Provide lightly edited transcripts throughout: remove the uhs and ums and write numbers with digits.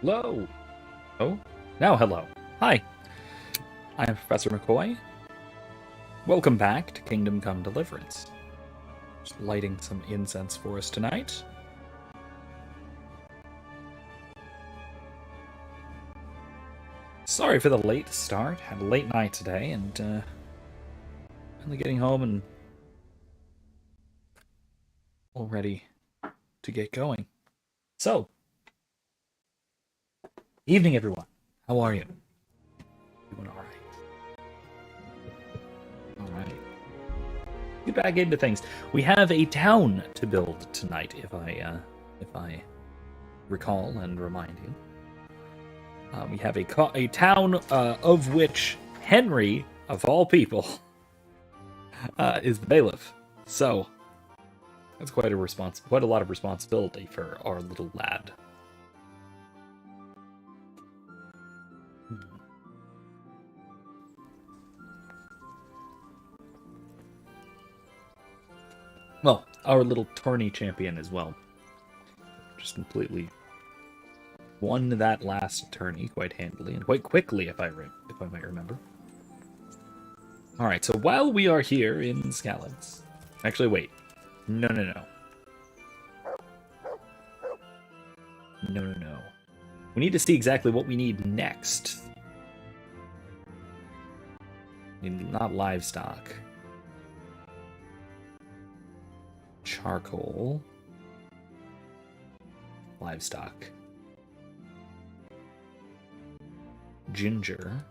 Hello. Oh, now hello. Hi, I am Professor McCoy. Welcome back to Kingdom Come Deliverance. Just lighting some incense for us tonight. Sorry for the late start. Had a late night today, and finally getting home and all ready to get going. So, evening, everyone. How are you? Doing all right. All right. Get back into things. We have a town to build tonight, if I recall and remind you. We have a town of which Henry, of all people, is the bailiff. So that's quite a lot of responsibility for our little lad. Well, our little tourney champion as well. Just completely won that last tourney quite handily and quite quickly, if I might remember. All right, so while we are here in Scalance, actually, wait, no. We need to see exactly what we need next. Not livestock. Charcoal. Livestock. Ginger.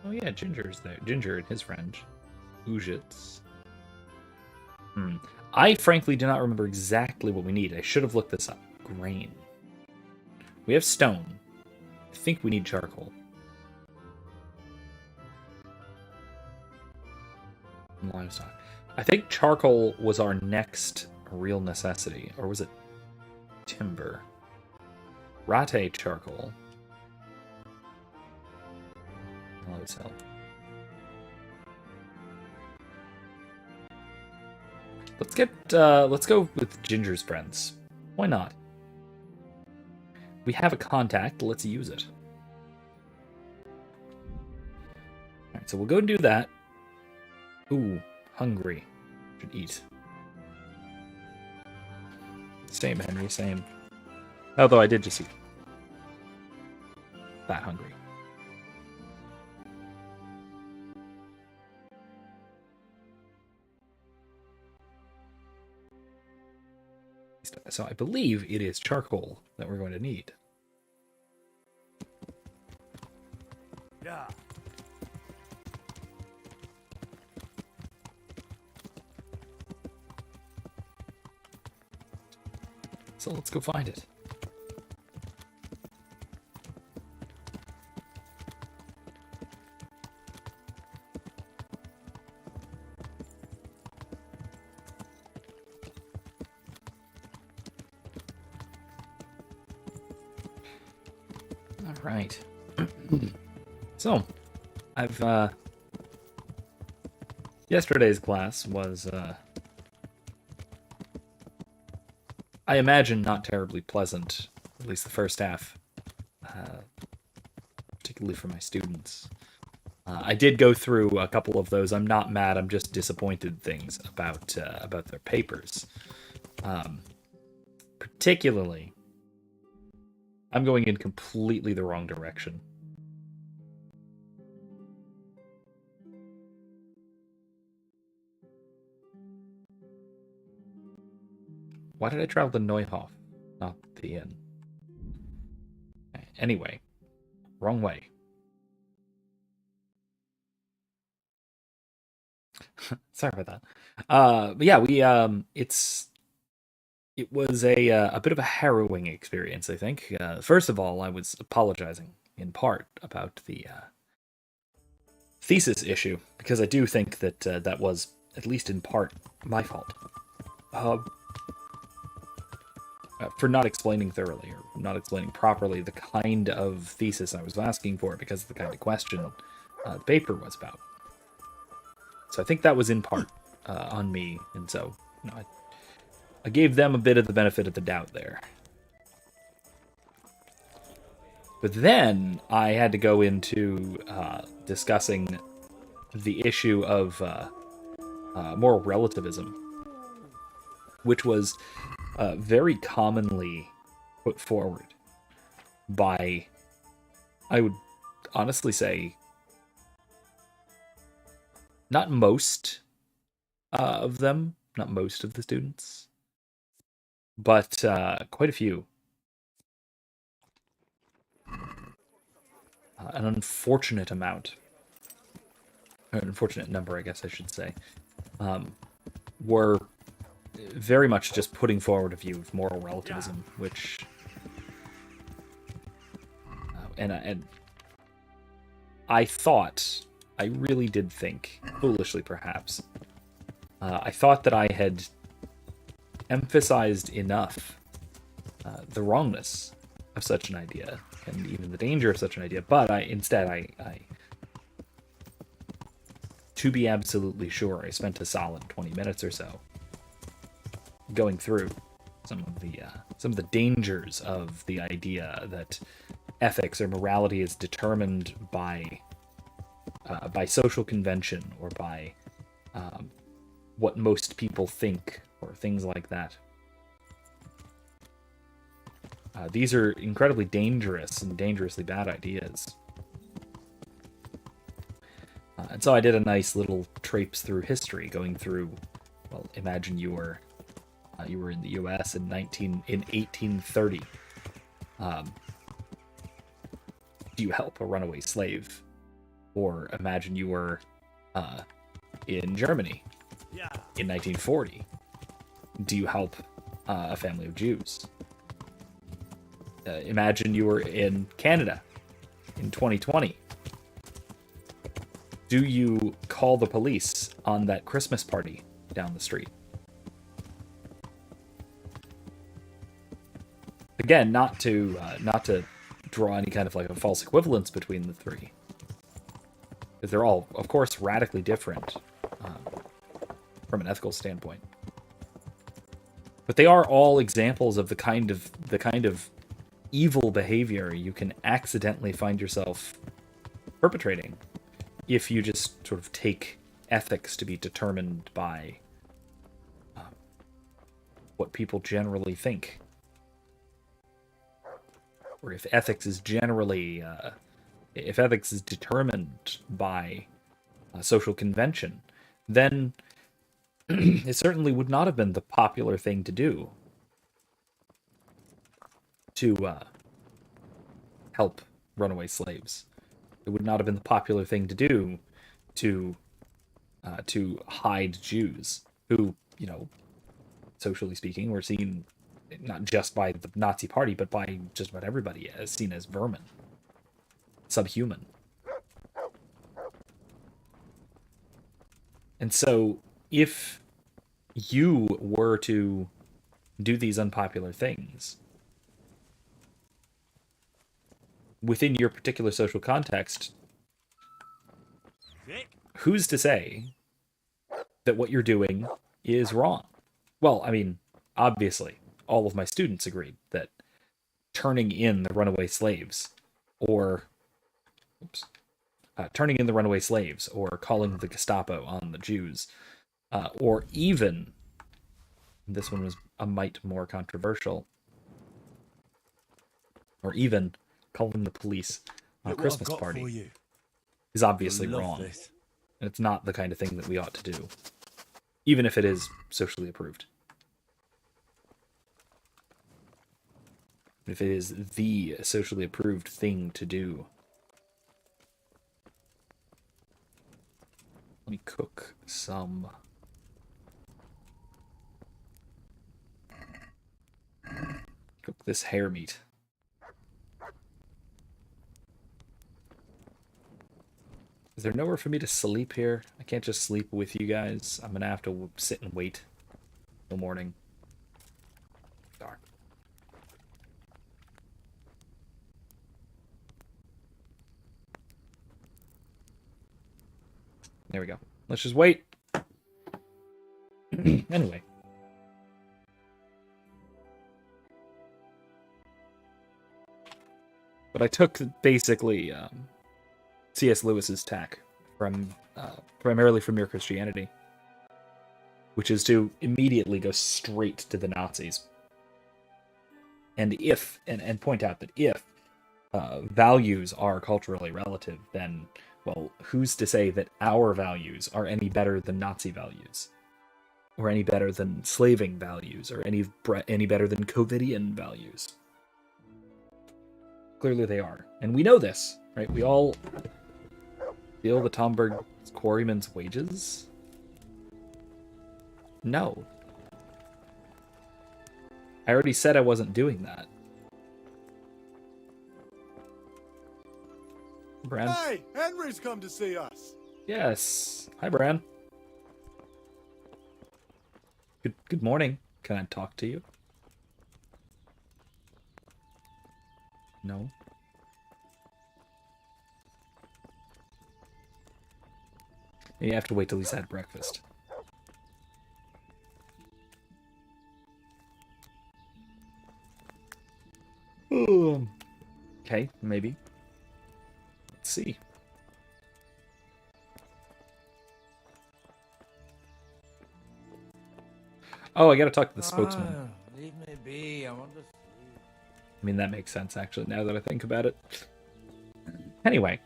Oh yeah, Ginger's there. Ginger and his friend. Ujits. I frankly do not remember exactly what we need. I should have looked this up. Grain. We have stone. I think we need charcoal. And livestock. I think charcoal was our next real necessity. Or was it timber? Rate charcoal. Let's help. Let's go with Ginger's friends. Why not? We have a contact, let's use it. Alright, so we'll go and do that. Ooh, hungry. Should eat. Same, Henry, same. Although I did just eat. That hungry. So I believe it is charcoal that we're going to need. Yeah. So let's go find it. Right. So, yesterday's class was, I imagine not terribly pleasant, at least the first half, particularly for my students. I did go through a couple of those. I'm not mad, I'm just disappointed things about their papers. Particularly, I'm going in completely the wrong direction. Why did I travel to Neuhof, not the inn? Anyway, wrong way. Sorry about that. But yeah, it was a bit of a harrowing experience, I think. First of all, I was apologizing in part about the thesis issue, because I do think that that was, at least in part, my fault. For not explaining thoroughly, or not explaining properly the kind of thesis I was asking for, because of the kind of question the paper was about. So I think that was in part on me, and so I gave them a bit of the benefit of the doubt there. But then I had to go into discussing the issue of moral relativism, which was very commonly put forward by, I would honestly say, not most of them, not most of the students, but quite a few. An unfortunate amount, or an unfortunate number, I guess I should say, were very much just putting forward a view of moral relativism, which, and I thought, I really did think, foolishly perhaps, I thought that I had emphasized enough the wrongness of such an idea and even the danger of such an idea, but instead, to be absolutely sure, I spent a solid 20 minutes or so going through some of the dangers of the idea that ethics or morality is determined by social convention or by what most people think or things like that. These are incredibly dangerous and dangerously bad ideas. And so I did a nice little traipse through history, going through, well, imagine you were in the U.S. in 1830. Do you help a runaway slave? Or imagine you were in Germany in 1940. Do you help a family of Jews? Imagine you were in Canada in 2020. Do you call the police on that Christmas party down the street? Again, not to draw any kind of like a false equivalence between the three, because they're all, of course, radically different from an ethical standpoint. But they are all examples of the kind of evil behavior you can accidentally find yourself perpetrating if you just sort of take ethics to be determined by what people generally think. Or if ethics is generally, if ethics is determined by social convention, then it certainly would not have been the popular thing to do to help runaway slaves. It would not have been the popular thing to do to hide Jews who, socially speaking, were seen not just by the Nazi Party, but by just about everybody as seen as vermin, subhuman. And so if you were to do these unpopular things within your particular social context, who's to say that what you're doing is wrong? Well, I mean, obviously, all of my students agreed that turning in the runaway slaves, or calling the Gestapo on the Jews, or even, this one was a mite more controversial, or even calling the police on a Christmas party is obviously wrong. And it's not the kind of thing that we ought to do, even if it is socially approved. If it is the socially approved thing to do. Let me cook some this hare meat. Is there nowhere for me to sleep here? I can't just sleep with you guys. I'm gonna have to sit and wait till morning. Darn. There we go. Let's just wait. Anyway. But I took basically C.S. Lewis's tack from primarily from Mere Christianity, which is to immediately go straight to the Nazis. And point out that if values are culturally relative, then, well, who's to say that our values are any better than Nazi values? Or any better than slaving values? Or any better than COVIDian values? Clearly they are. And we know this, right? We all feel the Tomberg quarryman's wages? No. I already said I wasn't doing that. Bran? Hey, Henry's come to see us. Yes. Hi, Bran. Good morning. Can I talk to you? No. You have to wait till he's had breakfast. Okay, maybe. Let's see. Oh, I gotta talk to the spokesman. Leave me be. I want to sleep. I mean, that makes sense, actually, now that I think about it. Anyway.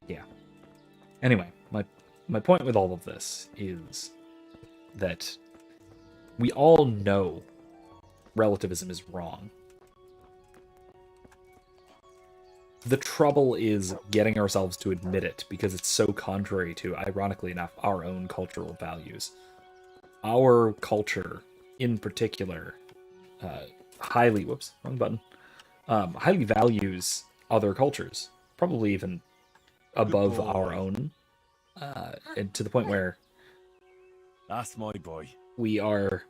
Yeah. Anyway, my point with all of this is that we all know relativism is wrong. The trouble is getting ourselves to admit it, because it's so contrary to, ironically enough, our own cultural values. Our culture, in particular, highly values other cultures, probably even above our own, and to the point where That's my boy. we are,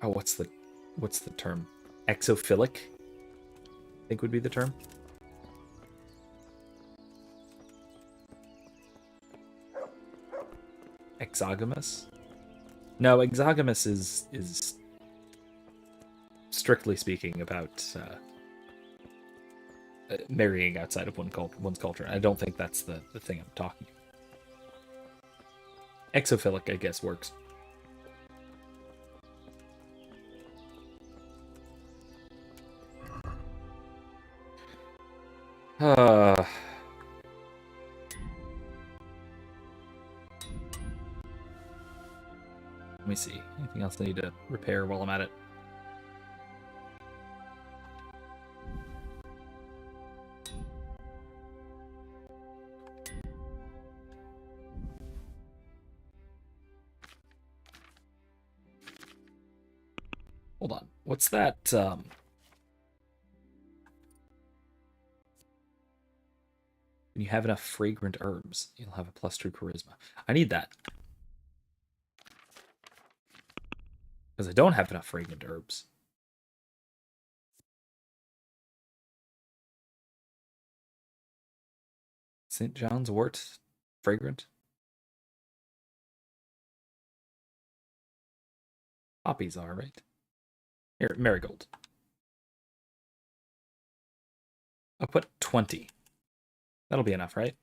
what's the term? Exophilic, I think would be the term. Exogamous? No, exogamous is strictly speaking about marrying outside of one's culture. I don't think that's the thing I'm talking about. Exophilic, I guess, works. Let me see. Anything else I need to repair while I'm at it? Hold on. What's that? When you have enough fragrant herbs, you'll have a +2 charisma. I need that. Because I don't have enough fragrant herbs. St. John's wort, fragrant. Poppies are, right? Here, marigold. I'll put 20. That'll be enough, right?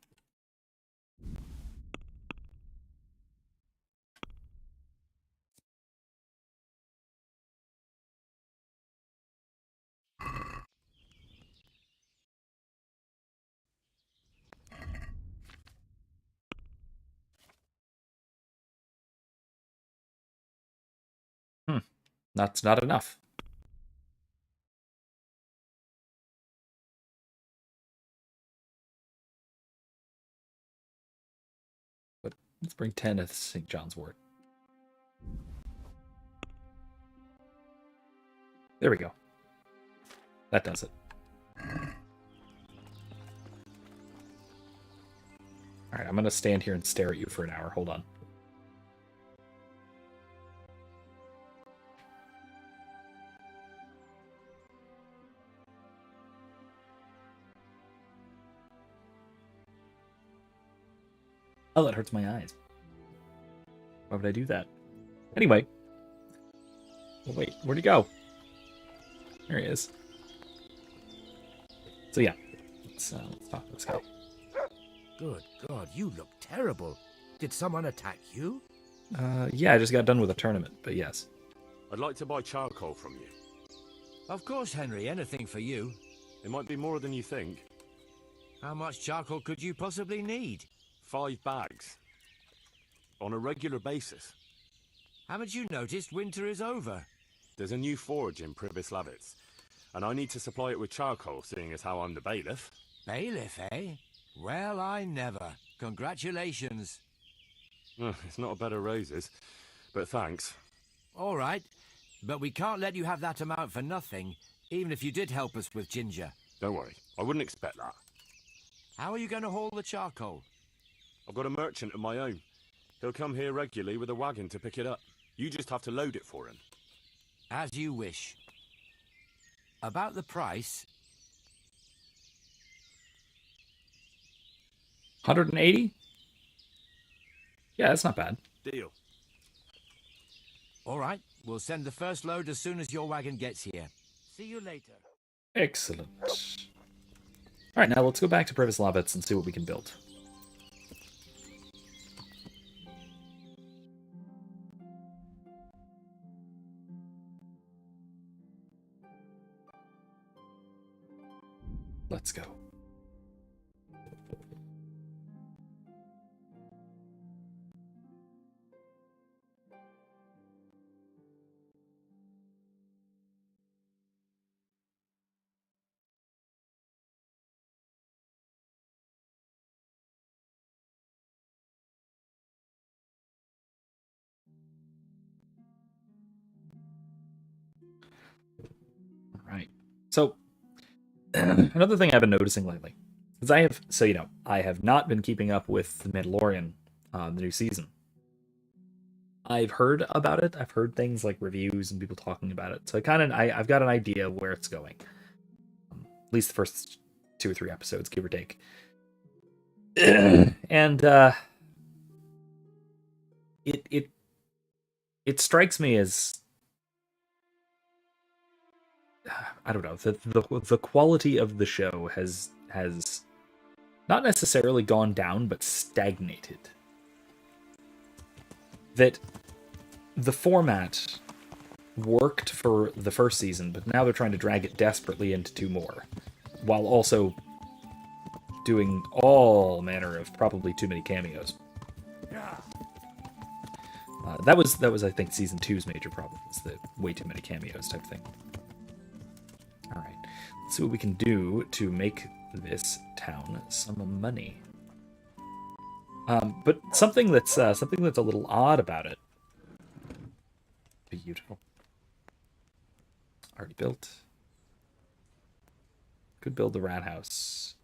That's not enough. But let's bring 10 of St. John's wort. There we go. That does it. Alright, I'm going to stand here and stare at you for an hour. Hold on. Oh, that hurts my eyes. Why would I do that? Anyway. Oh, wait, where'd he go? There he is. So yeah, let's talk to this guy. Good God, you look terrible. Did someone attack you? Yeah, I just got done with a tournament, but yes. I'd like to buy charcoal from you. Of course, Henry, anything for you. It might be more than you think. How much charcoal could you possibly need? 5 bags. On a regular basis. Haven't you noticed winter is over? There's a new forge in Privislavitz, and I need to supply it with charcoal, seeing as how I'm the bailiff. Bailiff, eh? Well, I never. Congratulations. It's not a bed of roses, but thanks. All right, but we can't let you have that amount for nothing, even if you did help us with ginger. Don't worry, I wouldn't expect that. How are you going to haul the charcoal? I've got a merchant of my own. He'll come here regularly with a wagon to pick it up. You just have to load it for him. As you wish. About the price... 180? Yeah, that's not bad. Deal. All right, we'll send the first load as soon as your wagon gets here. See you later. Excellent. Alright, now let's go back to Privislavitz and see what we can build. Let's go. Right. So, another thing I've been noticing lately is I have not been keeping up with The Mandalorian, the new season. I've heard about it. I've heard things like reviews and people talking about it. So I've got an idea of where it's going. At least the first 2 or 3 episodes, give or take. And it strikes me as, I don't know, the quality of the show has not necessarily gone down, but stagnated. That the format worked for the first season, but now they're trying to drag it desperately into 2 more, while also doing all manner of probably too many cameos. That was I think season 2's major problem, was the way too many cameos type thing. All right, let's see what we can do to make this town some money. But something that's a little odd about it. Beautiful. Already built. Could build the rat house,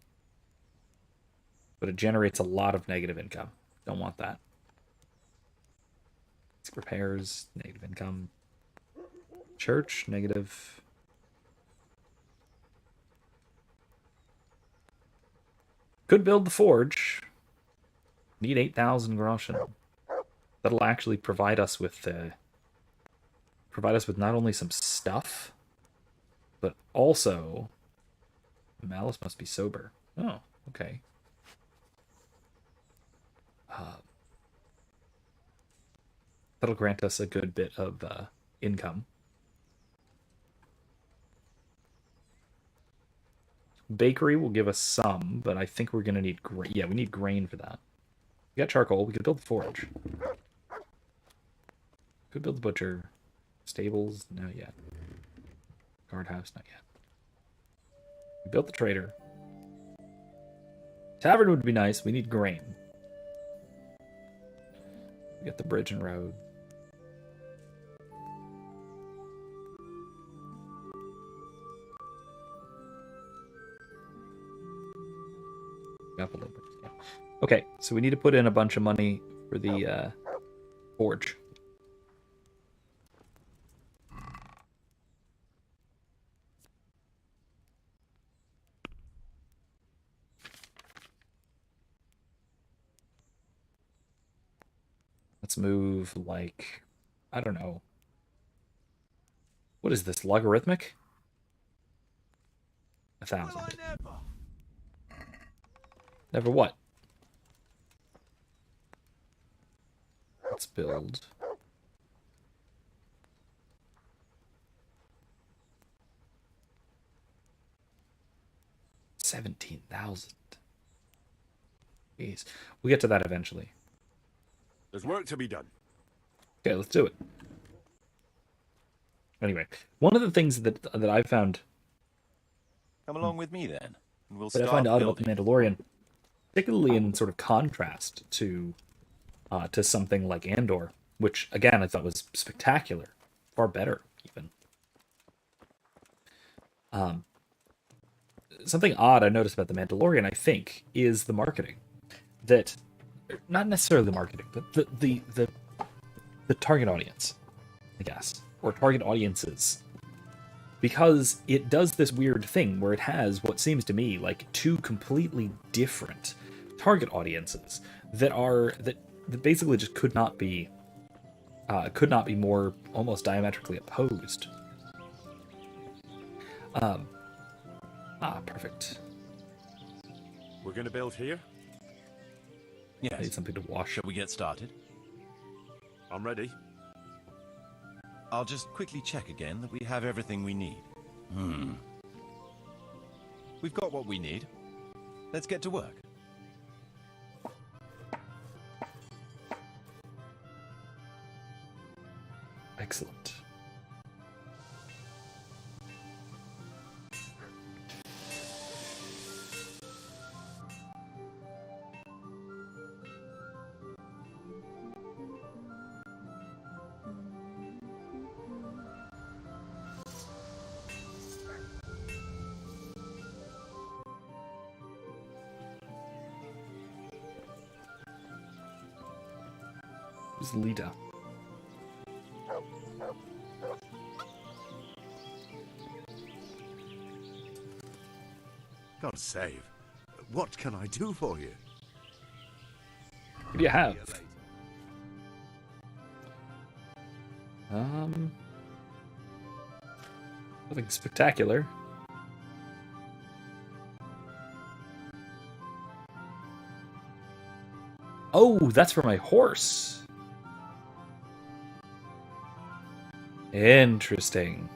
but it generates a lot of negative income. Don't want that. Repairs, negative income. Church, negative. Could build the forge. Need 8,000 groschen. That'll actually provide us with not only some stuff, but also Malice must be sober. Oh, okay. That'll grant us a good bit of income. Bakery will give us some, but I think we're going to need grain. Yeah, we need grain for that. We got charcoal. We could build the forge. Could build the butcher. Stables, not yet. Guardhouse, not yet. We built the trader. Tavern would be nice. We need grain. We got the bridge and road. Okay, so we need to put in a bunch of money for the forge. Let's move, like, I don't know. What is this, logarithmic? 1,000. Never what? Let's build. $17,000. Jeez. We'll get to that eventually. There's work to be done. Okay, let's do it. Anyway, one of the things that I've found Come along with me then, and we'll that I start find odd building. about the Mandalorian, particularly in sort of contrast to something like Andor, which again I thought was spectacular, far better even. Something odd I noticed about the Mandalorian, I think, is the marketing. That, not necessarily the marketing, but the target audience, I guess, or target audiences, because it does this weird thing where it has what seems to me like two completely different target audiences that basically just could not be more almost diametrically opposed. Perfect. We're going to build here? I need Yes. something to wash. Shall we get started? I'm ready. I'll just quickly check again that we have everything we need. We've got what we need. Let's get to work. Excellent. Who's Lita? God save. What can I do for you? What do you have? Nothing spectacular. Oh, that's for my horse. Interesting.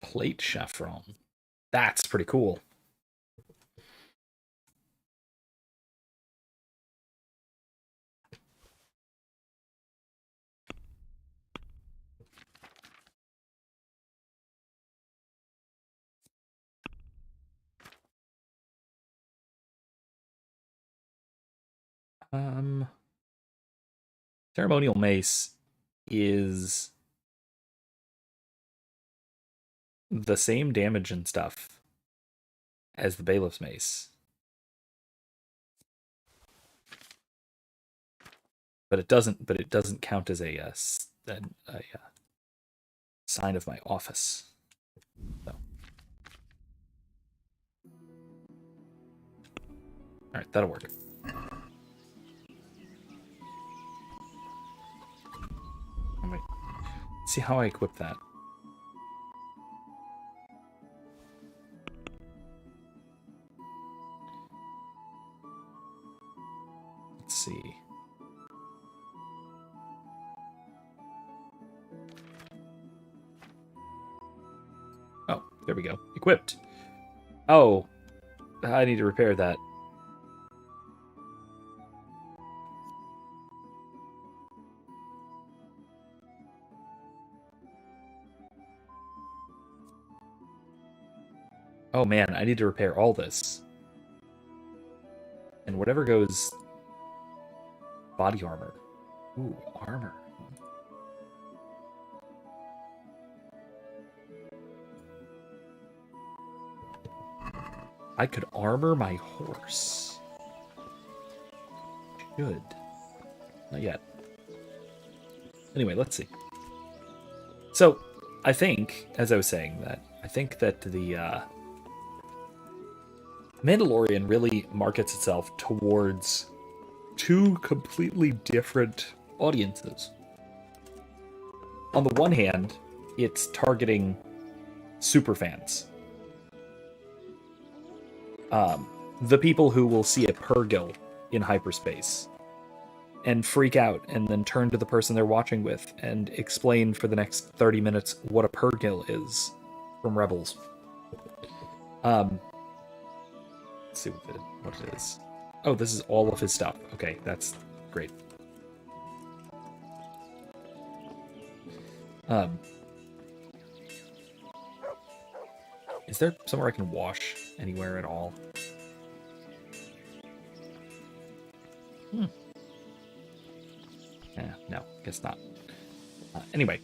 Plate chevron. That's pretty cool. Ceremonial mace is the same damage and stuff as the bailiff's mace, but it doesn't count as a sign of my office. So, all right, that'll work. Wait, see how I equip that. Let's see. Oh, there we go. Equipped. Oh, I need to repair that. Oh man, I need to repair all this. And whatever goes... Body armor. Ooh, armor. I could armor my horse. Good. Not yet. Anyway, let's see. So, I think, as I was saying, I think that the Mandalorian really markets itself towards two completely different audiences. On the one hand, it's targeting superfans. The people who will see a Purrgil in hyperspace and freak out and then turn to the person they're watching with and explain for the next 30 minutes what a Purrgil is from Rebels. Let's see what it is. Oh, this is all of his stuff. Okay, that's great. Is there somewhere I can wash anywhere at all? Yeah, no, guess not. Anyway,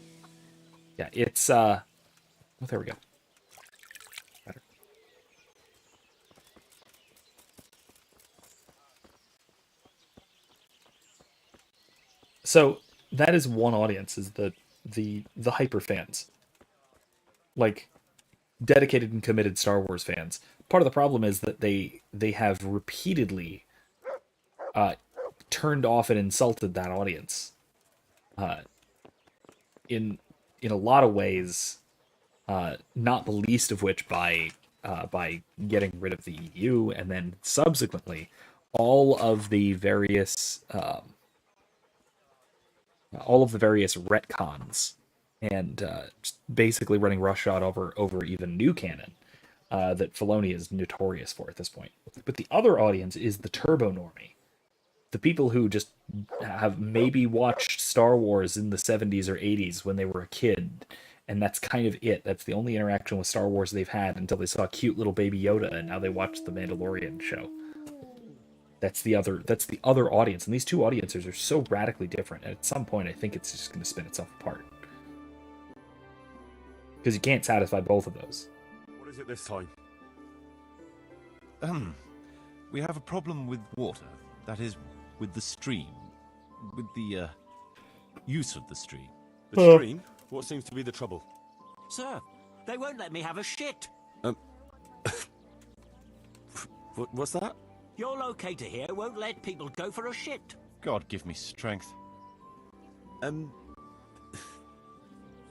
yeah, it's oh, there we go. Better. So that is one audience, is the hyper fans, like dedicated and committed Star Wars fans. Part of the problem is that they have repeatedly turned off and insulted that audience. In a lot of ways, not the least of which by getting rid of the EU, and then subsequently all of the various retcons, and basically running roughshod over even new canon that Filoni is notorious for at this point. But the other audience is the turbo normie. The people who just have maybe watched Star Wars in the 70s or 80s when they were a kid, and that's kind of it. That's the only interaction with Star Wars they've had until they saw a cute little baby Yoda, and now they watch the Mandalorian show. That's the other audience, and these two audiences are so radically different. And at some point, I think it's just going to spin itself apart, because you can't satisfy both of those. What is it this time? We have a problem with water. That is, with the stream. With the, use of the stream. The stream? What seems to be the trouble? Sir, they won't let me have a shit. What's that? Your locator here won't let people go for a shit. God give me strength.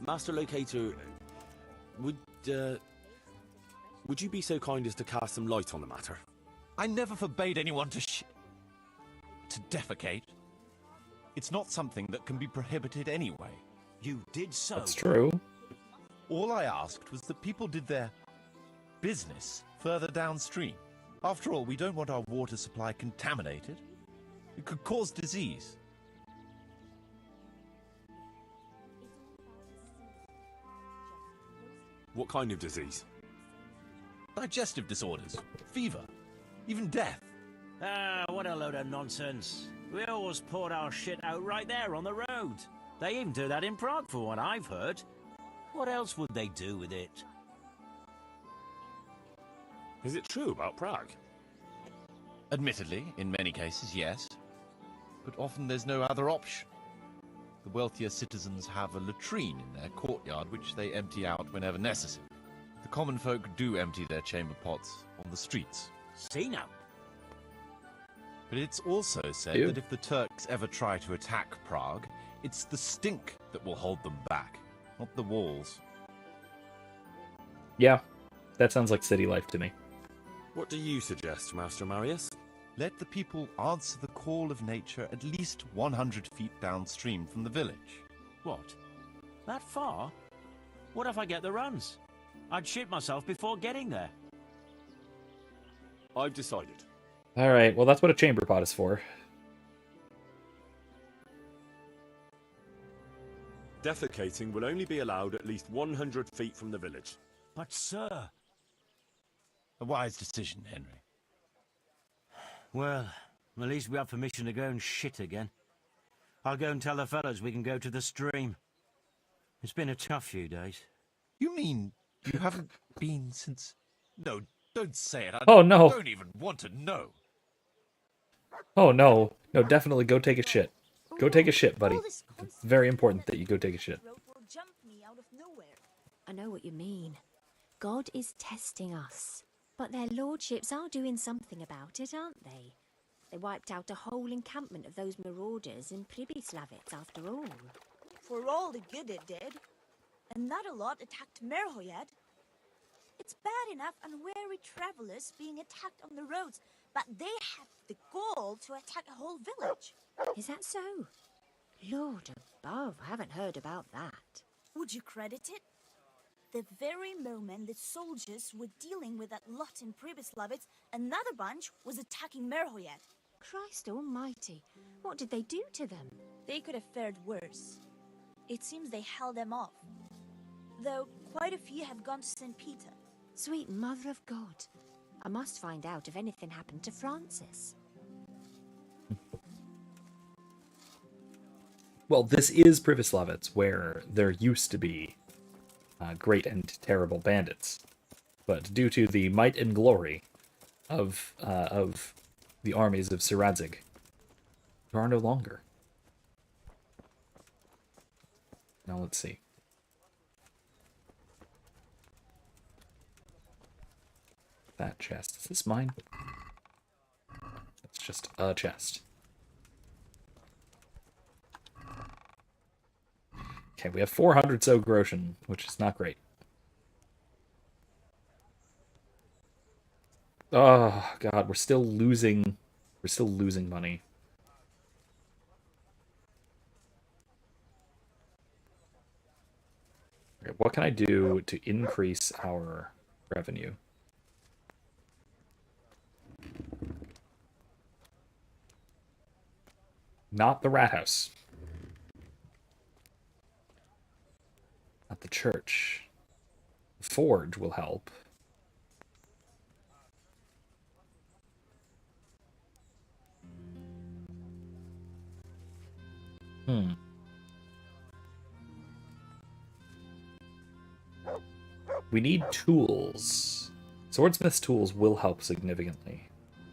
Master Locator, would you be so kind as to cast some light on the matter? I never forbade anyone to defecate. It's not something that can be prohibited anyway. You did so. That's true. All I asked was that people did their business further downstream. After all, we don't want our water supply contaminated. It could cause disease. What kind of disease? Digestive disorders, fever, even death. Ah, what a load of nonsense. We always poured our shit out right there on the road. They even do that in Prague, for what I've heard. What else would they do with it? Is it true about Prague? Admittedly, in many cases, yes. But often there's no other option. The wealthier citizens have a latrine in their courtyard which they empty out whenever necessary. The common folk do empty their chamber pots on the streets. See now. But it's also said that if the Turks ever try to attack Prague, it's the stink that will hold them back, not the walls. Yeah, that sounds like city life to me. What do you suggest, Master Marius? Let the people answer the call of nature at least 100 feet downstream from the village. What? That far? What if I get the runs? I'd shit myself before getting there. I've decided. All right, well, that's what a chamber pot is for. Defecating will only be allowed at least 100 feet from the village. But, sir... A wise decision, Henry. Well, at least we have permission to go and shit again. I'll go and tell the fellas we can go to the stream. It's been a tough few days. You mean you haven't been since... No, don't say it. Oh, no. I don't even want to know. Oh, no. No, definitely go take a shit. Go take a shit, buddy. It's very important that you go take a shit. I know what you mean. God is testing us. But their lordships are doing something about it, aren't they? They wiped out a whole encampment of those marauders in Pribyslavitz, after all. For all the good it did. Another lot attacked Merhoyad. It's bad enough unwary travelers being attacked on the roads, but they have the gall to attack a whole village. Is that so? Lord above, I haven't heard about that. Would you credit it? The very moment the soldiers were dealing with that lot in Pribyslavitz, another bunch was attacking Merhoyad. Christ almighty, what did they do to them? They could have fared worse. It seems they held them off. Though quite a few have gone to St. Peter. Sweet Mother of God, I must find out if anything happened to Francis. Well, this is Pribyslavitz, where there used to be great and terrible bandits. But due to the might and glory of the armies of Siradzig, there are no longer. Now let's see. That chest. Is this mine? It's just a chest. Okay, we have 400 so Groshen, which is not great. Oh god, we're still losing money. Okay, what can I do to increase our revenue? Not the rat house. Not the church. The forge will help. We need tools. Swordsmith's tools will help significantly.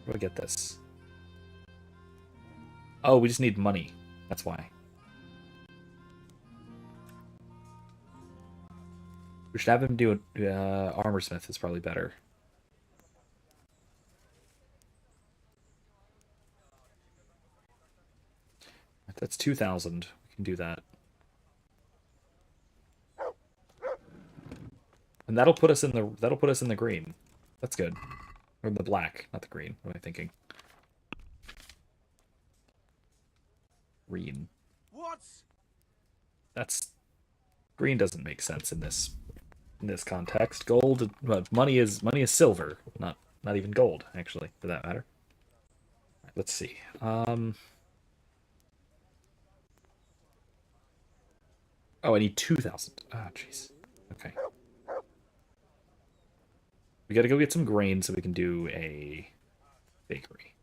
Where do I get this? Oh, we just need money. That's why. We should have him do armorsmith is probably better. That's 2,000. We can do that. And that'll put us in the green. That's good. Or in the black, not the green. What am I thinking? Green. What? That's green doesn't make sense in this context. Gold, money is silver, not even gold, actually, for that matter. Right, let's see. Oh, I need 2,000. Ah, jeez. Okay. We gotta go get some grain so we can do a bakery.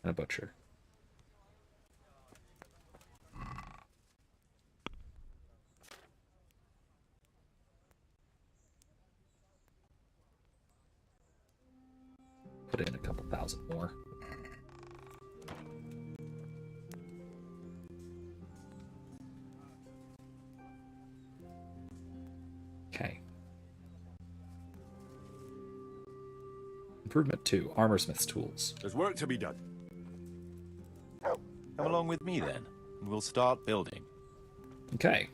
And a butcher. Put in a couple thousand more. Okay. Improvement 2, Armorsmith's tools. There's work to be done. Come along with me then, and we'll start building. Okay.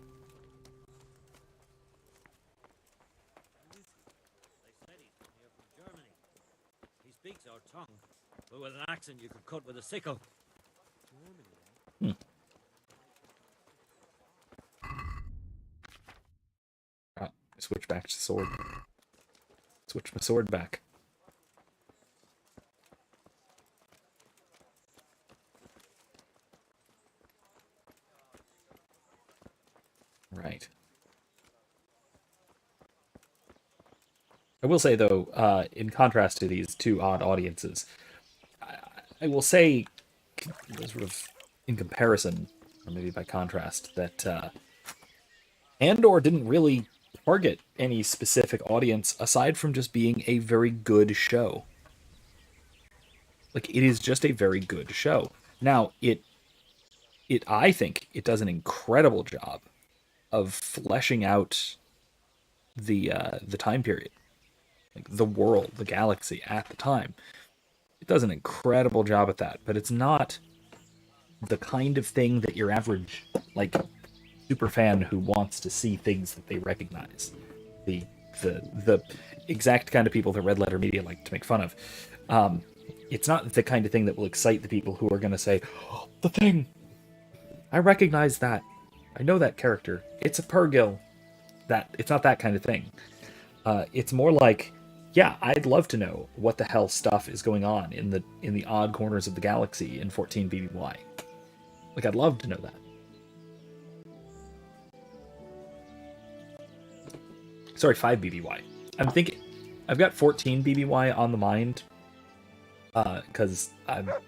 He speaks our tongue, but with an accent you could cut with a sickle. Switch back to sword. Switch my sword back. Right. I will say, though, in contrast to these two odd audiences, I will say, sort of in comparison, or maybe by contrast, that Andor didn't really target any specific audience aside from just being a very good show. Like, it is just a very good show. Now, I think it does an incredible job of fleshing out the time period, like the world, the galaxy at the time. It does an incredible job at that, but it's not the kind of thing that your average, like, super fan who wants to see things that they recognize. The exact kind of people that Red Letter Media like to make fun of. It's not the kind of thing that will excite the people who are going to say, oh, the Thing! I recognize that. I know that character. It's a Purrgil. It's not that kind of thing. It's more like, yeah, I'd love to know what the hell stuff is going on in the odd corners of the galaxy in 14 BBY. Like, I'd love to know that. Sorry, 5 BBY. I'm thinking, I've got 14 BBY on the mind, because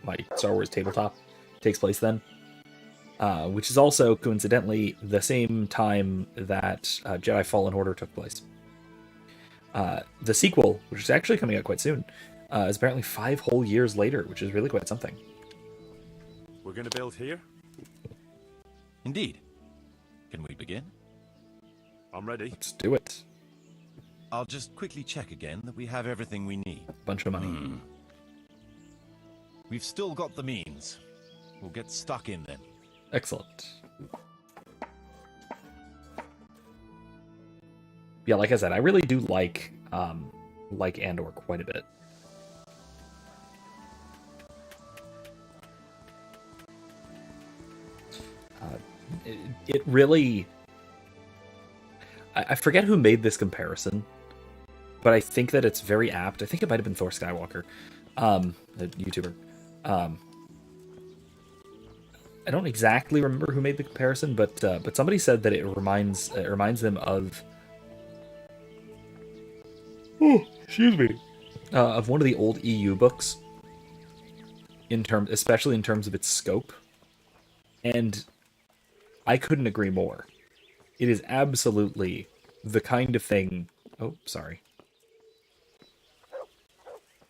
my Star Wars tabletop takes place then, which is also coincidentally the same time that Jedi Fallen Order took place. The sequel, which is actually coming out quite soon, is apparently 5 whole years later, which is really quite something. We're going to build here? Indeed. Can we begin? I'm ready. Let's do it. I'll just quickly check again that we have everything we need. Bunch of money. We've still got the means. We'll get stuck in then. Excellent. Yeah, like I said, I really do like Andor quite a bit. It really... I forget who made this comparison, but I think that it's very apt. I think it might have been Thor Skywalker, the YouTuber. I don't exactly remember who made the comparison, but somebody said that it reminds them of... Oh, excuse me. Of one of the old EU books, especially in terms of its scope, and I couldn't agree more. It is absolutely the kind of thing... Oh, sorry.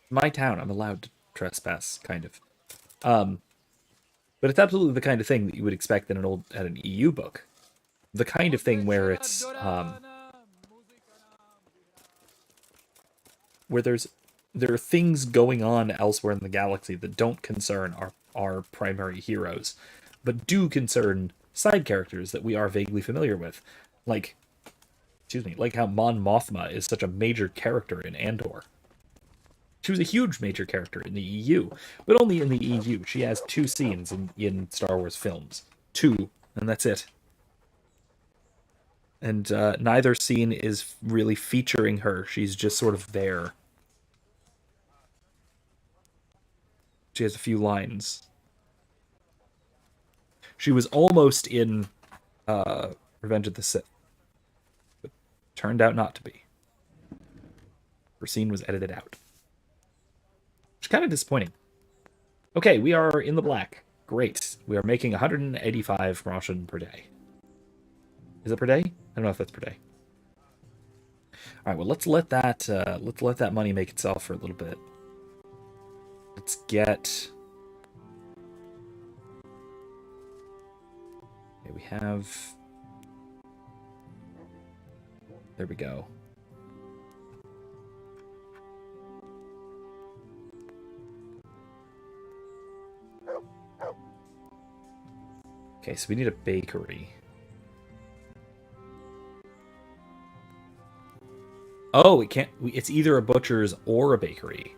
My town, I'm allowed to trespass, kind of. But it's absolutely the kind of thing that you would expect in an EU book. The kind of thing where it's... where there are things going on elsewhere in the galaxy that don't concern our primary heroes, but do concern side characters that we are vaguely familiar with. Like how Mon Mothma is such a major character in Andor. She was a huge major character in the EU, but only in the EU. She has 2 scenes in Star Wars films. 2, and that's it. And neither scene is really featuring her. She's just sort of there. She has a few lines. She was almost in Revenge of the Sith, but turned out not to be. Her scene was edited out. Which is kind of disappointing. Okay, we are in the black. Great. We are making 185 groschen per day. Is it per day? I don't know if that's per day. All right. Well, let's let that money make itself for a little bit. Let's get. Okay, we have. There we go. Okay, so we need a bakery. Oh, it can't. It's either a butcher's or a bakery.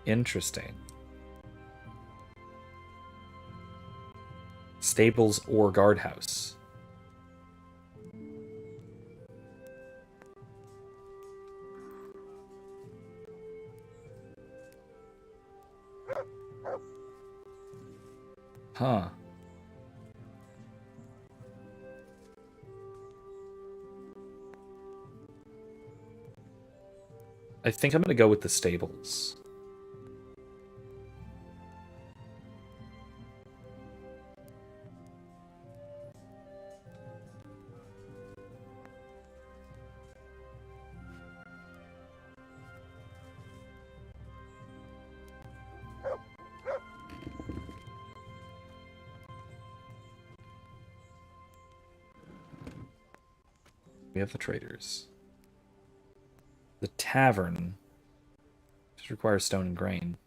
Interesting. Stables or guardhouse. Huh. I think I'm going to go with the stables. We have the traders. The tavern just requires stone and grain.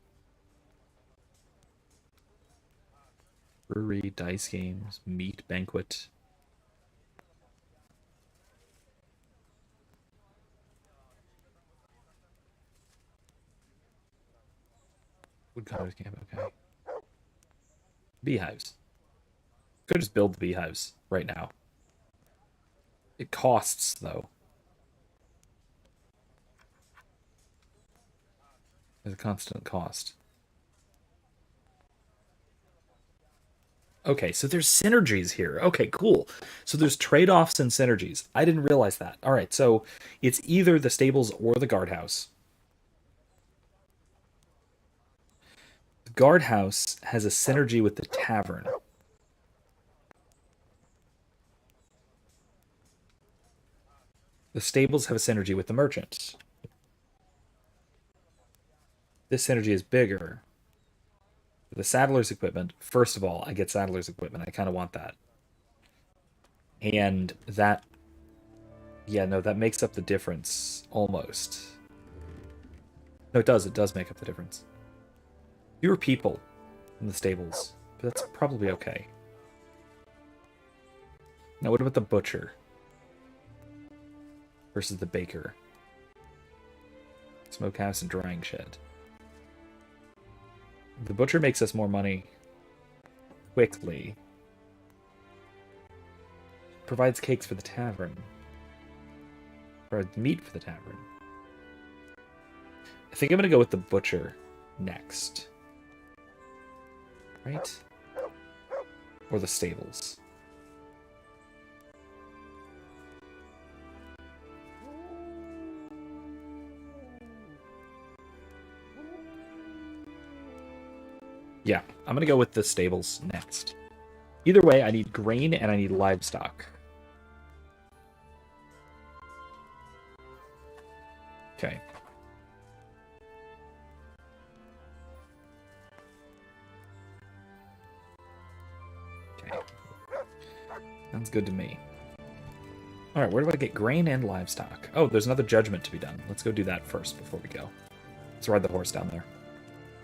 Brewery, dice games, meat banquet. Woodcutter's camp, okay. Beehives. Could just build the beehives right now. It costs, though. There's a constant cost. Okay, so there's synergies here. Okay, cool. So there's trade-offs and synergies. I didn't realize that. All right, so it's either the stables or the guardhouse. The guardhouse has a synergy with the tavern. The stables have a synergy with the merchant. This synergy is bigger. The saddler's equipment, first of all, I get saddler's equipment. I kind of want that. And that, yeah, no, that makes up the difference, almost. No, it does. It does make up the difference. Fewer people in the stables, but that's probably okay. Now, what about the butcher versus the baker? Smokehouse and drying shed. The butcher makes us more money quickly. Provides cakes for the tavern. Provides meat for the tavern. I think I'm going to go with the butcher next. Right? Or the stables. Yeah, I'm going to go with the stables next. Either way, I need grain and I need livestock. Okay. Okay. Sounds good to me. All right, where do I get grain and livestock? Oh, there's another judgment to be done. Let's go do that first before we go. Let's ride the horse down there.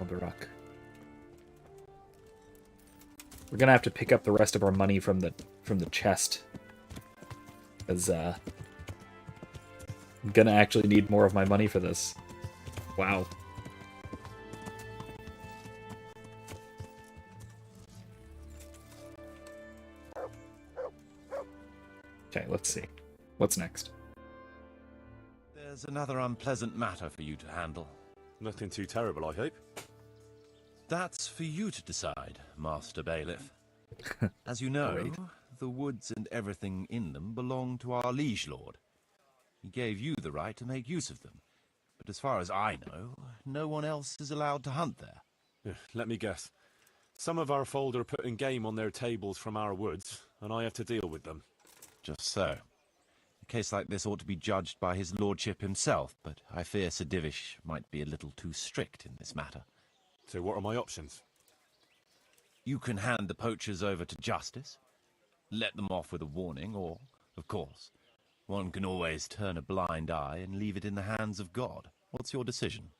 Albarak. We're gonna have to pick up the rest of our money from the chest, because I'm gonna actually need more of my money for this. Wow. Okay, let's see. What's next? There's another unpleasant matter for you to handle. Nothing too terrible, I hope. That's for you to decide, Master Bailiff. As you know, Great. the woods and everything in them belong to our liege lord. He gave you the right to make use of them, but as far as I know, no one else is allowed to hunt there. Let me guess. Some of our fold are putting game on their tables from our woods, and I have to deal with them. Just so. A case like this ought to be judged by his lordship himself, but I fear Sir Divish might be a little too strict in this matter. So what are my options? You can hand the poachers over to justice, let them off with a warning, or, of course, one can always turn a blind eye and leave it in the hands of God. What's your decision?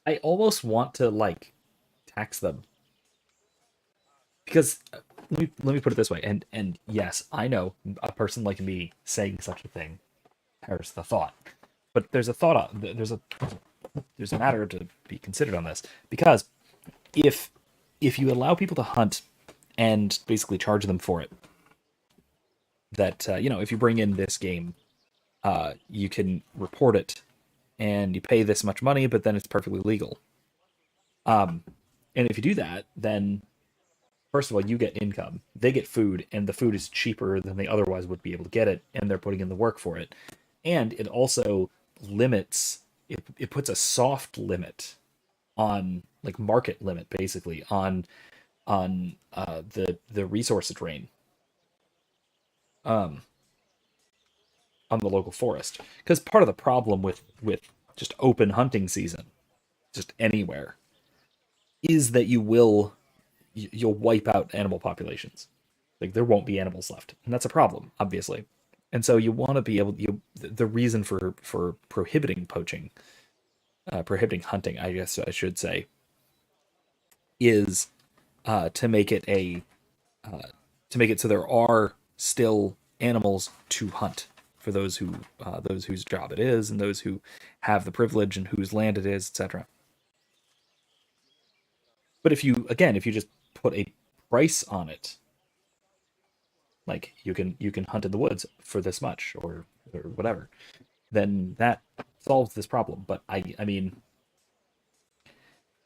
I almost want to, like, tax them. Because, let me put it this way, and yes, I know, a person like me saying such a thing, there's the thought. But there's a thought, there's a matter to be considered on this. Because if you allow people to hunt and basically charge them for it, that, if you bring in this game, you can report it, and you pay this much money, but then it's perfectly legal. And if you do that, then, first of all, you get income, they get food, and the food is cheaper than they otherwise would be able to get it, and they're putting in the work for it. And it also limits, it puts a soft limit on, like, market limit, basically, on the resource drain on the local forest. Because part of the problem with just open hunting season, just anywhere, is that you'll wipe out animal populations. Like there won't be animals left, and that's a problem, obviously. And so you want to be able. The reason for prohibiting poaching, prohibiting hunting, I guess I should say, is to make it so there are still animals to hunt for those whose job it is and those who have the privilege and whose land it is, etc. But if you just put a price on it, like you can hunt in the woods for this much or whatever, then that solves this problem. But I mean,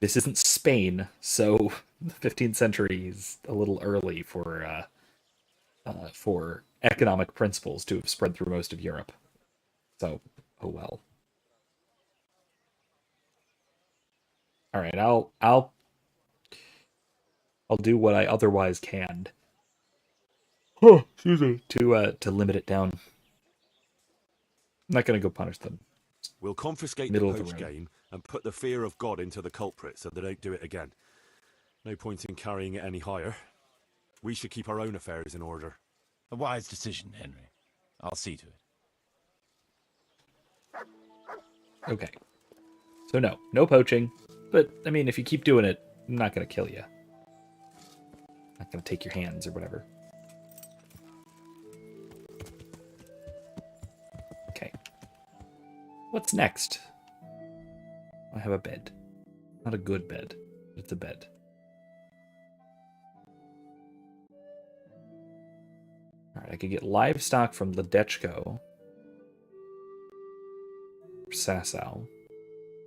this isn't Spain, so the 15th century is a little early for economic principles to have spread through most of Europe. So, oh well. All right, I'll do what I otherwise can. Oh, excuse me. To limit it down. I'm not gonna go punish them. We'll confiscate Middle the of the poached road. game and put the fear of God into the culprit so they don't do it again. No point in carrying it any higher. We should keep our own affairs in order. A wise decision, Henry. I'll see to it. Okay. So no poaching. But I mean, if you keep doing it, I'm not gonna kill you. Not gonna take your hands or whatever. Okay. What's next? I have a bed. Not a good bed, but it's a bed. Alright, I could get livestock from Ledechko. Sasau.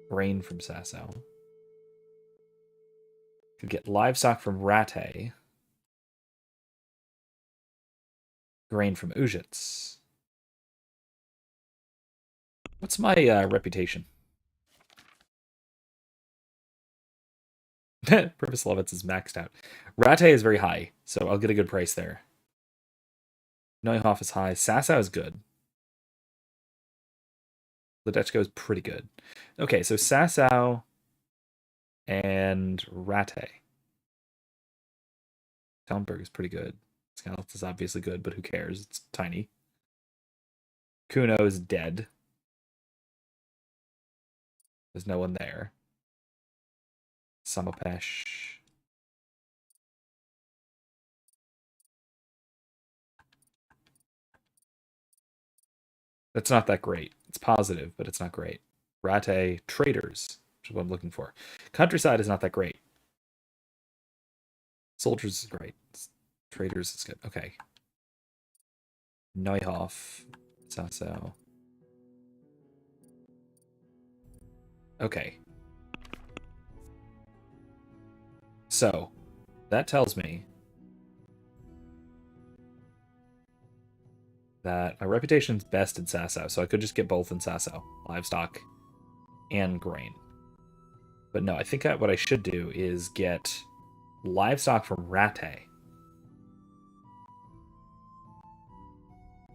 Grain from Sasau. Could get livestock from Rattay. Grain from Ujits. What's my reputation? Privislovitz is maxed out. Rattay is very high, so I'll get a good price there. Neuhof is high. Sasau is good. Ledechko is pretty good. Okay, so Sasau and Rattay. Talmberg is pretty good. Skalitz is obviously good, but who cares? It's tiny. Kuno is dead. There's no one there. Samopesh. That's not that great. It's positive, but it's not great. Rattay, Traders, which is what I'm looking for. Countryside is not that great. Soldiers is great. Traders is good. Okay. Neuhof, Sasau. Okay. So, that tells me that my reputation's best in Sasau, so I could just get both in Sasau. Livestock and grain. But no, I think what I should do is get livestock from Rattay.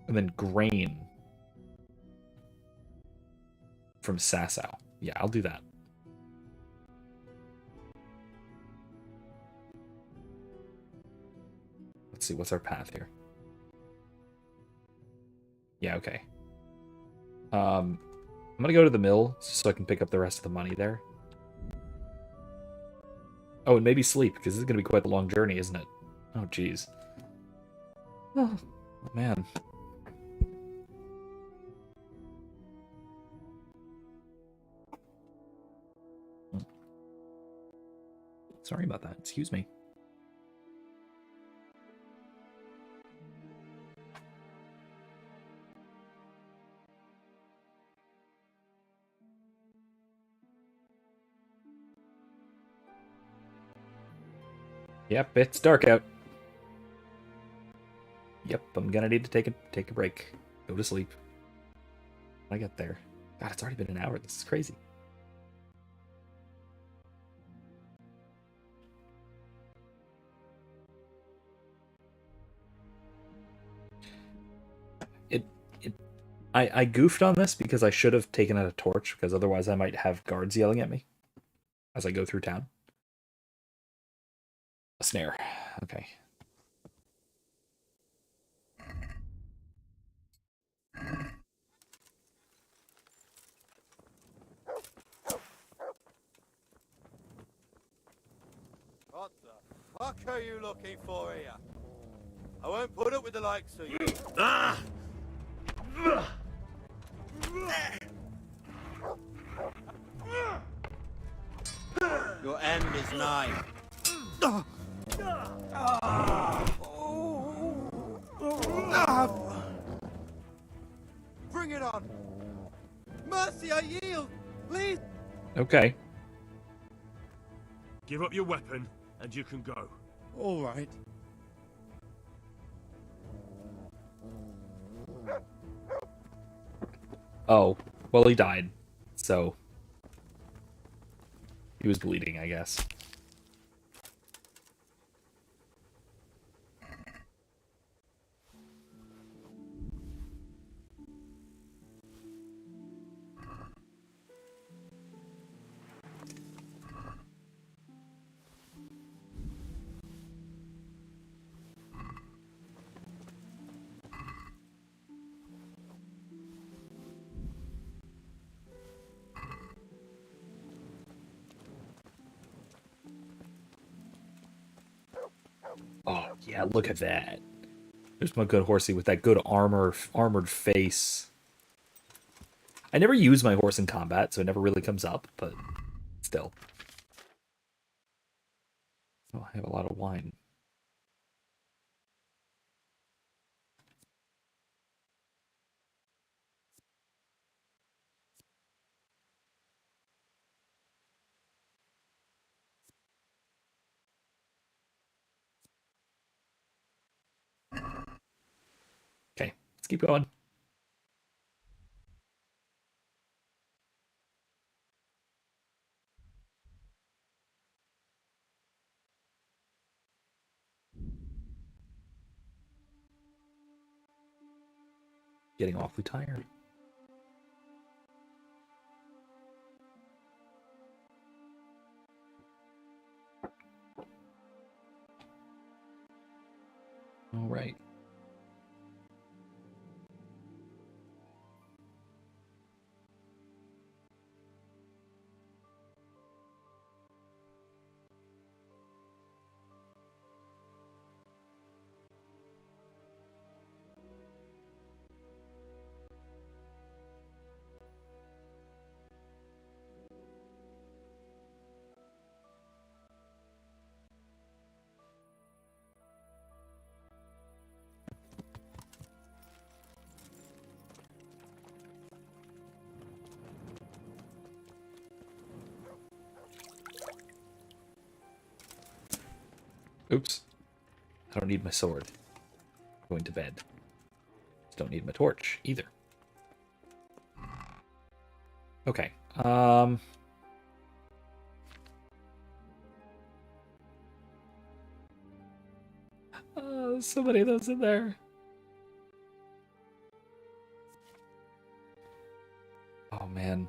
And then grain from Sasau. Yeah, I'll do that. Let's see, what's our path here? Yeah, okay. I'm gonna go to the mill so I can pick up the rest of the money there. Oh, and maybe sleep, because this is gonna be quite the long journey, isn't it? Oh, jeez. Oh, man. Sorry about that. Excuse me. Yep, it's dark out. Yep, I'm gonna need to take a break. Go to sleep. When I get there. God, it's already been an hour. This is crazy. I goofed on this because I should have taken out a torch, because otherwise I might have guards yelling at me as I go through town. A snare. Okay. What the fuck are you looking for here? I won't put up with the likes of you. Your end is nigh. Bring it on! Mercy, I yield! Please! Okay. Give up your weapon, and you can go. All right. Oh, well, he died. So he was bleeding, I guess. Oh, yeah, look at that. There's my good horsey with that good armored face. I never use my horse in combat, so it never really comes up, but still. Oh, I have a lot of wine. Okay, let's keep going. Getting awfully tired. All right. Oops. I don't need my sword. Going to bed. Don't need my torch either. Okay. So many of those in there. Oh man.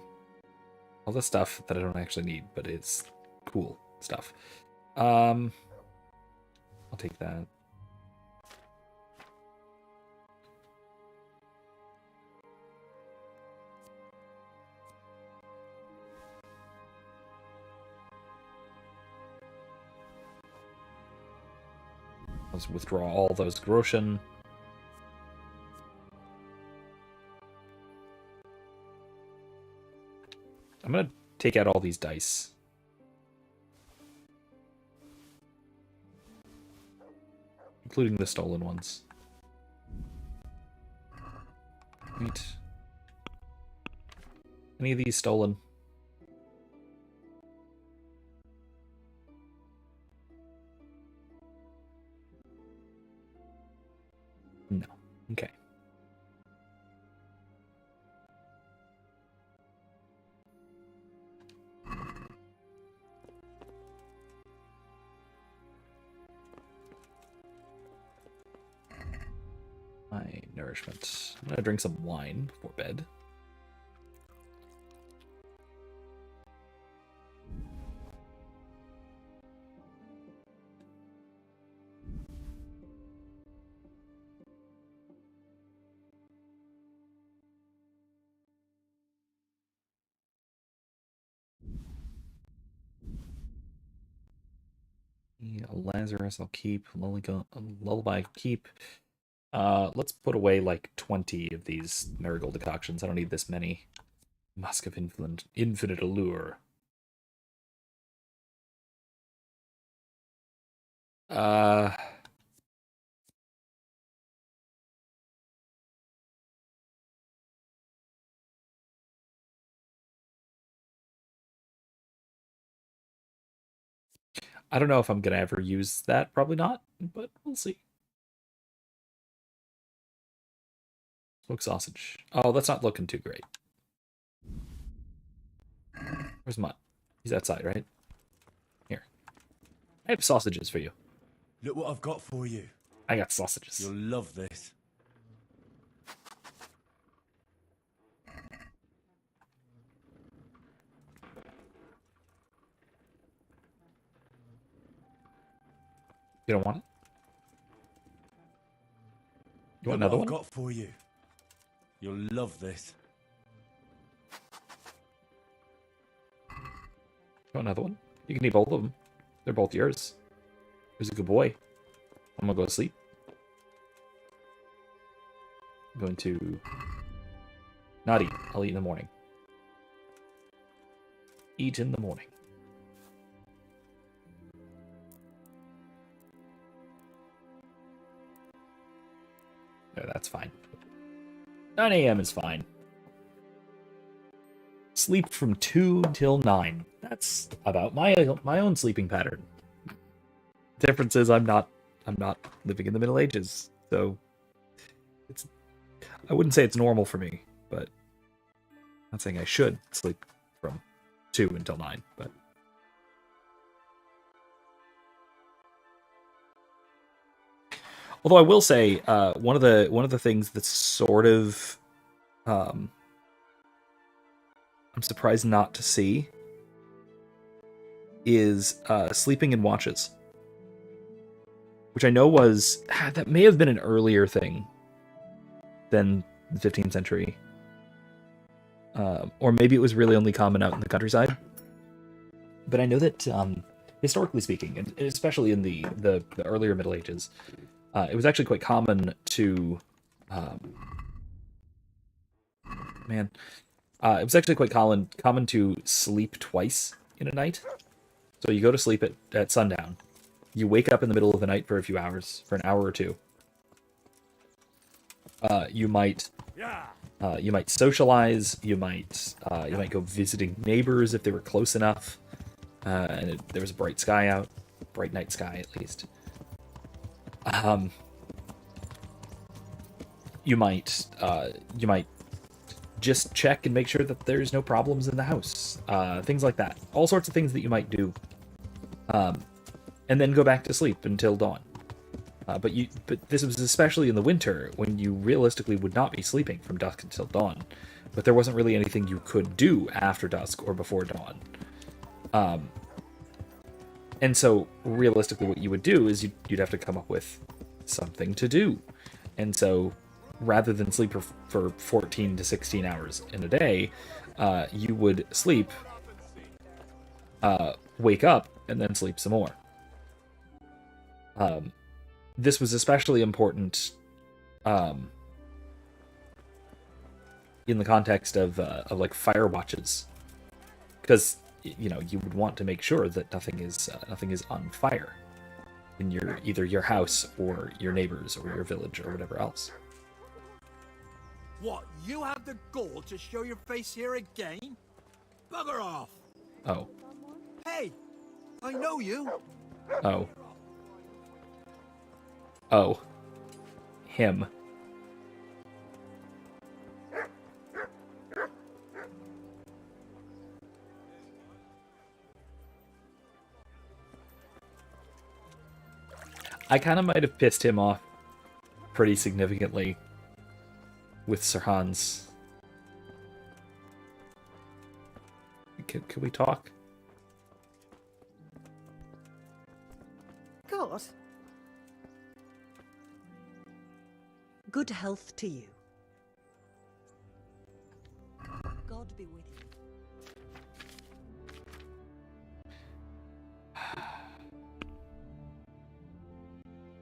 All the stuff that I don't actually need, but it's cool stuff. I'll take that. Let's withdraw all those groschen. I'm gonna take out all these dice. Including the stolen ones. Wait. Any of these stolen? No. Okay. My nourishment. I'm gonna drink some wine before bed. Yeah, Lazarus, I'll keep. Lullaby, I'll keep. Let's put away like 20 of these marigold decoctions. I don't need this many. Musk of infinite allure. Uh, I don't know if I'm gonna ever use that. Probably not, but we'll see. Smoked sausage. Oh, that's not looking too great. Where's Mutt? He's outside, right? Here. I have sausages for you. Look what I've got for you. I got sausages. You'll love this. You don't want it? You want Look another what one? I've got for you. You'll love this. You want another one? You can eat both of them. They're both yours. Who's a good boy? I'm gonna go to sleep. I'm going to not eat. I'll eat in the morning. Eat in the morning. No, that's fine. 9 a.m. is fine. Sleep from 2 till 9. That's about my own sleeping pattern. Difference is I'm not living in the Middle Ages, so I wouldn't say it's normal for me, but I'm not saying I should sleep from 2 until 9, but although I will say one of the things that's sort of I'm surprised not to see is sleeping in watches, which I know was that may have been an earlier thing than the 15th century, or maybe it was really only common out in the countryside. But I know that historically speaking, and especially in the earlier Middle Ages, it was actually quite common to it was actually quite common to sleep twice in a night. So you go to sleep at sundown. You wake up in the middle of the night for a few hours, for an hour or two. You might socialize. You might go visiting neighbors if they were close enough, and there was a bright sky out, bright night sky at least. You might just check and make sure that there's no problems in the house. Things like that. All sorts of things that you might do. And then go back to sleep until dawn. But this was especially in the winter when you realistically would not be sleeping from dusk until dawn. But there wasn't really anything you could do after dusk or before dawn. And so realistically what you would do is you'd have to come up with something to do. And so rather than sleep for 14 to 16 hours in a day, you would sleep, wake up, and then sleep some more. This was especially important in the context of like fire watches, because you would want to make sure that nothing is on fire in either your house or your neighbors or your village or whatever else. What, you have the gall to show your face here again? Bugger off! Oh. Hey, I know you. Oh. Oh. Him. I kind of might have pissed him off pretty significantly with Sir Hans. Can we talk? God. Good health to you. God be with you.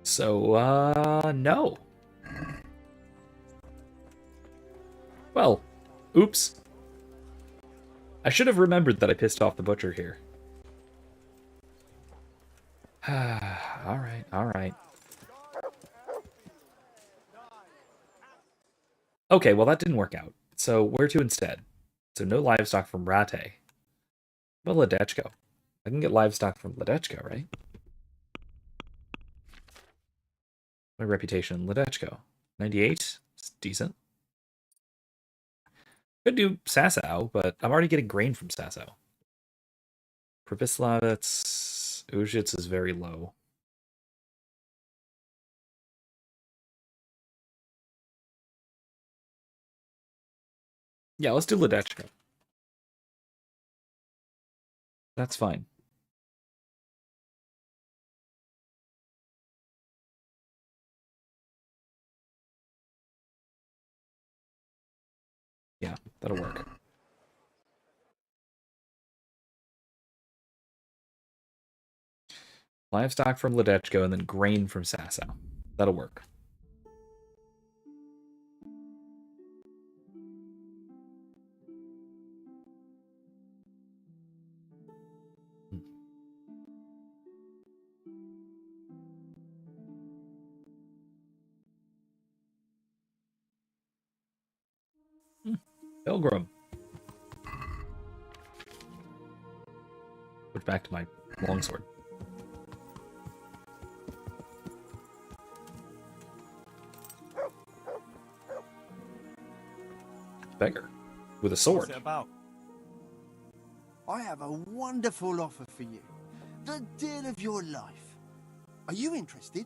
So, no. Well, oops. I should have remembered that I pissed off the butcher here. Alright, alright. Okay, well that didn't work out. So where to instead? So no livestock from Rate. Well, Ledechko. I can get livestock from Ledechko, right? My reputation, Ledechko. 98? It's decent. Could do Sasau, but I'm already getting grain from Sasau. Pribyslavets, Ujits is very low. Yeah, let's do Ledechko. That's fine. Yeah, that'll work. Livestock from Ledechko and then grain from Sasau. That'll work. Pilgrim. Put back to my longsword. Beggar. With a sword. What's it about? I have a wonderful offer for you. The deal of your life. Are you interested?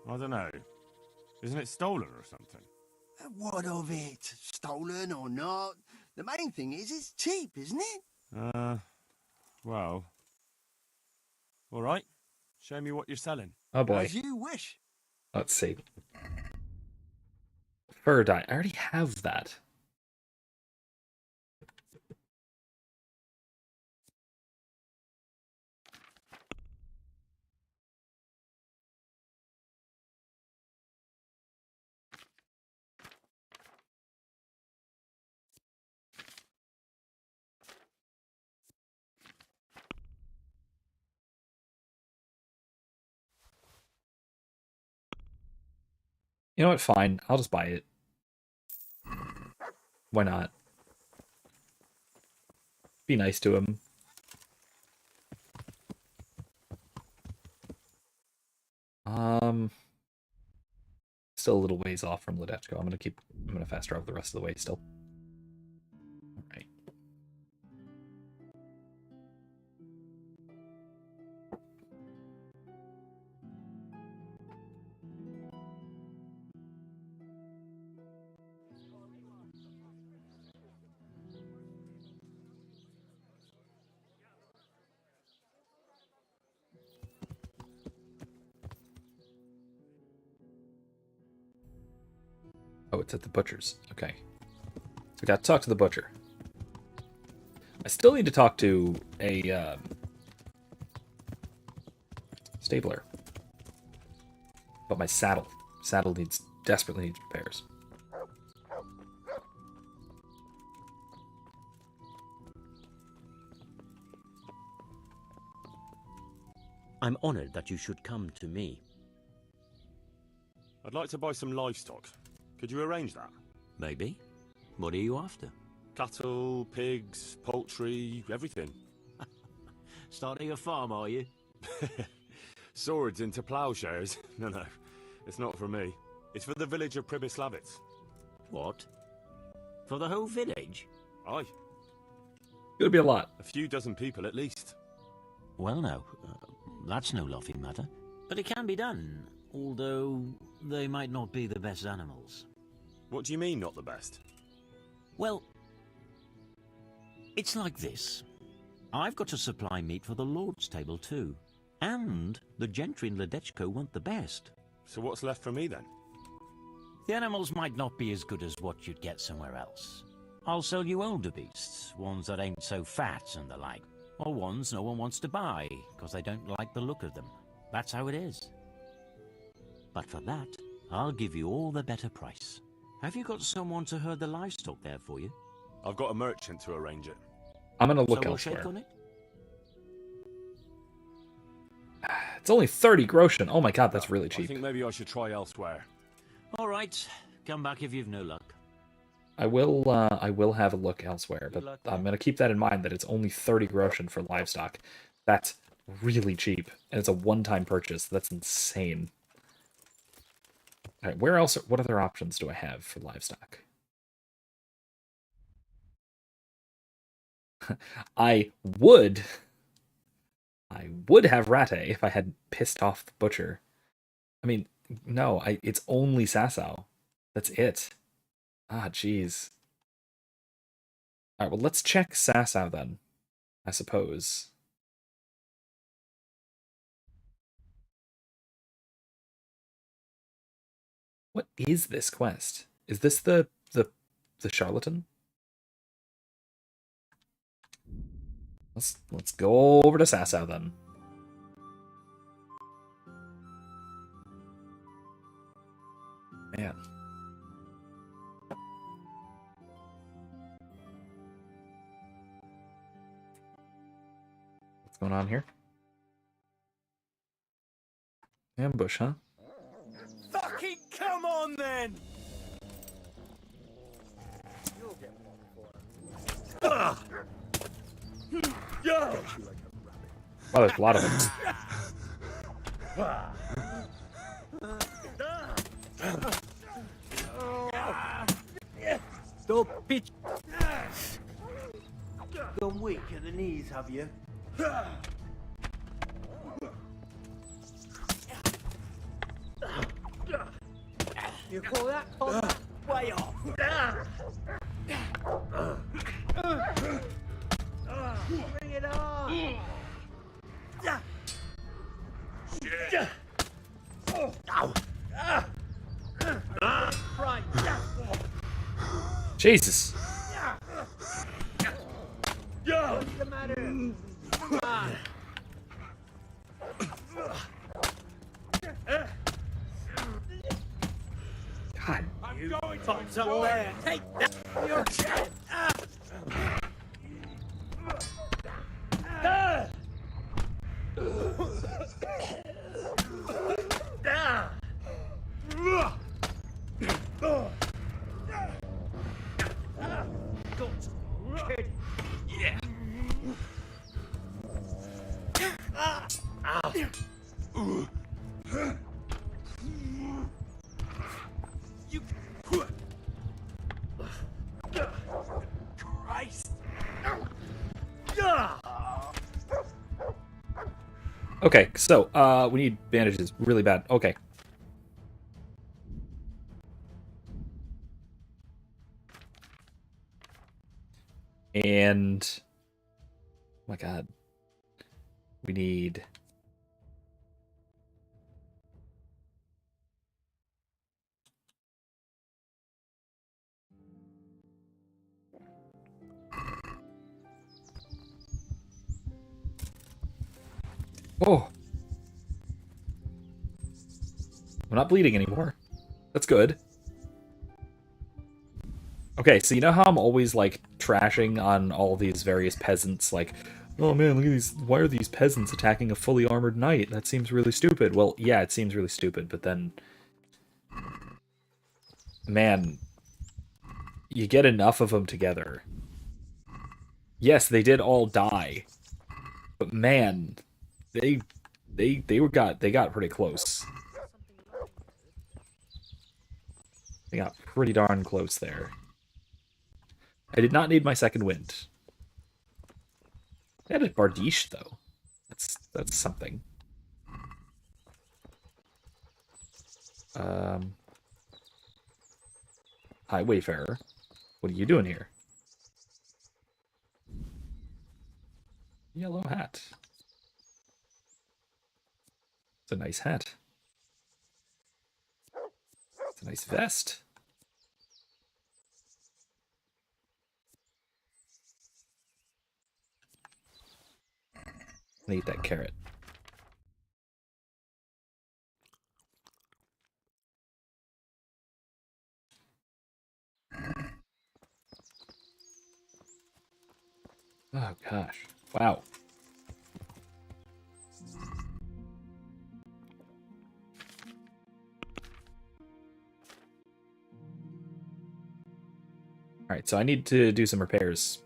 I don't know. Isn't it stolen or something? What of it? Stolen or not? The main thing is it's cheap, isn't it? Well. All right. Show me what you're selling. Oh boy. As you wish. Let's see. Fur dye. I already have that. You know what? Fine. I'll just buy it. Why not? Be nice to him. Still a little ways off from Ledechko. I'm gonna fast travel the rest of the way still. Alright. Oh, it's at the butcher's. Okay. So we got to talk to the butcher. I still need to talk to a stabler. But my saddle. Saddle desperately needs repairs. I'm honored that you should come to me. I'd like to buy some livestock. Could you arrange that? Maybe. What are you after? Cattle, pigs, poultry, everything. Starting a farm, are you? Swords into plowshares? No, it's not for me. It's for the village of Pribyslavets. What? For the whole village? Aye. It'll be a lot. A few dozen people at least. Well, no. That's no laughing matter. But it can be done, although they might not be the best animals. What do you mean, not the best? Well, it's like this. I've got to supply meat for the Lord's table too. And the gentry in Ledechko want the best. So what's left for me then? The animals might not be as good as what you'd get somewhere else. I'll sell you older beasts, ones that ain't so fat and the like. or ones no one wants to buy because they don't like the look of them. That's how it is. But for that, I'll give you all the better price. Have you got someone to herd the livestock there for you? I've got a merchant to arrange it. I'm gonna look So we'll elsewhere. shake on it? It's only 30 groschen. Oh my god, that's really I cheap. think maybe I should try elsewhere. All right, come back if you've no luck. I will have a look elsewhere, but I'm gonna keep that in mind that it's only 30 groschen for livestock. That's really cheap, and it's a one-time purchase. That's insane. All right, where else? What other options do I have for livestock? I would have Rate if I had pissed off the butcher. I mean, no, it's only Sasau. That's it. Ah, jeez. All right, well, let's check Sasau then, I suppose. What is this quest? Is this the charlatan? Let's go over to Sasau then. Man. What's going on here? Ambush, huh? Fucking come on then! Yo! Wow, there's a lot of them. Don't pitch. Gone weak at the knees, have you? You call that combat? Way off. Bring it on. Shit. Right. Jesus. What's the matter? Come on. God. I'm going somewhere. Take that. Your shit. Yeah. You. Christ. Okay, so we need bandages really bad. Okay. And oh my god. We need oh. I'm not bleeding anymore. That's good. Okay, so you know how I'm always, like, trashing on all these various peasants, like, oh man, look at these, why are these peasants attacking a fully armored knight? That seems really stupid. Well, yeah, it seems really stupid, but then, man, you get enough of them together. Yes, they did all die, but man, they got pretty close. They got pretty darn close there. I did not need my second wind. I had a Bardiche, though. That's something. Hi, Wayfarer. What are you doing here? Yellow hat. It's a nice hat. It's a nice vest. I'm gonna eat that carrot. Oh gosh. Wow. Alright, so I need to do some repairs.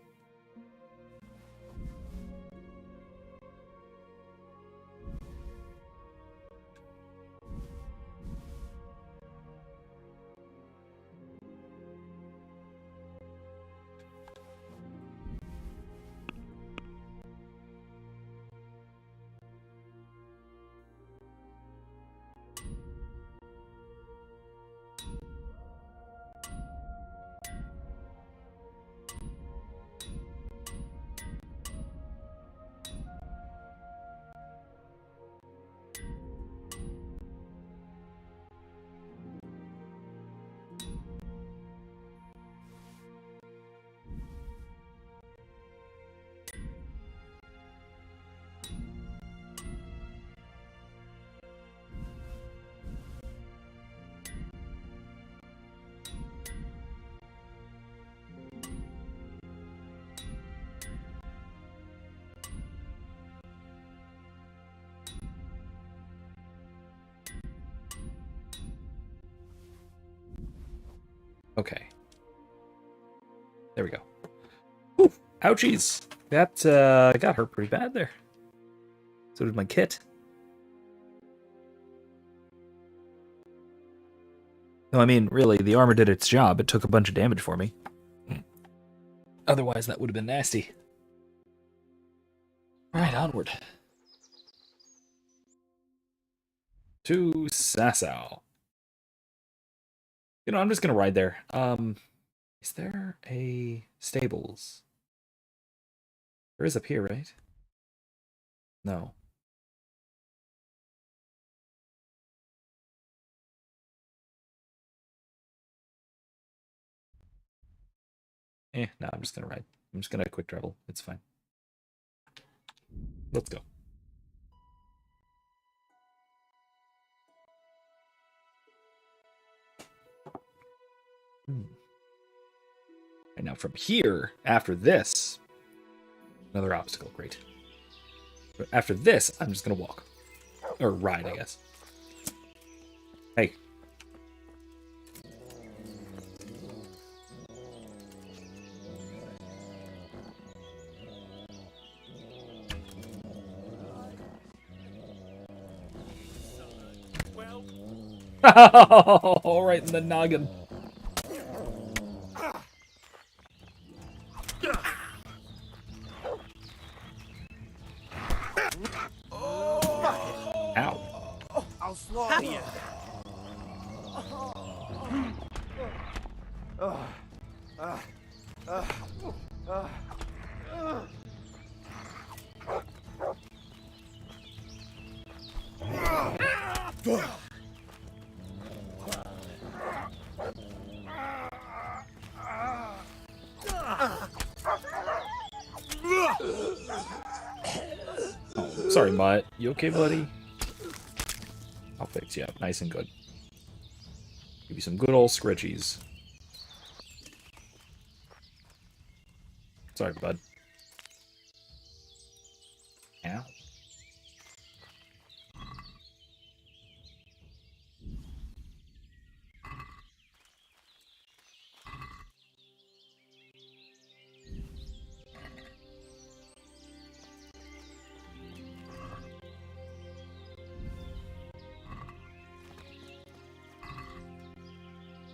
Okay. There we go. Ooh, ouchies! That got hurt pretty bad there. So did my kit. No, I mean, really, the armor did its job. It took a bunch of damage for me. Otherwise, that would have been nasty. Alright, onward. To Sasau. You know, I'm just gonna ride there. Is there a stables? There is up here, right? No. No, I'm just gonna ride. I'm just gonna quick travel. It's fine. Let's go. And now from here, after this, another obstacle. Great. But after this, I'm just gonna walk. Or ride, I guess. Hey. Well. Right in the noggin. Ow. I'll slaughter you. Oh, sorry, Mutt. You okay, buddy? I'll fix you up nice and good. Give you some good old scritchies. Sorry, bud. Ow.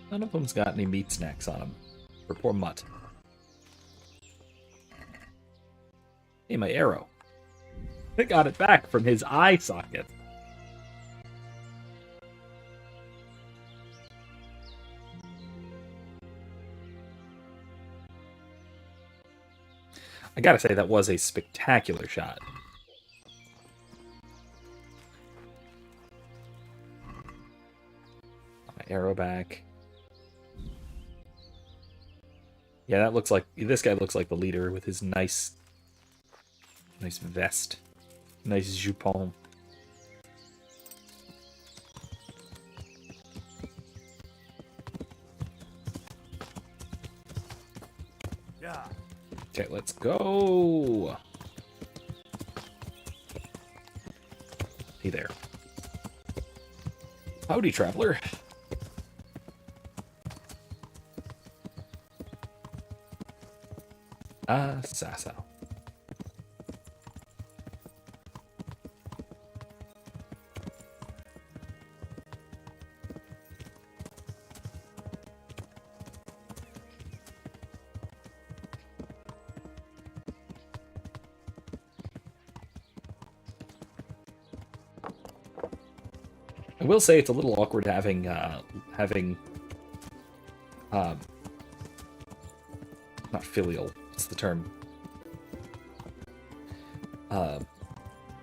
None of them's got any meat snacks on them. For poor Mutt. Hey, my arrow. I got it back from his eye socket. I gotta say, that was a spectacular shot. My arrow back. Yeah, that looks like... This guy looks like the leader with his nice vest. Nice jupon. Yeah. Okay, let's go. Hey there. Howdy, traveler. Sasso. I will say it's a little awkward having not filial, what's the term?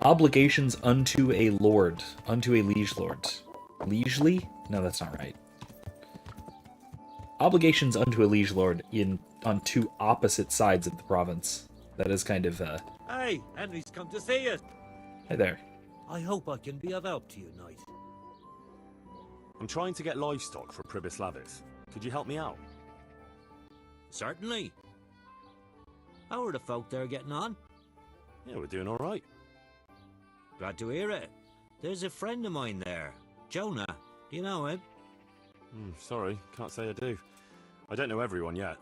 Obligations unto a lord, unto a liege lord. Liegely? No, that's not right. Obligations unto a liege lord on two opposite sides of the province. That is kind of Hey, Henry's come to see us. Hey there. I hope I can be of help to you, knight. I'm trying to get livestock for Pribislavis. Could you help me out? Certainly. How are the folk there getting on? Yeah, we're doing all right. Glad to hear it. There's a friend of mine there, Jonah. Do you know him? Sorry, can't say I do. I don't know everyone yet.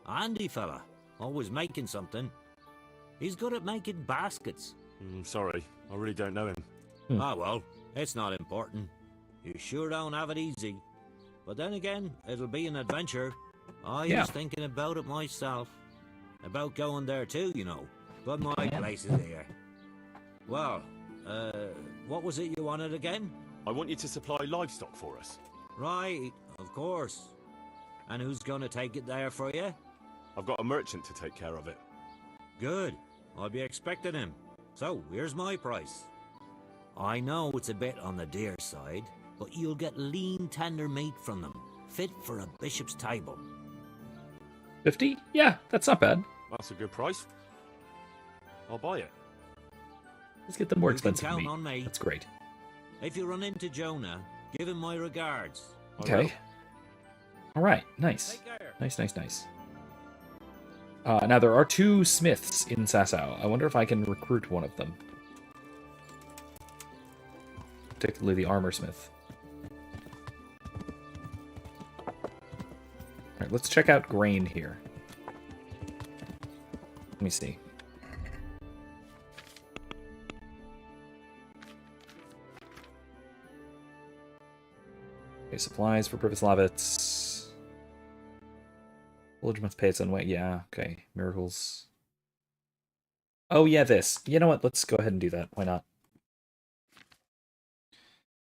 Handy fella. Always making something. He's good at making baskets. Sorry, I really don't know him. Ah, well, it's not important. You sure don't have it easy. But then again, it'll be an adventure. I was thinking about it myself. About going there too, you know. But my place is here. Well, what was it you wanted again? I want you to supply livestock for us. Right, of course. And who's gonna take it there for you? I've got a merchant to take care of it. Good. I'll be expecting him. So, here's my price. I know it's a bit on the dear side, but you'll get lean, tender meat from them, fit for a bishop's table. 50? Yeah, that's not bad. That's a good price. I'll buy it. Let's get the more You can expensive count meat. on me. That's great. If you run into Jonah, give him my regards. Okay. All right. Nice. Nice. Now, there are 2 smiths in Sasau. I wonder if I can recruit one of them. Particularly the armor smith. Alright, let's check out grain here. Let me see. Okay, supplies for Privislavitz. Village must pay its own way. Yeah, okay. Miracles. Oh, yeah, this. You know what? Let's go ahead and do that. Why not?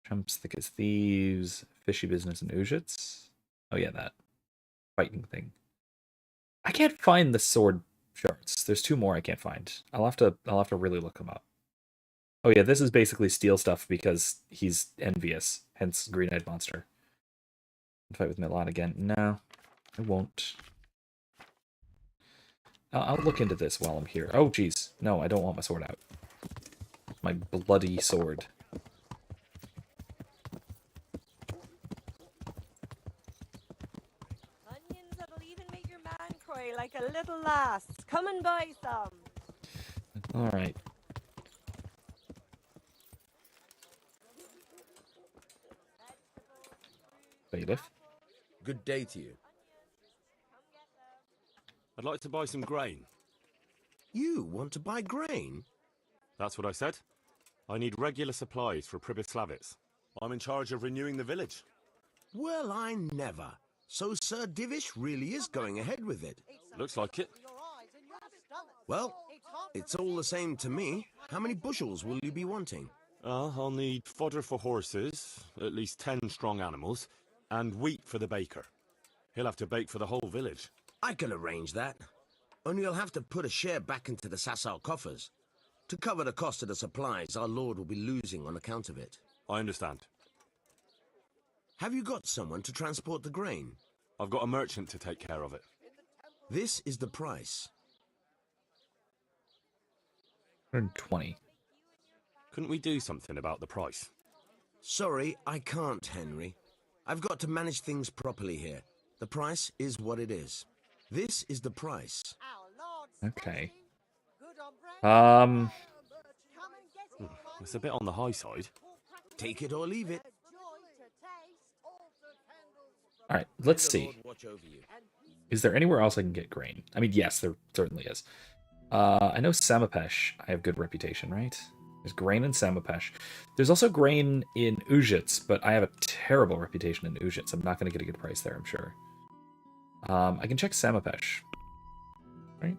Trumps thick as thieves. Fishy business and Ujits. Oh, yeah, that. Fighting thing. I can't find the sword shards. There's 2 more I can't find. I'll have to really look them up. Oh, yeah, this is basically steal stuff because he's envious. Hence, green-eyed monster. Fight with Milan again. No, I won't. I'll look into this while I'm here. Oh, geez. No, I don't want my sword out. My bloody sword. Onions that'll even make your man cry like a little lass. Come and buy some. Alright. Bailiff. Good day to you. I'd like to buy some grain. You want to buy grain? That's what I said. I need regular supplies for Privislavitz. I'm in charge of renewing the village. Well, I never. So Sir Divish really is going ahead with it. Looks like it. Well, it's all the same to me. How many bushels will you be wanting? I'll need fodder for horses, at least 10 strong animals, and wheat for the baker. He'll have to bake for the whole village. I can arrange that. Only you'll have to put a share back into the Sasau coffers. To cover the cost of the supplies our lord will be losing on account of it. I understand. Have you got someone to transport the grain? I've got a merchant to take care of it. This is the price. 120. Couldn't we do something about the price? Sorry, I can't, Henry. I've got to manage things properly here. The price is what it is. This is the price. Okay. It's a bit on the high side. Take it or leave it. Alright, let's see. Is there anywhere else I can get grain? I mean, yes, there certainly is. I know Samapesh, I have good reputation, right? There's grain in Samapesh. There's also grain in Ujits, but I have a terrible reputation in Ujits. I'm not going to get a good price there, I'm sure. I can check Samapesh. Right?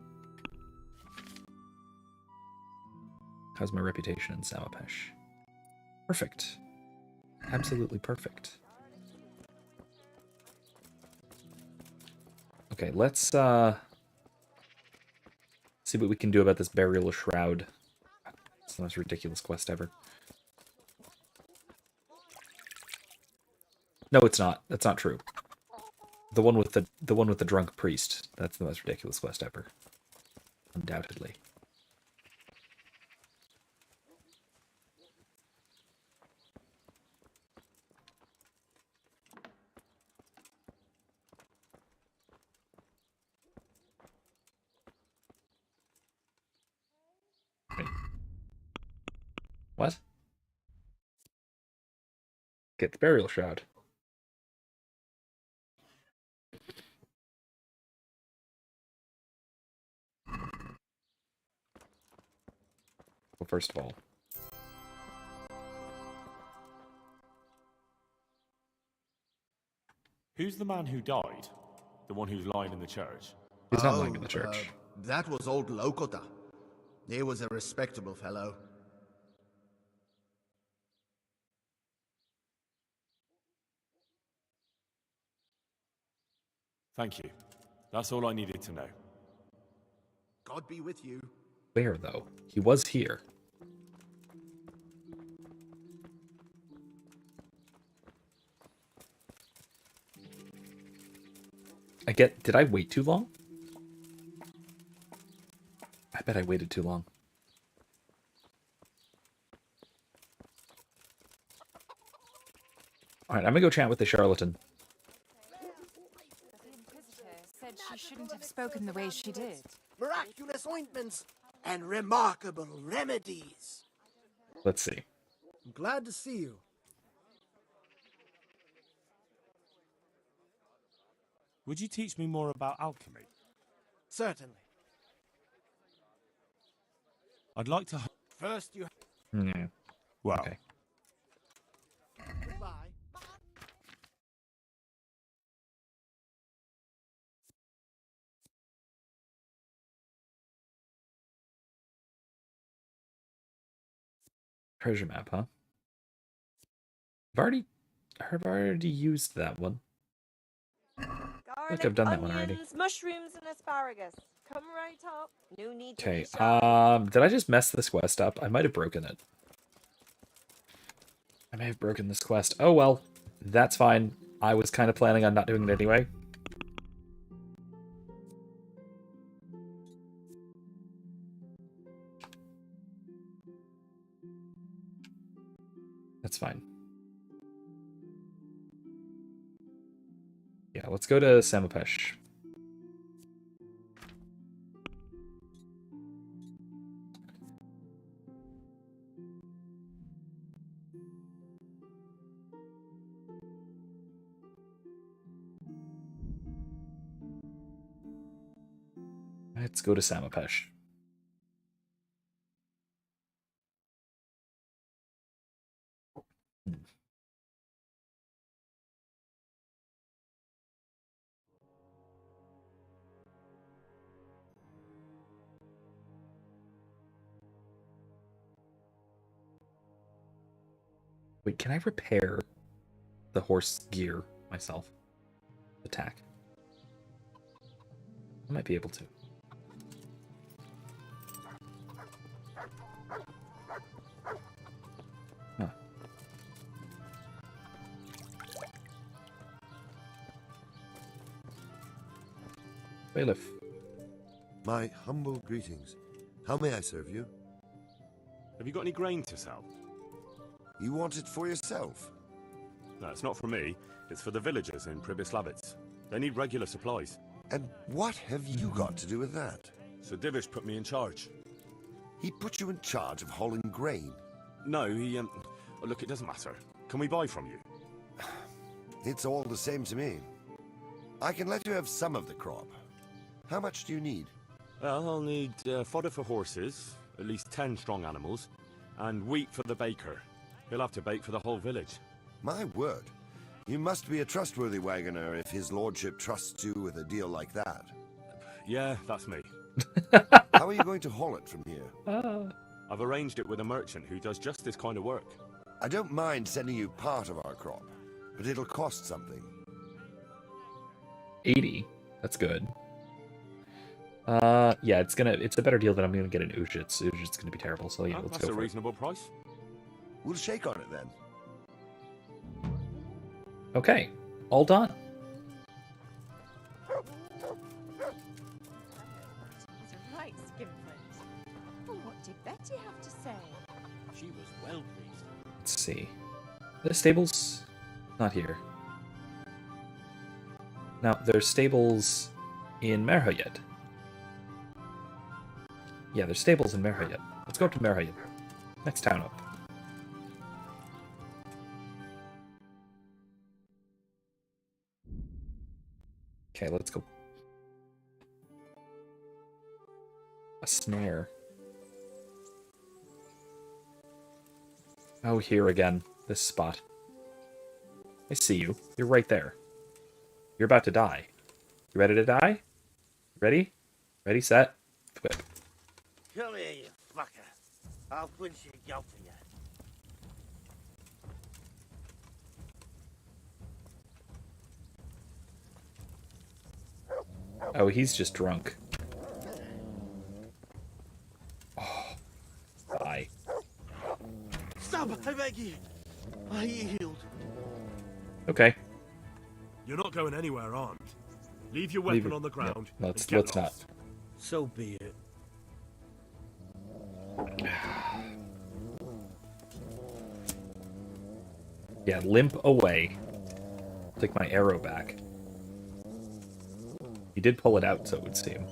How's my reputation in Samapesh? Perfect. Absolutely perfect. Okay, let's see what we can do about this burial shroud. It's the most ridiculous quest ever. No, it's not. That's not true. The one with the drunk priest. That's the most ridiculous quest ever. Undoubtedly. What? Get the burial shroud. Well, first of all, Who's the man who died? The one who's lying in the church? he's not lying in the church. That was old Lokota. He was a respectable fellow. Thank you. That's all I needed to know. God be with you. Where, though? He was here. Did I wait too long? I bet I waited too long. Alright, I'm gonna go chat with the charlatan. The Inquisitor said she shouldn't have spoken the way she did. Miraculous ointments and remarkable remedies. Let's see. I'm glad to see you. Would you teach me more about alchemy? Certainly. I'd like to... First you... Yeah. Well, okay. Goodbye. Treasure map, huh? I've already used that one. Garlic, I've done that one onions, already. mushrooms, and asparagus. Come right up. No need to Okay, be shy. did I just mess this quest up? I might have broken it. I may have broken this quest. Oh well, that's fine. I was kind of planning on not doing it anyway. That's fine. Yeah, let's go to Samapesh. Let's go to Samapesh. Wait, can I repair the horse gear myself? Attack. I might be able to. Huh. Bailiff. My humble greetings. How may I serve you? Have you got any grain to sell? You want it for yourself? No, it's not for me. It's for the villagers in Pribyslavitz. They need regular supplies. And what have you got to do with that? So Divish put me in charge. He put you in charge of hauling grain? No, he, look, it doesn't matter. Can we buy from you? It's all the same to me. I can let you have some of the crop. How much do you need? Well, I'll need fodder for horses, at least 10 strong animals, and wheat for the baker. He'll have to bake for the whole village. My word. You must be a trustworthy wagoner if his lordship trusts you with a deal like that. Yeah, that's me. How are you going to haul it from here? I've arranged it with a merchant who does just this kind of work. I don't mind sending you part of our crop, but it'll cost something. 80. That's good. Yeah, it's a better deal than I'm gonna get in Ujits. Ujits gonna be terrible, so yeah, let's That's go a for reasonable price. We'll shake on it then. it. Okay, all done. He's a right skinflint. Well, what did Betty have to say? She was well pleased. Let's see. The stables, not here. Now there's stables in Merhayed. Yeah, there's stables in Merhayed. Let's go up to Merhayed. Next town up. Okay, let's go. A snare. Oh, here again. This spot. I see you. You're right there. You're about to die. You ready to die? Ready? Ready, set, whip. Come here, you fucker. I'll punch you go for you. Oh, he's just drunk. Oh, die. Stop, I beg you. I yield. Okay. You're not going anywhere armed. Leave your weapon on the ground. Yeah, let's not. So be it. Yeah, limp away. Take my arrow back. He did pull it out, so it would seem.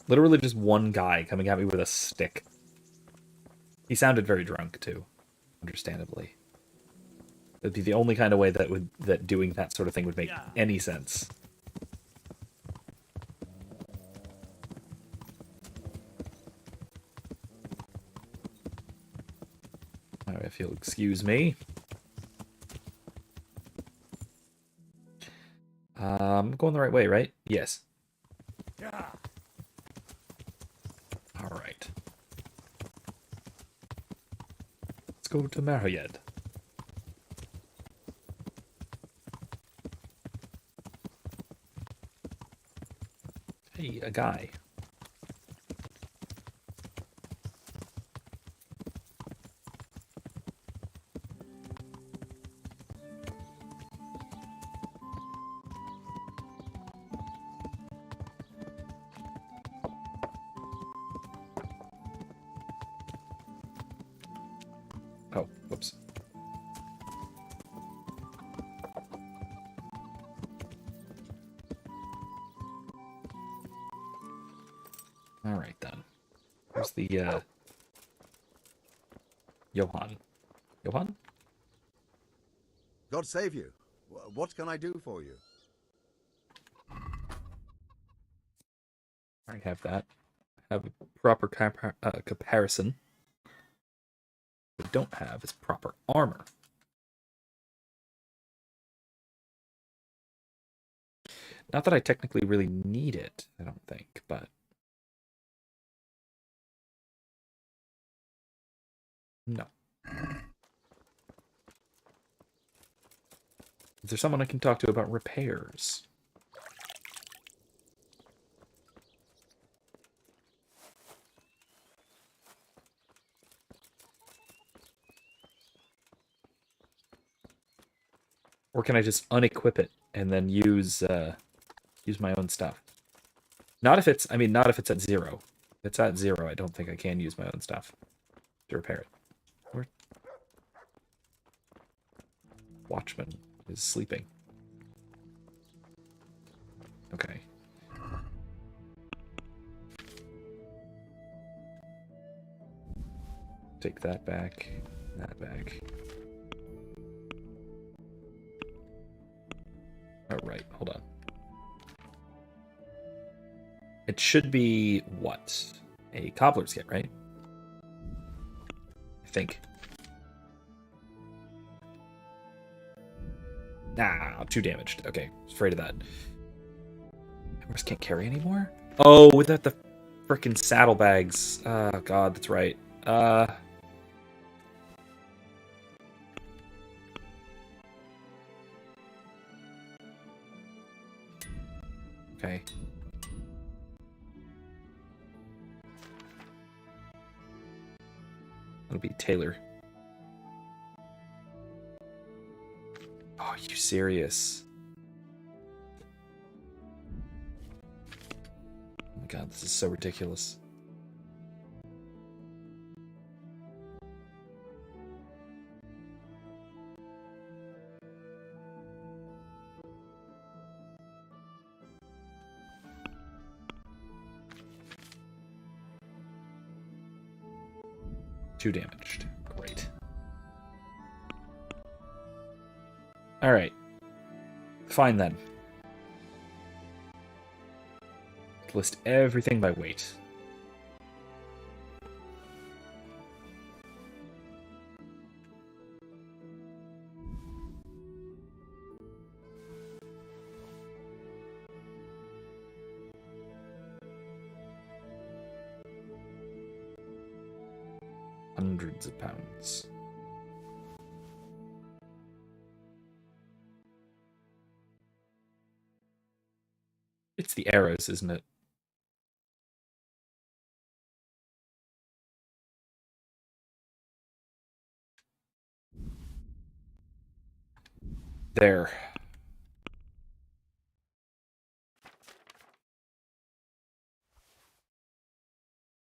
Literally just one guy coming at me with a stick. He sounded very drunk, too. Understandably. That'd be the only kind of way that doing that sort of thing would make any sense. Alright, if you'll excuse me. I'm going the right way, right? Yes. Alright. Let's go to Merhayed. Hey, a guy. Oh, whoops. All right, then. Where's the, Johann? Johann? God save you. What can I do for you? I have that. Have a proper comparison. What I don't have is proper armor. Not that I technically really need it, I don't think, but... No. Is there someone I can talk to about repairs? Or can I just unequip it and then use my own stuff? Not if it's, not if it's at 0. If it's at 0, I don't think I can use my own stuff to repair it. Where? Watchman is sleeping. Okay. Take that back, that back. Oh, right, hold on. It should be what? A cobbler's kit, right? I think. Nah, 2 damaged. Okay, afraid of that. Horse can't carry anymore? Oh, without the frickin' saddlebags. Oh, God, that's right. Okay. It'll be Taylor. Oh, are you serious? Oh my God, this is so ridiculous. Two damaged. Great. Alright. Fine then. List everything by weight. Hundreds of pounds. It's the arrows, isn't it? There.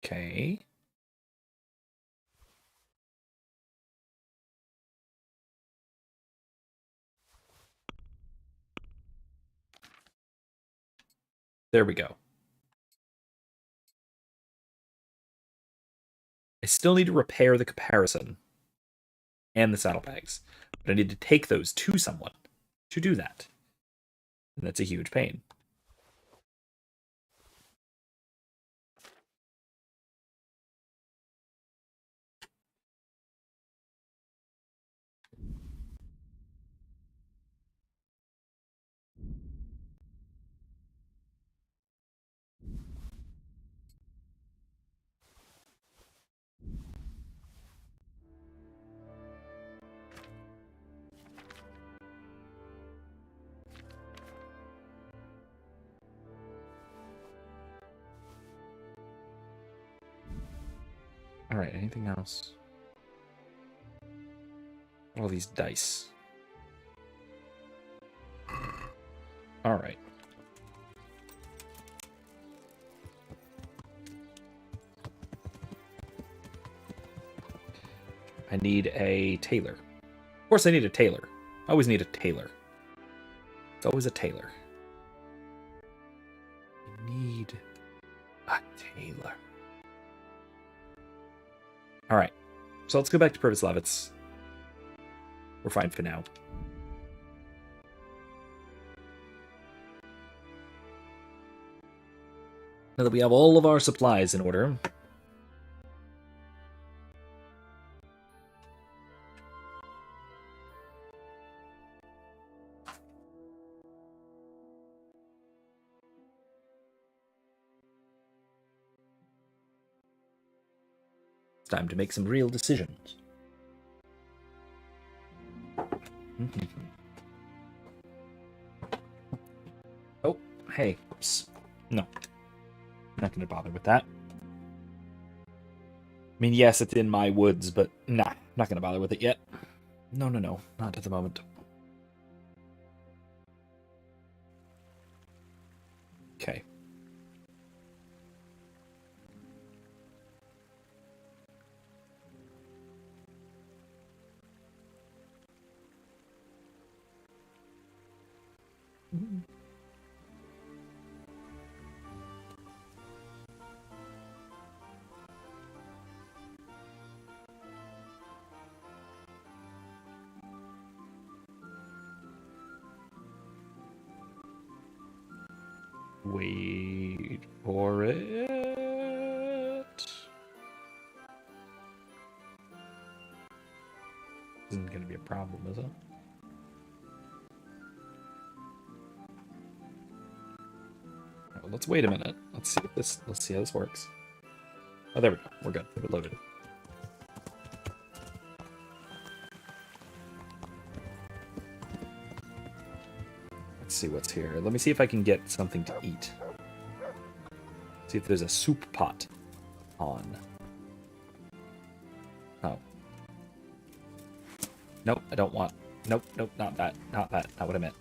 Okay. There we go. I still need to repair the caparison and the saddlebags, but I need to take those to someone to do that. And that's a huge pain. Alright, anything else? All these dice. Alright. I need a tailor. Of course I need a tailor. I always need a tailor. It's always a tailor. I need a tailor. Alright. So let's go back to Privislavitz. We're fine for now. Now that we have all of our supplies in order, it's time to make some real decisions. Oh, hey. Oops. No. Not going to bother with that. I mean, yes, it's in my woods, but nah, not going to bother with it yet. No, not at the moment. Okay. Wait for it. Isn't going to be a problem, is it? Well, let's wait a minute. Let's see if this. Let's see how this works. Oh, there we go. We're good. We're loaded. Let's see what's here. Let me see if I can get something to eat. See if there's a soup pot on. Oh. Nope, I don't want. Nope, nope, not that. Not that. Not what I meant.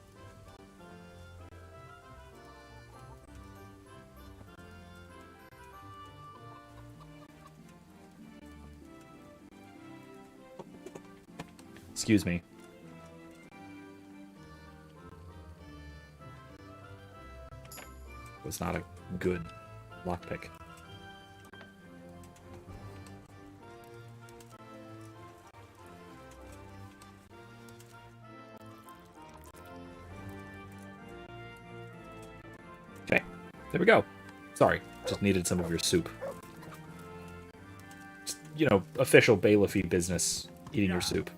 Excuse me. It was not a good lockpick. Okay, there we go. Sorry, just needed some of your soup. Just, you know, official bailiffy business, eating your soup.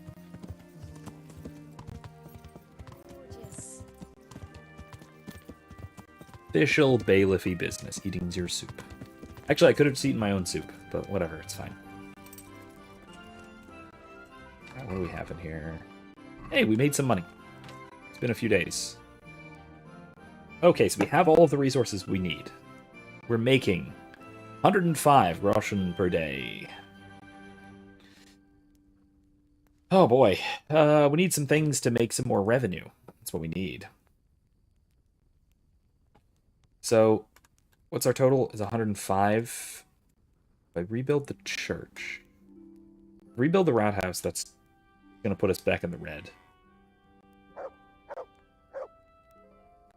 Official bailiffy business, eating your soup. Actually, I could have just eaten my own soup, but whatever, it's fine. Alright, what do we have in here? Hey, we made some money. It's been a few days. Okay, so we have all of the resources we need. We're making 105 groschen per day. Oh boy, we need some things to make some more revenue. That's what we need. So, what's our total? Is 105. If I rebuild the church, rebuild the roundhouse, that's going to put us back in the red.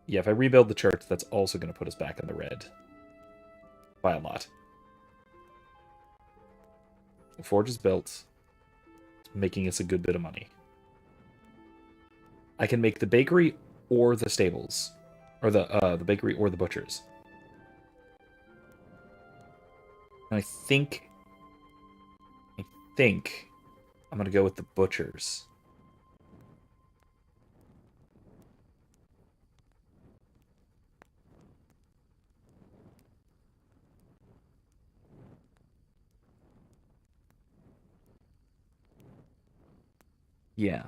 Yeah, if I rebuild the church, that's also going to put us back in the red. By a lot. The forge is built. It's making us a good bit of money. I can make the bakery or the stables. Or the bakery or the butchers. And I think I'm gonna go with the butchers. Yeah.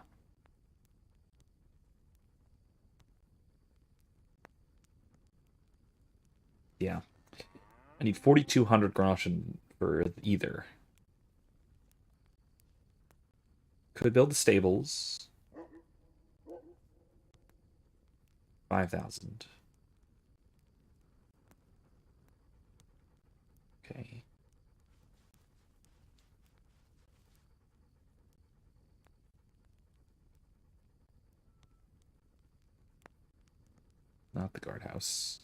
Yeah. I need 4,200 groschen for either. Could build the stables. 5,000. Okay. Not the guardhouse.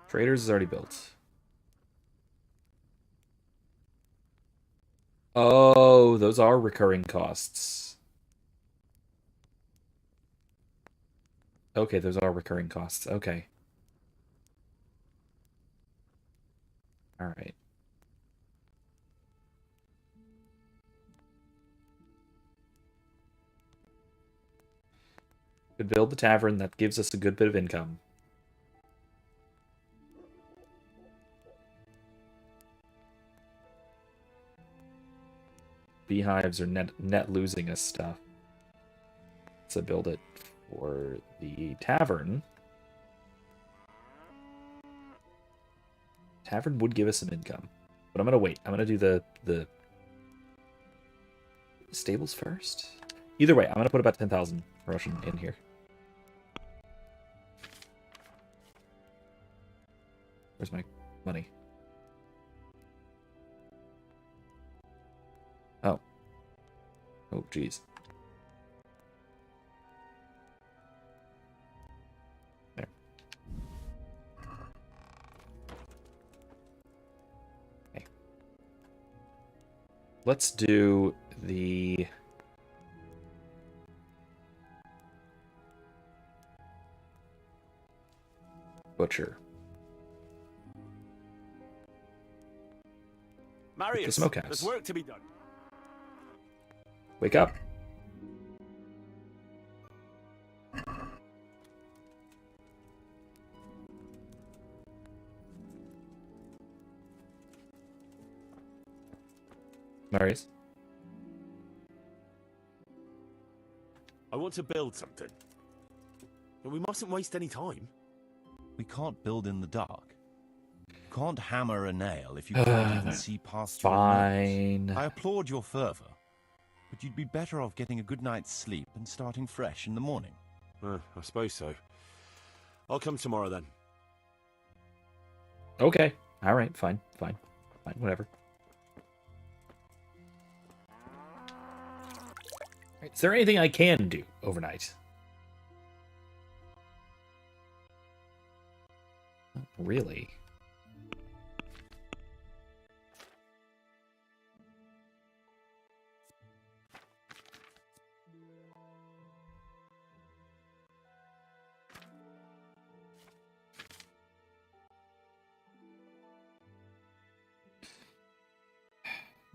Traders is already built. Oh, those are recurring costs. Okay, those are recurring costs. Okay. All right. Could build the tavern. That gives us a good bit of income. Beehives are net losing us stuff. So build it for the tavern. Tavern would give us some income. But I'm gonna wait. I'm gonna do the stables first. Either way, I'm gonna put about 10,000 Russian in here. Where's my money? Oh. Oh, jeez. There. Okay. Let's do the... butcher. Marius, smokehouse. there's work to be done. Wake up. Marius? I want to build something. But we mustn't waste any time. We can't build in the dark. Can't hammer a nail if you can't even see past your Fine. nose. I applaud your fervor, but you'd be better off getting a good night's sleep and starting fresh in the morning. I suppose so. I'll come tomorrow then. Okay. All right. Fine. Whatever. Right, is there anything I can do overnight? Not really.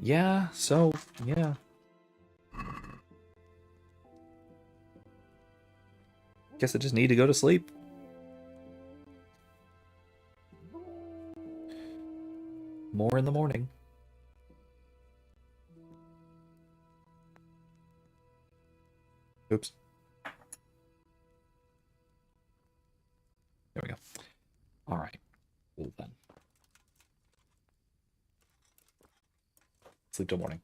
Yeah, so, yeah. Guess I just need to go to sleep. More in the morning. Oops. There we go. All right. Cool then. Sleep till morning.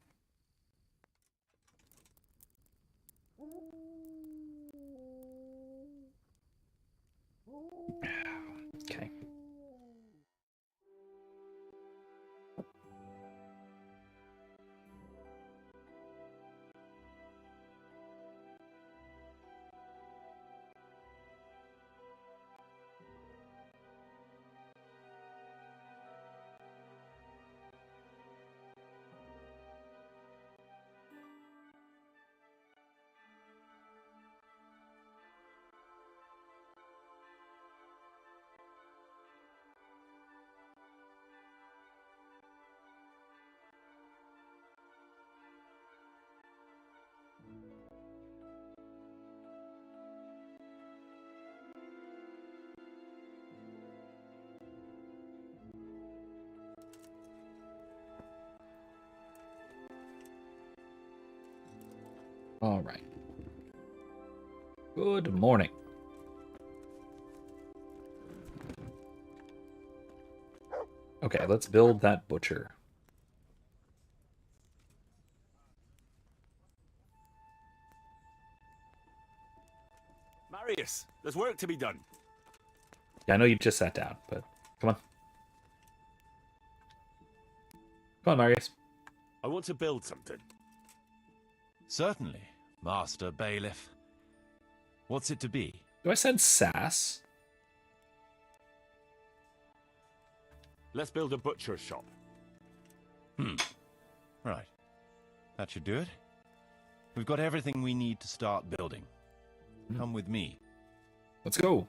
Okay. All right. Good morning. Okay, let's build that butcher. Marius, there's work to be done. Yeah, I know you just sat down, but come on. Come on, Marius. I want to build something. Certainly, Master Bailiff. What's it to be? Do I sense sass? Let's build a butcher's shop. Right. That should do it. We've got everything we need to start building. Come with me. Let's go.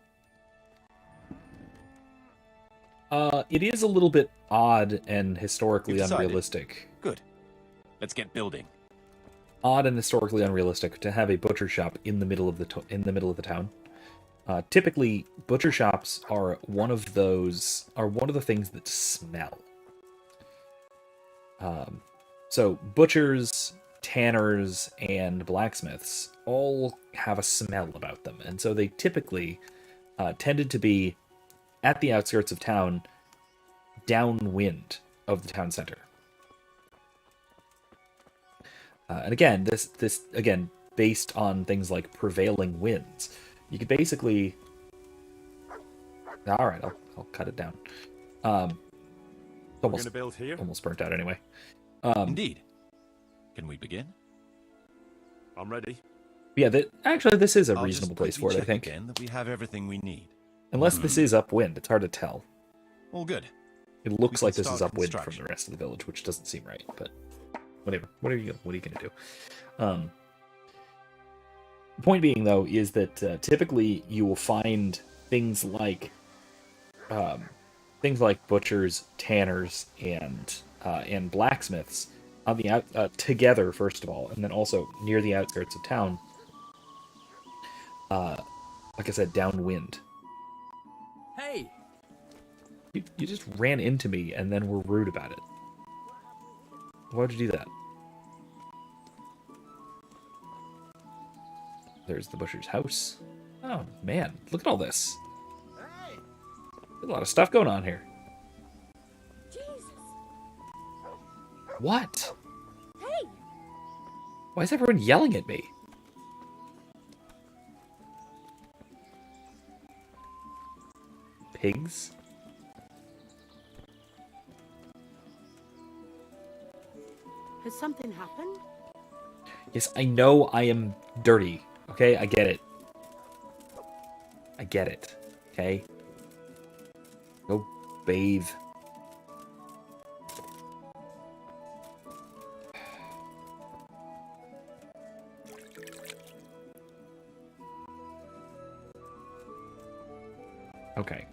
It is a little bit odd and historically You've decided. unrealistic. Good. Let's get building. Odd and historically unrealistic to have a butcher shop in the middle of the the town. Typically, butcher shops are one of the things that smell. So butchers, tanners, and blacksmiths all have a smell about them, and so they typically tended to be at the outskirts of town, downwind of the town center. And again, this again based on things like prevailing winds. You could basically. All right, I'll cut it down. We're going to build here. Almost burnt out anyway. Indeed. Can we begin? I'm ready. Yeah, actually, this is a I'll reasonable just place for quickly it. I check think. again that we have everything we need. Unless this is upwind, it's hard to tell. All good. It looks We like can this is start upwind from construction. the rest of the village, which doesn't seem right. But whatever. What are you gonna do? The point being, though, is that typically you will find things like things like butchers, tanners, and blacksmiths on the together first of all, and then also near the outskirts of town. Like I said, downwind. Hey! You just ran into me and then were rude about it. Why would you do that? There's the butcher's house. Oh, man. Look at all this. There's a lot of stuff going on here. Jesus. What? Hey! Why is everyone yelling at me? Pigs? Has something happened? Yes, I know I am dirty. Okay, I get it. I get it. Okay? Go bathe. Okay.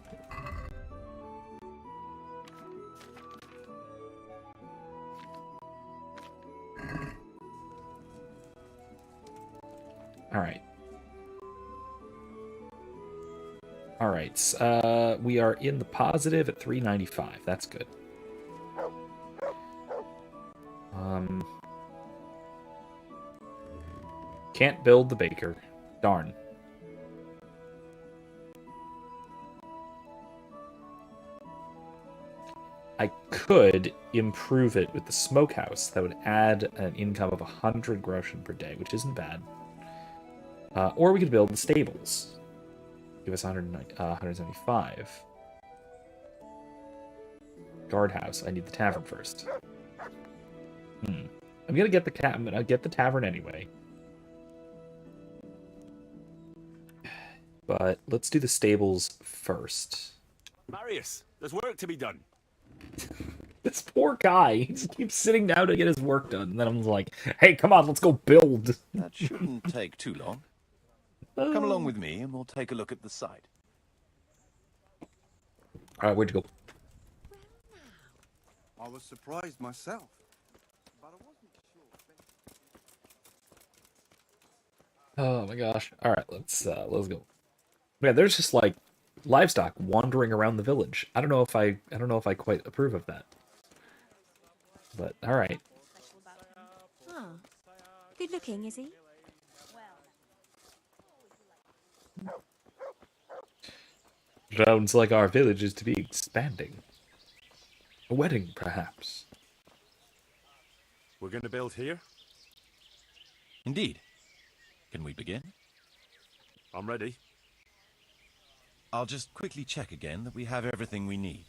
Alright. Alright, we are in the positive at 395. That's good. Can't build the baker. Darn. I could improve it with the smokehouse. That would add an income of 100 groschen per day, which isn't bad. Or we could build the stables. Give us 175. Guardhouse. I need the tavern first. I'm gonna get the tavern anyway. But let's do the stables first. Marius, there's work to be done. This poor guy, he just keeps sitting down to get his work done. And then I'm like, hey, come on, let's go build. That shouldn't take too long. Come along with me and we'll take a look at the site. Alright, where'd you go? I was surprised myself. But I wasn't sure. Oh my gosh. Alright, let's go. Yeah, there's just like livestock wandering around the village. I don't know if I quite approve of that. But alright. Oh. Good looking, is he? Sounds like our village is to be expanding. A wedding, perhaps. We're going to build here? Indeed. Can we begin? I'm ready. I'll just quickly check again that we have everything we need.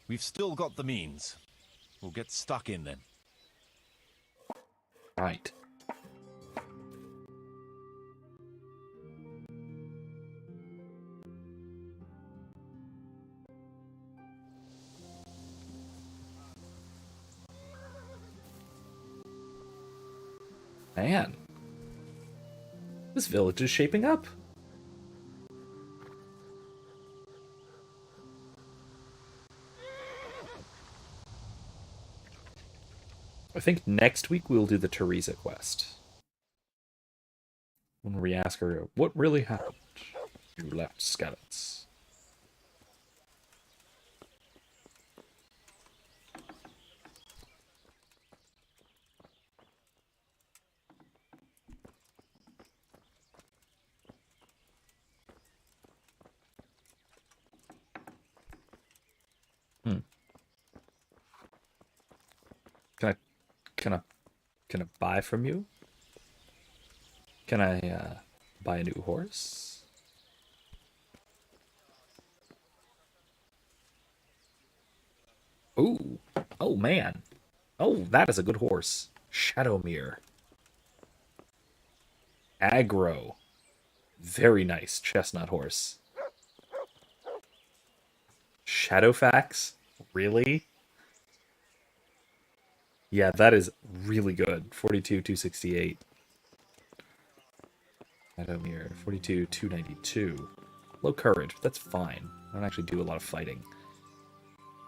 We've still got the means. We'll get stuck in then. Right. Man. This village is shaping up. I think next week we'll do the Teresa quest. When we ask her, what really happened? You left skeleton. Can I buy from you? Can I buy a new horse? Ooh. Oh man. Oh, that is a good horse. Shadowmere. Aggro. Very nice chestnut horse. Shadowfax? Really? Yeah, that is really good. 42, 268. Shadowmere, 42, 292. Low courage, but that's fine. I don't actually do a lot of fighting.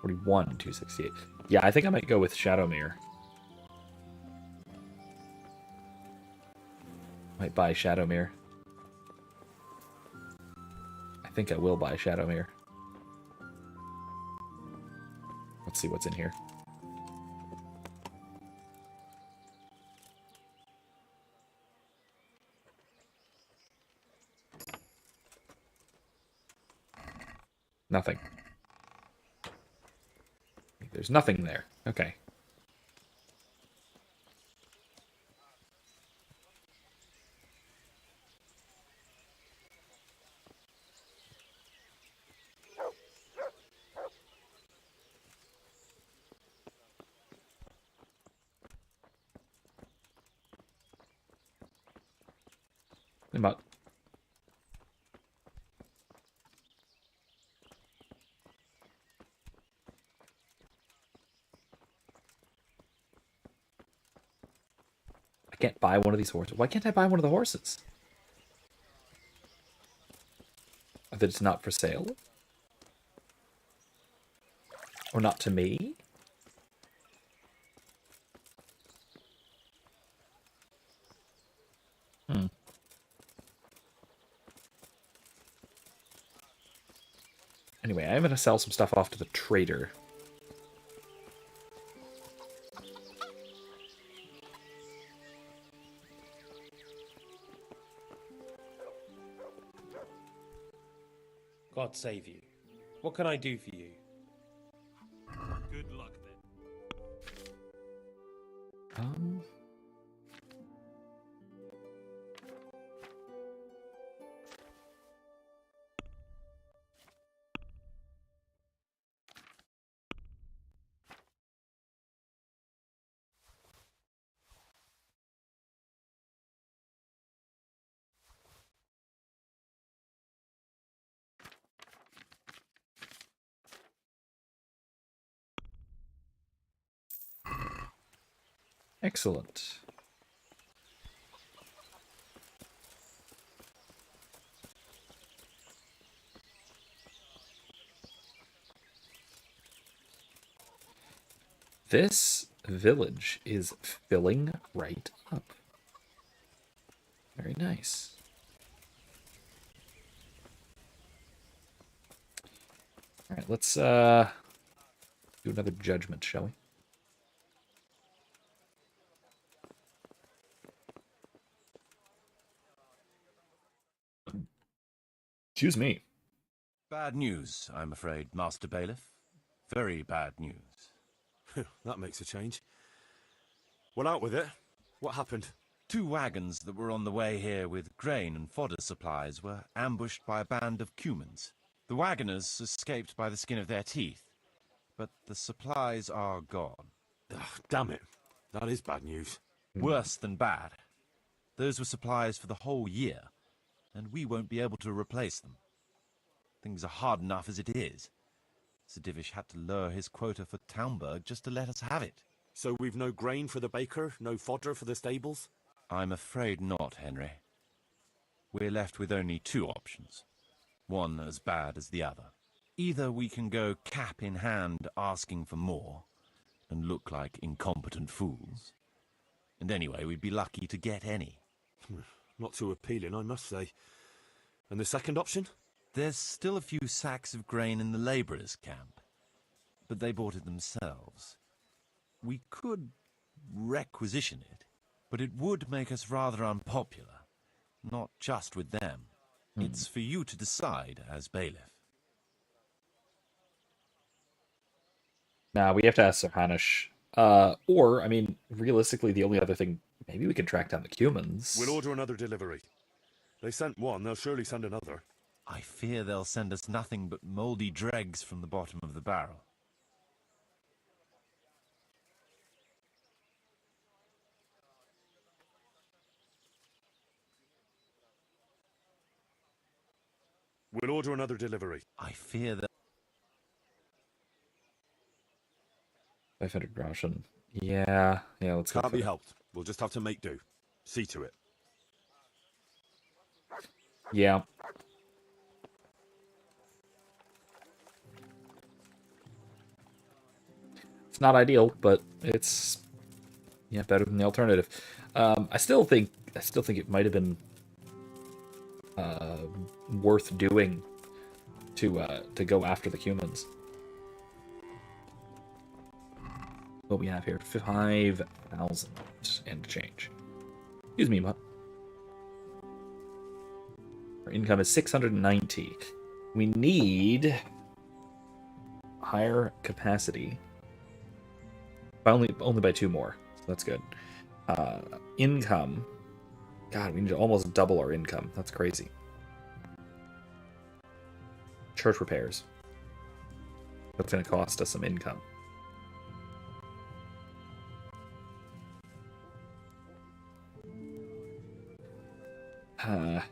41, 268. Yeah, I think I might go with Shadowmere. Might buy Shadowmere. I think I will buy Shadowmere. Let's see what's in here. Nothing. There's nothing there. Okay. Come on. I can't buy one of these horses. Why can't I buy one of the horses? That it's not for sale? Or not to me? Hmm. Anyway, I'm going to sell some stuff off to the trader. God save you. What can I do for you? Good luck Um... Excellent. This village is filling right up. Very nice. All right, let's do another judgment, shall we? Excuse me. Bad news, I'm afraid, Master Bailiff. Very bad news. That makes a change. Well, out with it. What happened? 2 wagons that were on the way here with grain and fodder supplies were ambushed by a band of Cumans. The wagoners escaped by the skin of their teeth, but the supplies are gone. Ugh, damn it. That is bad news. Worse than bad. Those were supplies for the whole year, and we won't be able to replace them. Things are hard enough as it is. Sir Divish had to lower his quota for Townburg just to let us have it. So we've no grain for the baker, no fodder for the stables? I'm afraid not, Henry. We're left with only 2 options. One as bad as the other. Either we can go cap in hand asking for more, and look like incompetent fools. And anyway, we'd be lucky to get any. Not too appealing, I must say. And the second option? There's still a few sacks of grain in the labourers' camp, but they bought it themselves. We could requisition it, but it would make us rather unpopular, not just with them. It's for you to decide as bailiff. Nah, we have to ask Sir Hanish. Or, I mean, realistically, the only other thing, maybe we can track down the Cumans. We'll order another delivery. They sent one, they'll surely send another. I fear they'll send us nothing but mouldy dregs from the bottom of the barrel. We'll order another delivery. I fear that... 500 groschen. Yeah, let's go. Can't be helped. We'll just have to make do. See to it. Yeah. It's not ideal, but it's better than the alternative. I still think it might have been worth doing to go after the humans. What we have here, 5,000 and change. Excuse me, but our income is 690. We need higher capacity. Only by 2 more. So that's good. Income. God, we need to almost double our income. That's crazy. Church repairs. That's going to cost us some income.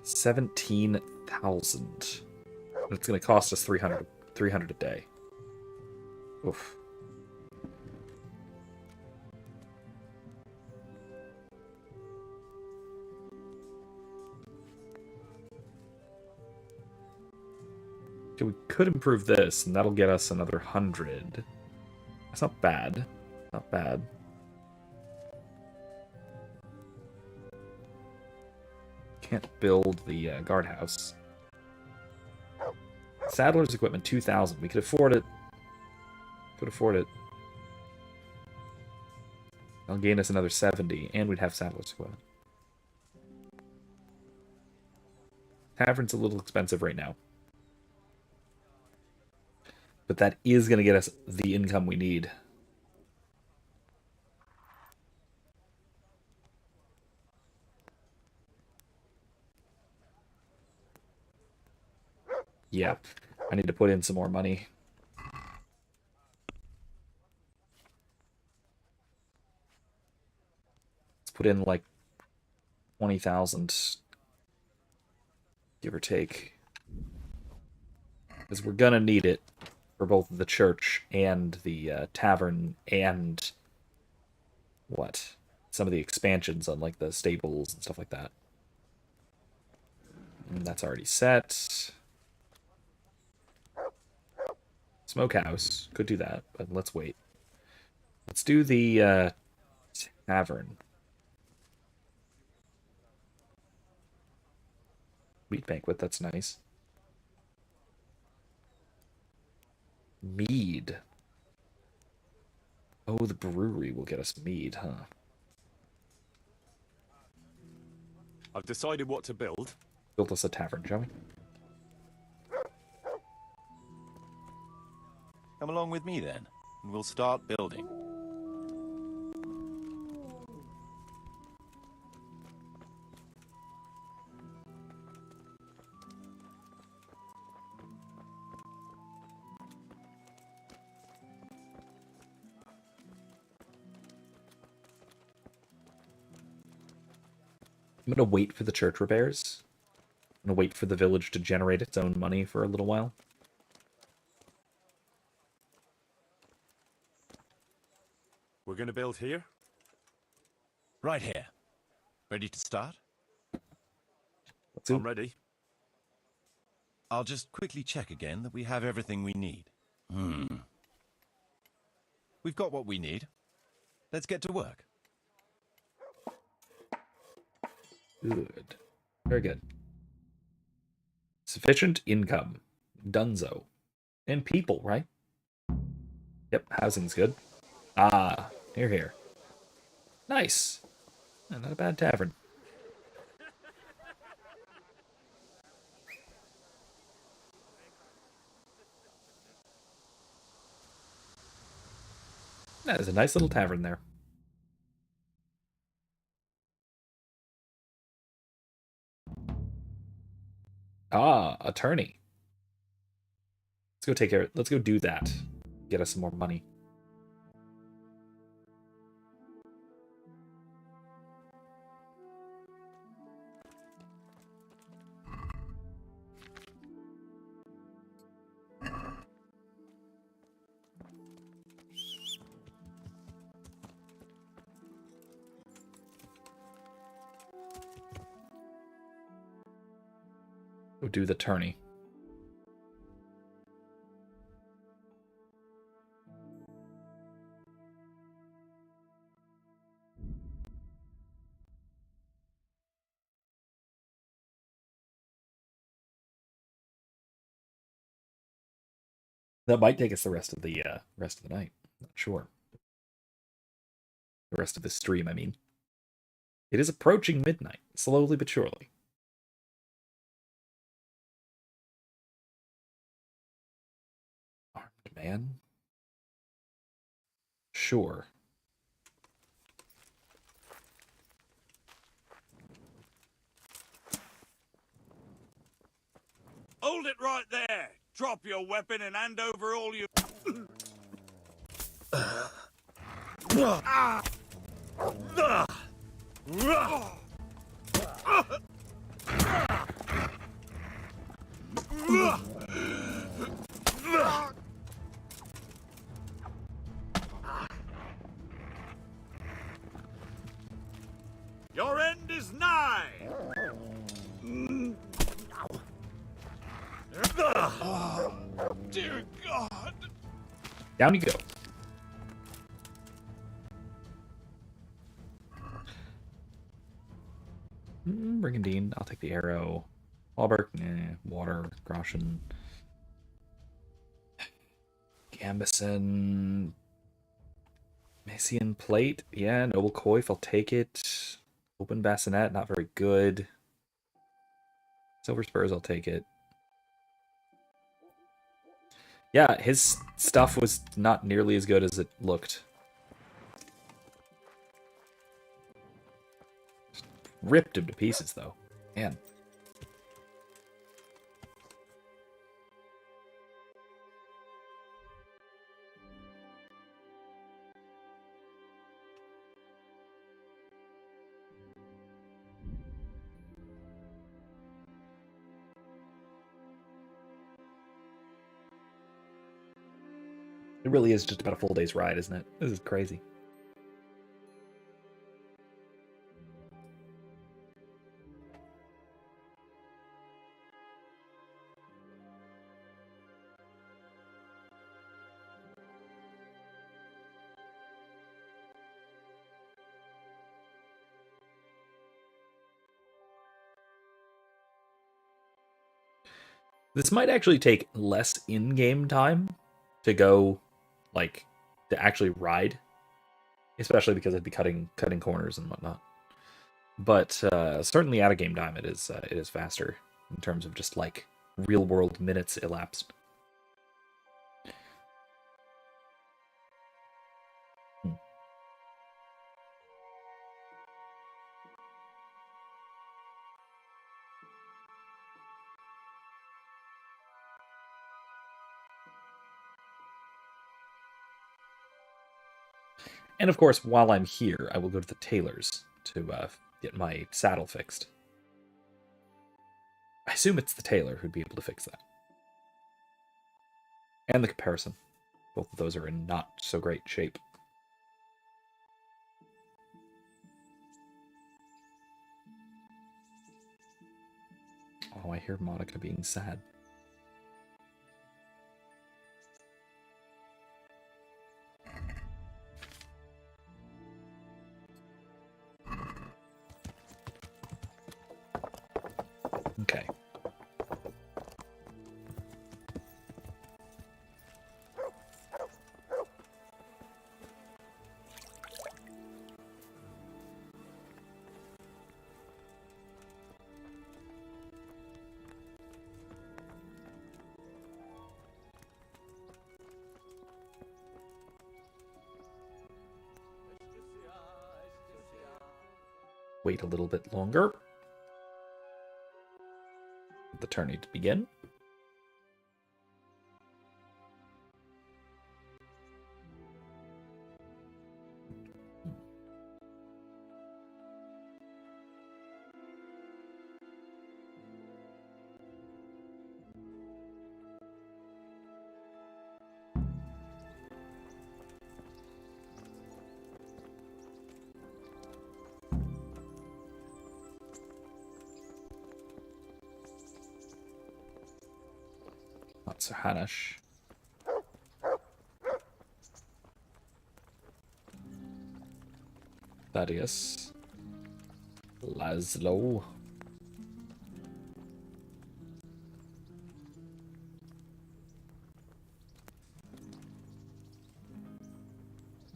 17,000. It's going to cost us 300 a day. Oof. Okay, we could improve this, and that'll get us another 100. That's not bad. Not bad. Can't build the guardhouse. Saddler's equipment, 2,000. We could afford it. Could afford it. That'll gain us another 70, and we'd have Saddler's equipment. Tavern's a little expensive right now. But that is going to get us the income we need. Yeah, I need to put in some more money. Let's put in like 20,000, give or take. Because we're going to need it for both the church and the tavern and what? Some of the expansions on like the stables and stuff like that. And that's already set. Smokehouse. Could do that, but let's wait. Let's do the tavern. Wheat banquet, that's nice. Mead. Oh, the brewery will get us mead, huh? I've decided what to build. Build us a tavern, shall we? Come along with me then, and we'll start building. I'm going to wait for the church repairs. I'm going to wait for the village to generate its own money for a little while. We're going to build here? Right here. Ready to start? I'm ready. I'll just quickly check again that we have everything we need. We've got what we need. Let's get to work. Good. Very good. Sufficient income. Dunzo. And people, right? Yep, housing's good. Ah, here. Nice. Not a bad tavern. That is a nice little tavern there. Ah, attorney. Let's go take care of it. Let's go do that. Get us some more money. Go do the tourney. That might take us the rest of the night. Not sure. The rest of the stream, I mean. It is approaching midnight, slowly but surely. Armed man? Sure. Hold it right there! Drop your weapon and hand over all your... Your end is nigh! Dear God! Down you go. Brigandine, I'll take the arrow. Walberg, water, Groshen. Gambison. Messian plate, yeah, noble coif, I'll take it. Open bassinet, not very good. Silver spurs, I'll take it. Yeah, his stuff was not nearly as good as it looked. Ripped him to pieces, though. Man. It really is just about a full day's ride, isn't it? This is crazy. This might actually take less in-game time to go, like, to actually ride, especially because I'd be cutting corners and whatnot. But certainly out of game time, it is faster in terms of just like real world minutes elapsed. And of course, while I'm here, I will go to the tailor's to get my saddle fixed. I assume it's the tailor who'd be able to fix that. And the comparison. Both of those are in not so great shape. Oh, I hear Monica being sad. Okay. Wait a little bit longer. The tourney to begin. Not so Hanish. Thaddeus. Laszlo.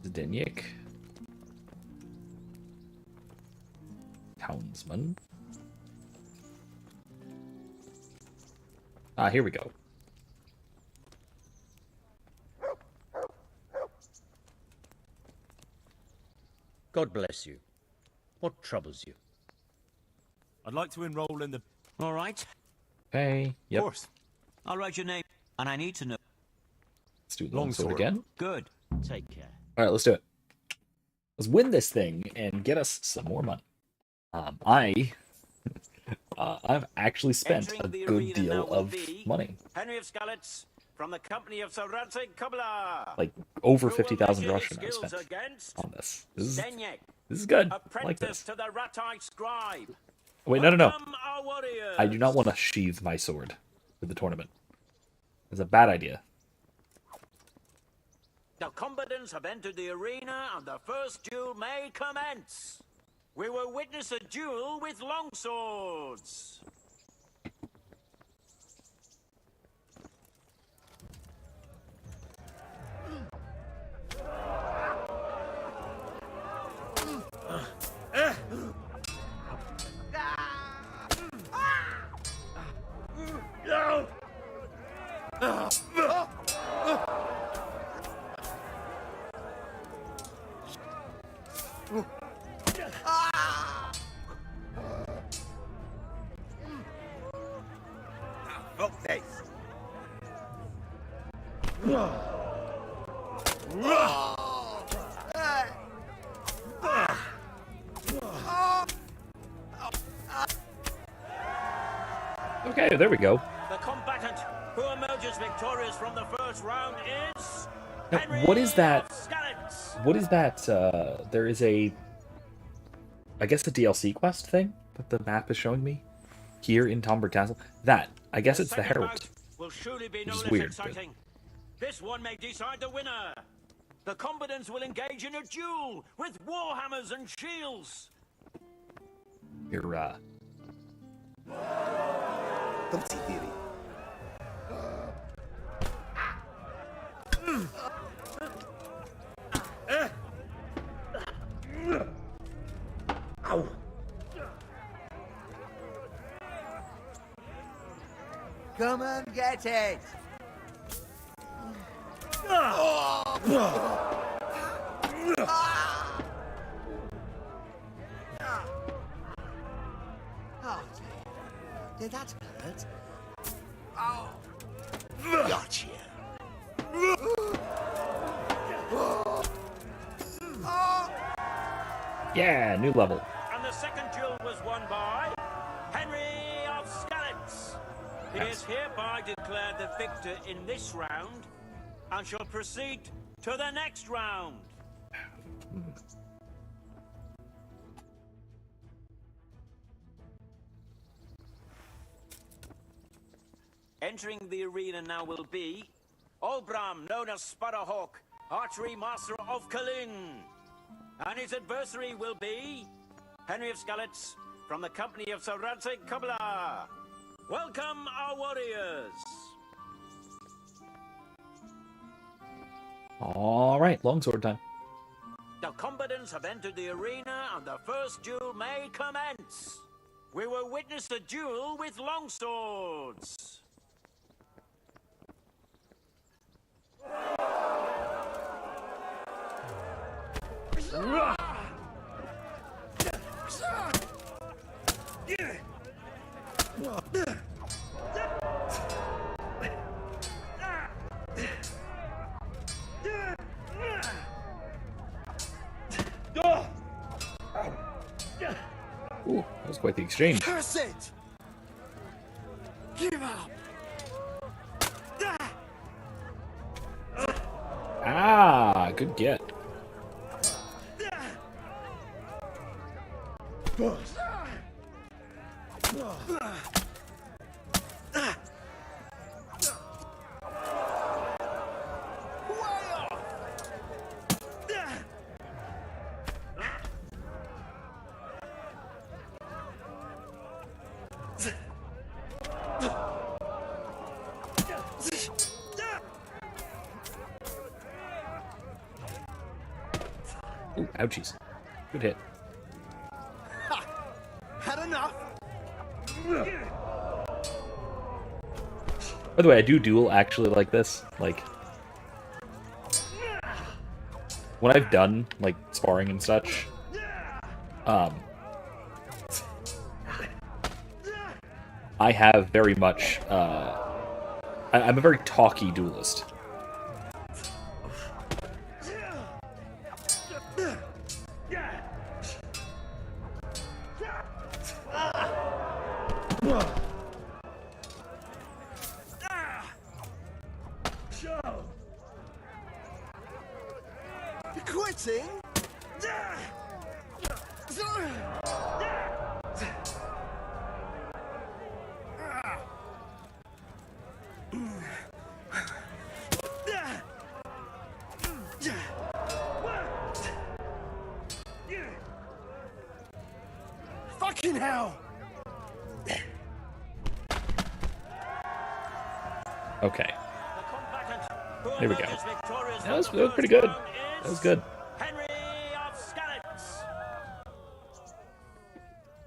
Zdeněk. Townsman. Ah, here we go. God bless you. What troubles you? I'd like to enroll in the... All right. Okay, yep. Of course. I'll write your name, and I need to know. Let's do longsword again. Good. Take care. All right, let's do it. Let's win this thing and get us some more money. I've actually spent a good deal of money. Henry of Skalitz from the company of Sir Radzig Kubla. Like over 50,000 Russian I spent on this. This is good. I like this. To the Ratai scribe. Wait, no. I do not want to sheathe my sword for the tournament. It's a bad idea. The combatants have entered the arena and the first duel may commence. We will witness a duel with longswords. Fuck this. Okay, there we go. The combatant who emerges victorious from the first round is Now, Henry what is that? of Skalitz. What is that? There is a, I guess, a DLC quest thing that the map is showing me here in Tomberg Castle. That, I guess, it's the Herald. Will surely be Which no is less weird, but- exciting. This one may decide the winner. The combatants will engage in a duel with warhammers and shields. You're Don't theory. Ow. Come and get it! Oh, dear. Did that hurt? Oh. Gotcha. yeah, new level. And the second duel was won by Henry of Skalitz. He is hereby declared the victor in this round and shall proceed to the next round. Entering the arena now will be Olbram, known as Sparrowhawk, archery master of Kalin. And his adversary will be Henry of Skalitz from the company of Sir Radzig Kubla. Welcome, our warriors. All right, longsword time. The combatants have entered the arena and the first duel may commence. We will witness a duel with longswords. Ooh, that was quite the exchange. Curse it! Give up! Ah, good get. Ooh, ouchies. Good hit. Had enough? By the way, I do duel actually like this. Like, when I've done, like, sparring and such, I have very much, I'm a very talky duelist. Quitting? Fucking hell! Okay. There we go. That was pretty good. That was good.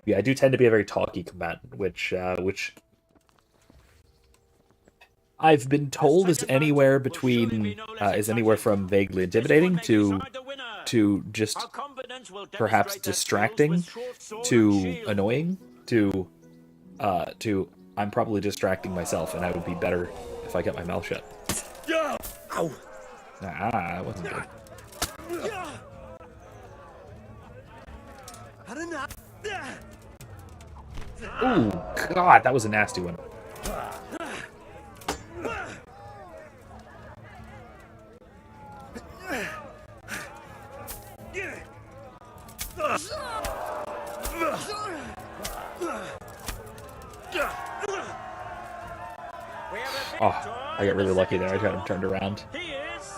Yeah, I do tend to be a very talky combatant, which I've been told is anywhere between is anywhere from vaguely intimidating to just perhaps distracting to annoying to I'm probably distracting myself, and I would be better if I kept my mouth shut. Ow! That wasn't good. Ooh, God, that was a nasty one. Oh, I got really lucky there. I got him turned around. He is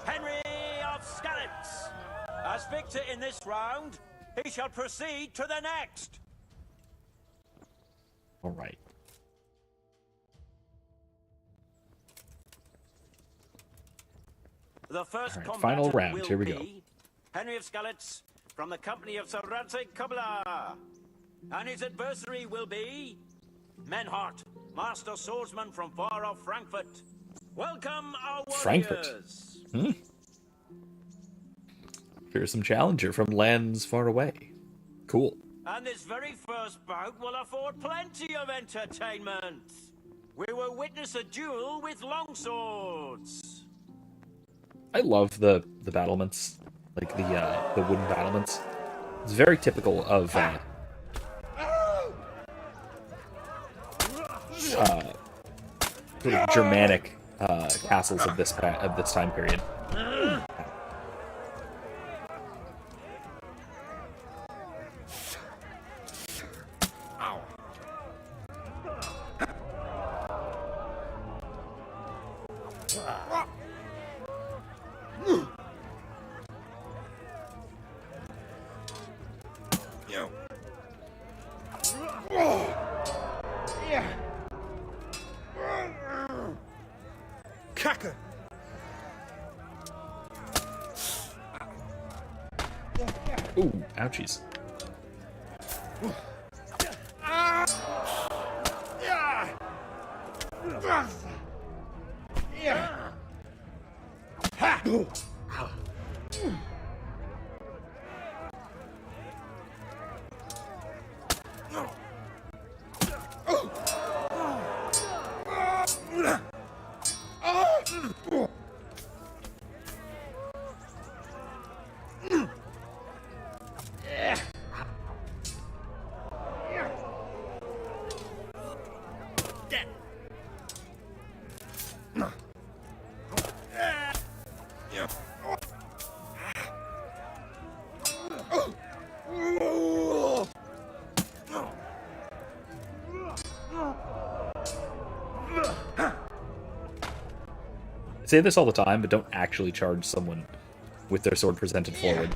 Henry of Skalitz. As victor in this round, he shall proceed to the next. All right. The first All right, combatant final round. will Here we be go. Henry of Skalitz from the company of Sir Radzig Kobyla. And his adversary will be Menhart, master swordsman from far off Frankfurt. Welcome, our Frankfurt. warriors. Fearsome challenger from lands far away. Cool. And this very first bout will afford plenty of entertainment. We will witness a duel with longswords. I love the battlements, like the wooden battlements. It's very typical of sort of Germanic castles of this time period. Cacker! Ooh, ouchies. I say this all the time, but don't actually charge someone with their sword presented forward.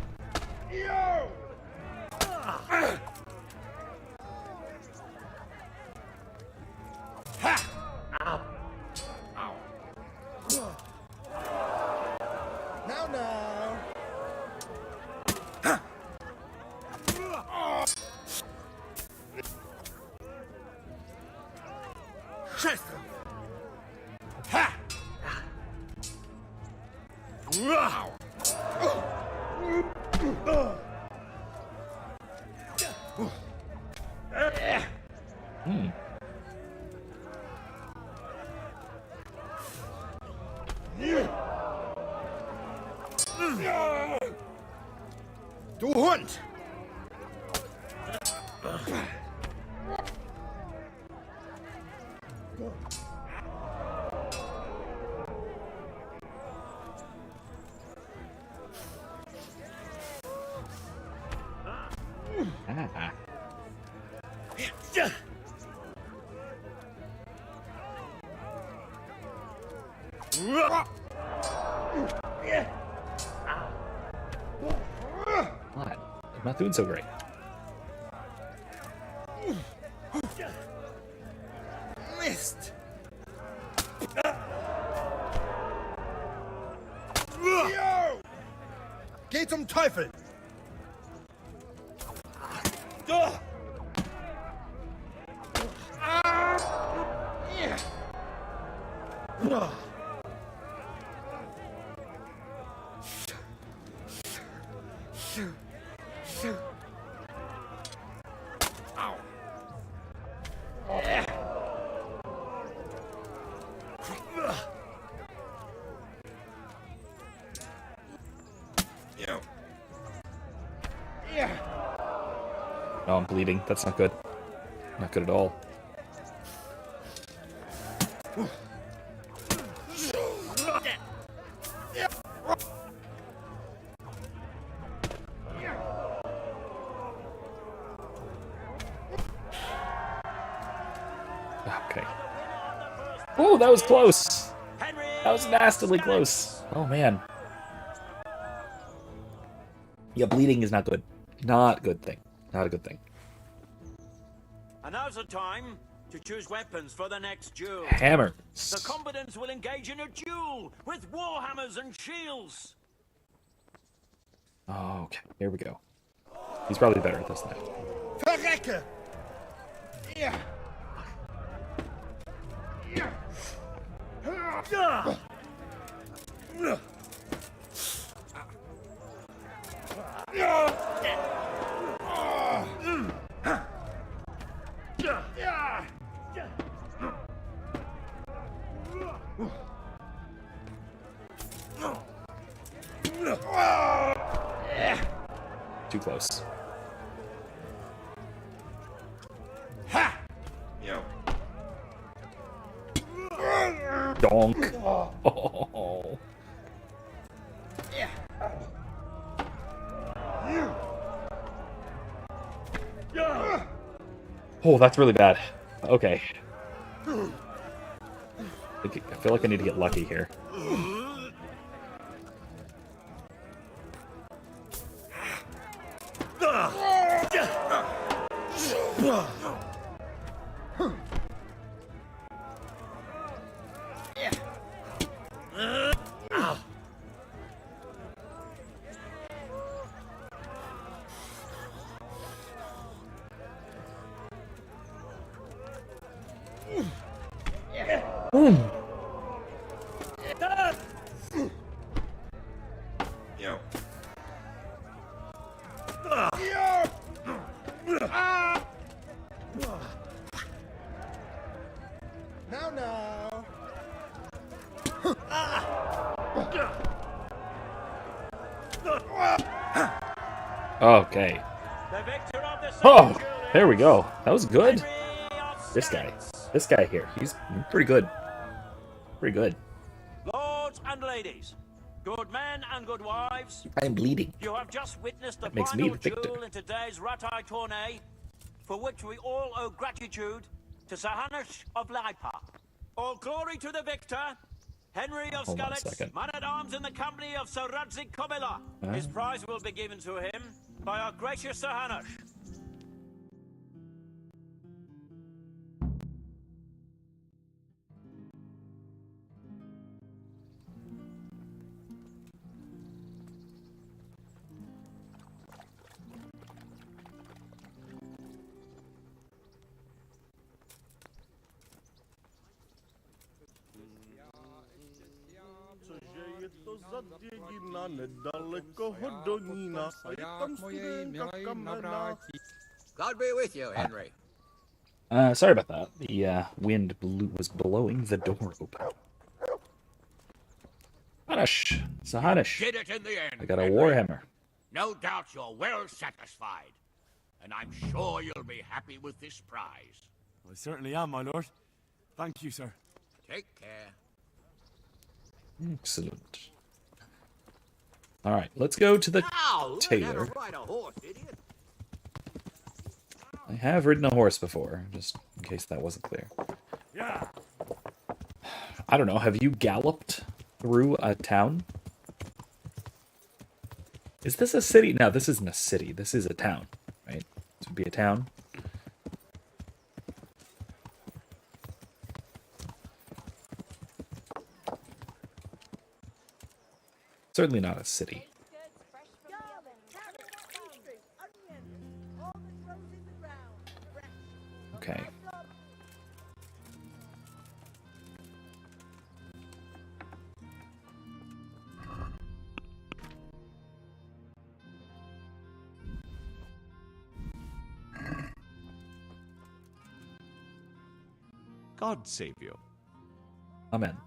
Du Hund! Ah. God, I'm not doing so great. Mist! Geh zum Teufel! Oh, I'm bleeding. That's not good. Not good at all. Okay. Oh, that was close. That was nastily close. Oh, man. Yeah, bleeding is not good. Not a good thing. Not a good thing. And now's the time to choose weapons for the next duel. Hammers. The combatants will engage in a duel with warhammers and shields. Oh, okay, here we go. He's probably better at this now. Verrecke! Ja! Too close. Ha! Donk. Oh. Oh, that's really bad. Okay. I feel like I need to get lucky here. Now. Okay. Oh, there we go. That was good. This guy here, he's pretty good. Pretty good. Lords and ladies, good men and good wives, I'm bleeding. you have just witnessed the That makes me final the victor. duel in today's Ratai tourney, for which we all owe gratitude to Sir Hanush of Laipa. All glory to the victor, Henry of Hold on a Skalitz, second. man-at-arms in the company of Sir Radzik Kobila. His prize will be given to him by our gracious Sir Hanush. Je to za dědina nedaleko Hodonína a je tam studenka kamenná. God be with you, Henry. Sorry about that. The wind was blowing the door open. Hanish. It's a Hanish. Did it in the end. I got a Henry. warhammer. No doubt you're well satisfied, and I'm sure you'll be happy with this prize. I certainly am, my lord. Thank you, sir. Take care. Excellent. All right, let's go to the Now, learn how to tailor. ride a horse, idiot. I have ridden a horse before, just in case that wasn't clear. Yeah. I don't know. Have you galloped through a town? Is this a city? No, this isn't a city. This is a town, right? This would be a town. Certainly not a city. Okay. God save you. Amen.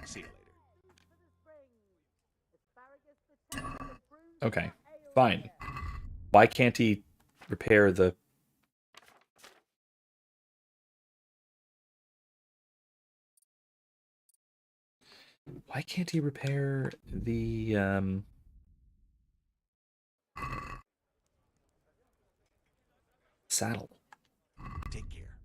See you later. Okay, fine. Why can't he repair the... Why can't he repair the, saddle? Take care.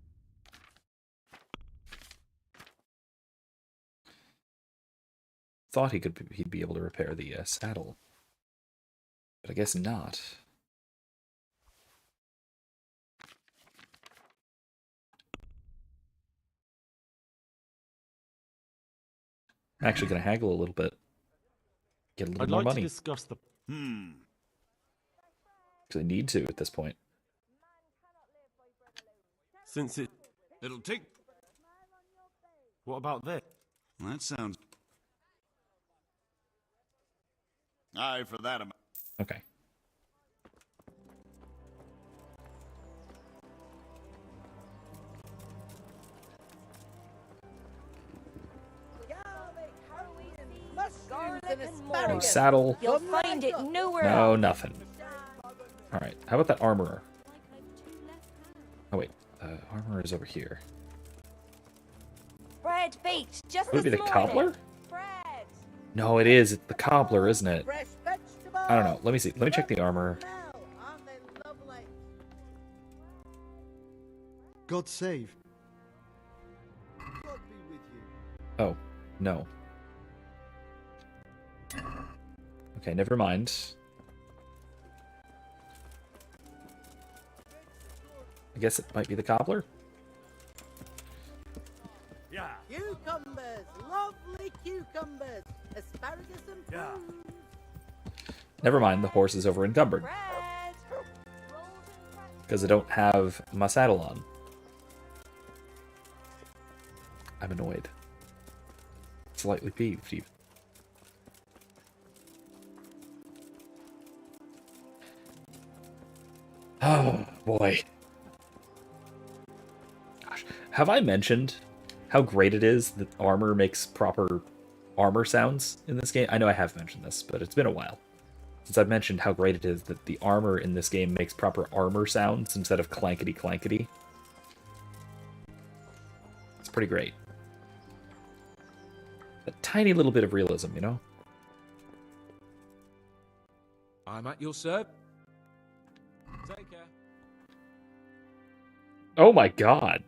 Thought he'd be able to repair the saddle, but I guess not. I'm actually going to haggle a little bit, get a little I'd more like money. to discuss the... Because I need to at this point. Since It'll take... What about this? That sounds... Aye, for that amount. Okay. No saddle. You'll find it nowhere No, else. nothing. All right. How about that armorer? Oh wait, armorer is over here. Bread baked just Would it be this the morning. cobbler? Bread. No, it is. It's the cobbler, isn't it? I don't know. Let me see. Let me check the armor. God save. Oh, no. Okay, never mind. I guess it might be the cobbler. Yeah. Cucumbers, lovely cucumbers, asparagus and prunes. Never mind, the horse is over encumbered. Because I don't have my saddle on. I'm annoyed. Slightly peeved, even. Oh, boy. Gosh. Have I mentioned how great it is that armor makes proper armor sounds in this game? I know I have mentioned this, but it's been a while since I've mentioned how great it is that the armor in this game makes proper armor sounds instead of clankety clankety. It's pretty great. A tiny little bit of realism, you know? I'm at your service. Take care. Oh my god.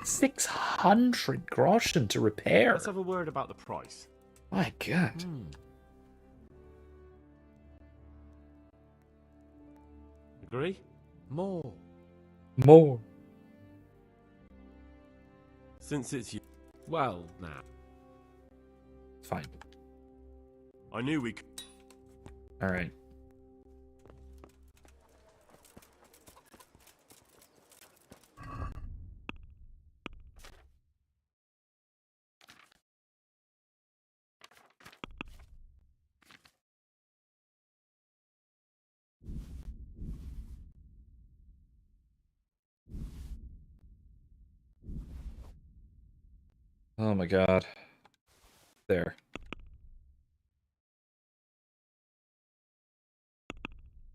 600 groschen to repair. Let's have a word about the price. My god. Agree? More. More. Since it's you. Well, now. Fine. I knew we could. Alright. Oh my god. There.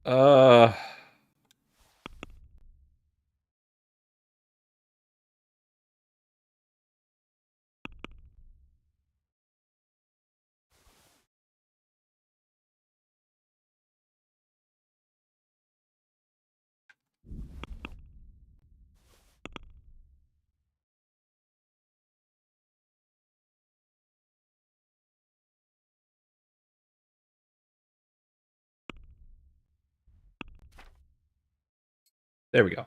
Uh... There we go.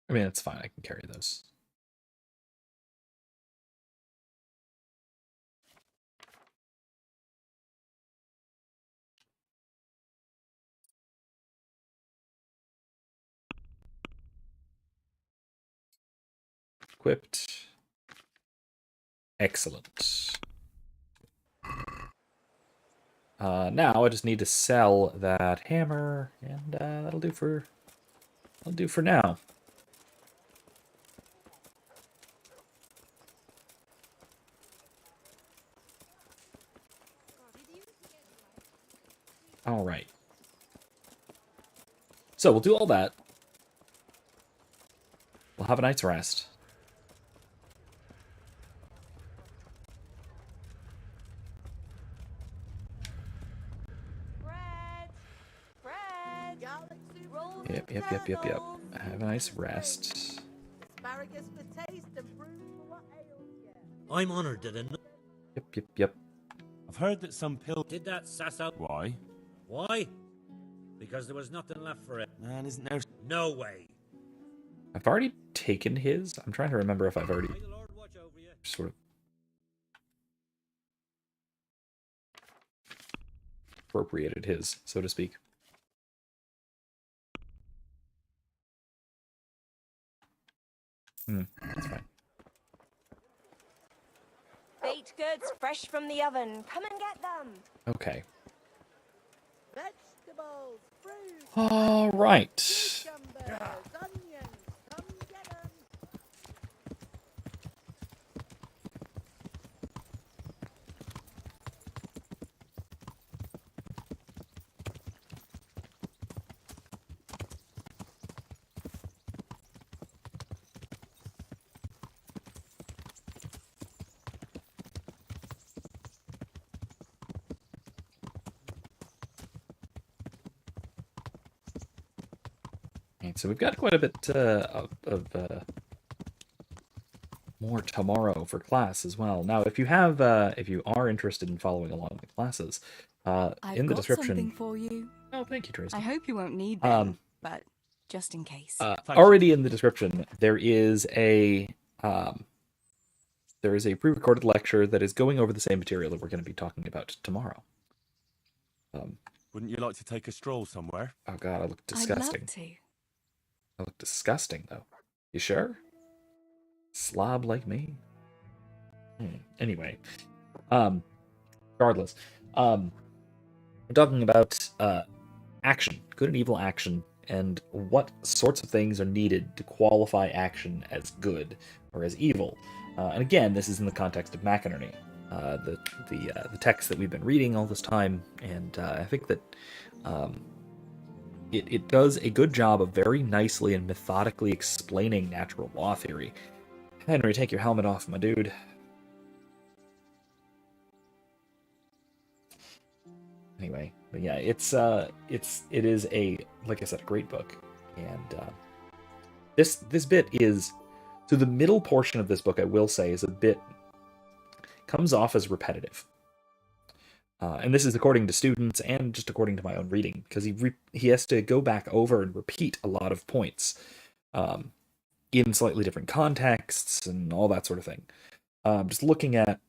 I mean, it's fine. I can carry those. Equipped. Excellent. Now I just need to sell that hammer, and that'll do for now. All right. So we'll do all that. We'll have a night's rest. Yep. Have a nice rest. Asparagus for taste and fruit for what ails you. I'm honoured that enough. Yep. I've heard that some Did that sass out? Why? Why? Because there was nothing left for it. Man, isn't there? No way. I've already taken his. I'm trying to remember if I've already sort of appropriated his, so to speak. That's fine. Baked goods fresh from the oven. Come and get them. Okay. Vegetables, fruit, All right. cucumbers, onions. Come get them. Right, so we've got quite a bit of more tomorrow for class as well. Now, if you are interested in following along with classes, in the description. Something for you. Oh, thank you, Tracy. I hope you won't need them, but just in case. Already in the description, there is a pre-recorded lecture that is going over the same material that we're going to be talking about tomorrow. Wouldn't you like to take a stroll somewhere? Oh God, I look disgusting. I'd love to. I look disgusting, though. You sure? Slob like me? Anyway. Regardless. We're talking about action. Good and evil action. And what sorts of things are needed to qualify action as good or as evil. And again, this is in the context of Macinerney. The text that we've been reading all this time. And I think that... It does a good job of very nicely and methodically explaining natural law theory. Henry, take your helmet off, my dude. Anyway, but yeah, it is a, like I said, a great book, and this bit is, so the middle portion of this book, I will say, is a bit, comes off as repetitive. And this is according to students and just according to my own reading, because he has to go back over and repeat a lot of points in slightly different contexts and all that sort of thing. Just looking at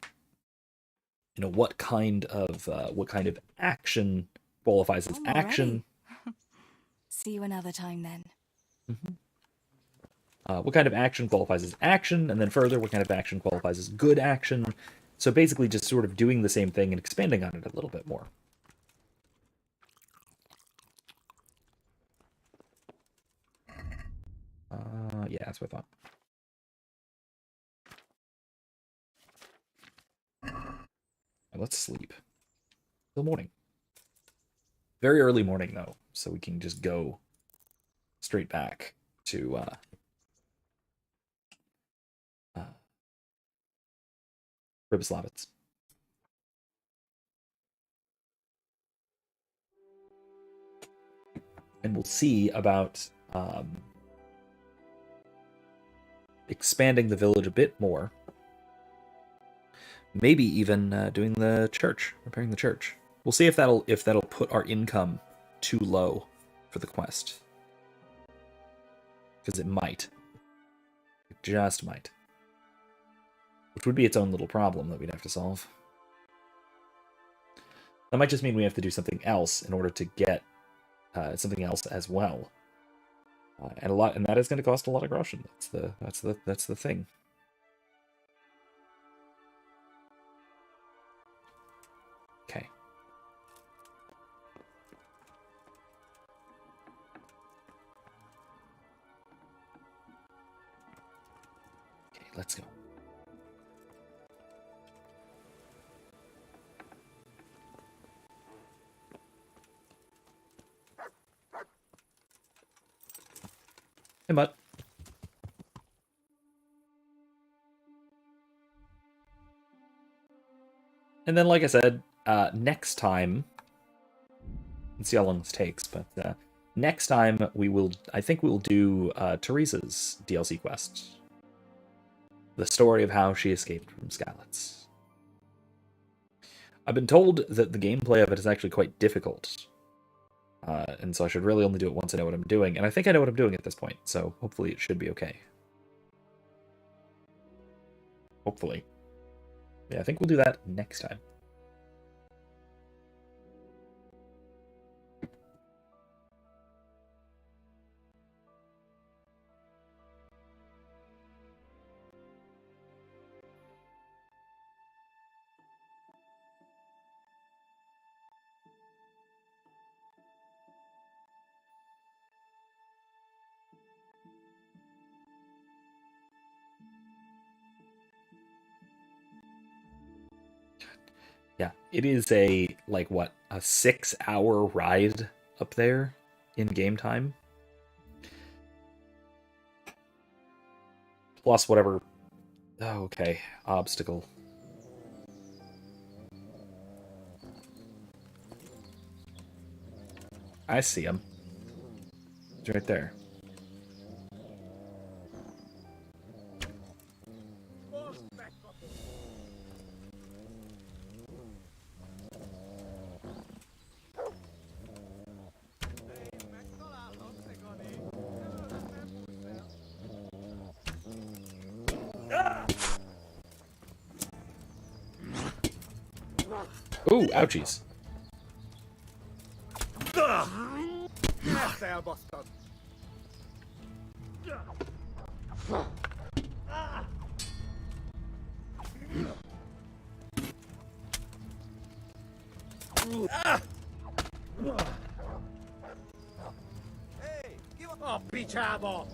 what kind of action qualifies as action. See you another time then. What kind of action qualifies as action, and then further, what kind of action qualifies as good action. So basically just sort of doing the same thing and expanding on it a little bit more. Yeah, that's what I thought. Let's sleep. Till morning. Very early morning, though, so we can just go straight back to Pribyslavitz. And we'll see about expanding the village a bit more. Maybe even doing the church, repairing the church. We'll see if that'll put our income too low for the quest. Because it might. It just might. Which would be its own little problem that we'd have to solve. That might just mean we have to do something else in order to get something else as well. And that is going to cost a lot of groschen. That's the thing. Okay. Okay, let's go. Hey, Mutt. And then, like I said, next time, let's see how long this takes, but next time I think we'll do Teresa's DLC quest. The story of how she escaped from Skalitz. I've been told that the gameplay of it is actually quite difficult. And so I should really only do it once I know what I'm doing. And I think I know what I'm doing at this point, so hopefully it should be okay. Hopefully. Yeah, I think we'll do that next time. Yeah, it is a 6-hour ride up there in game time. Plus whatever. Oh, okay. Obstacle. I see him. He's right there. Ooh, ouchies. Oh, pichavo!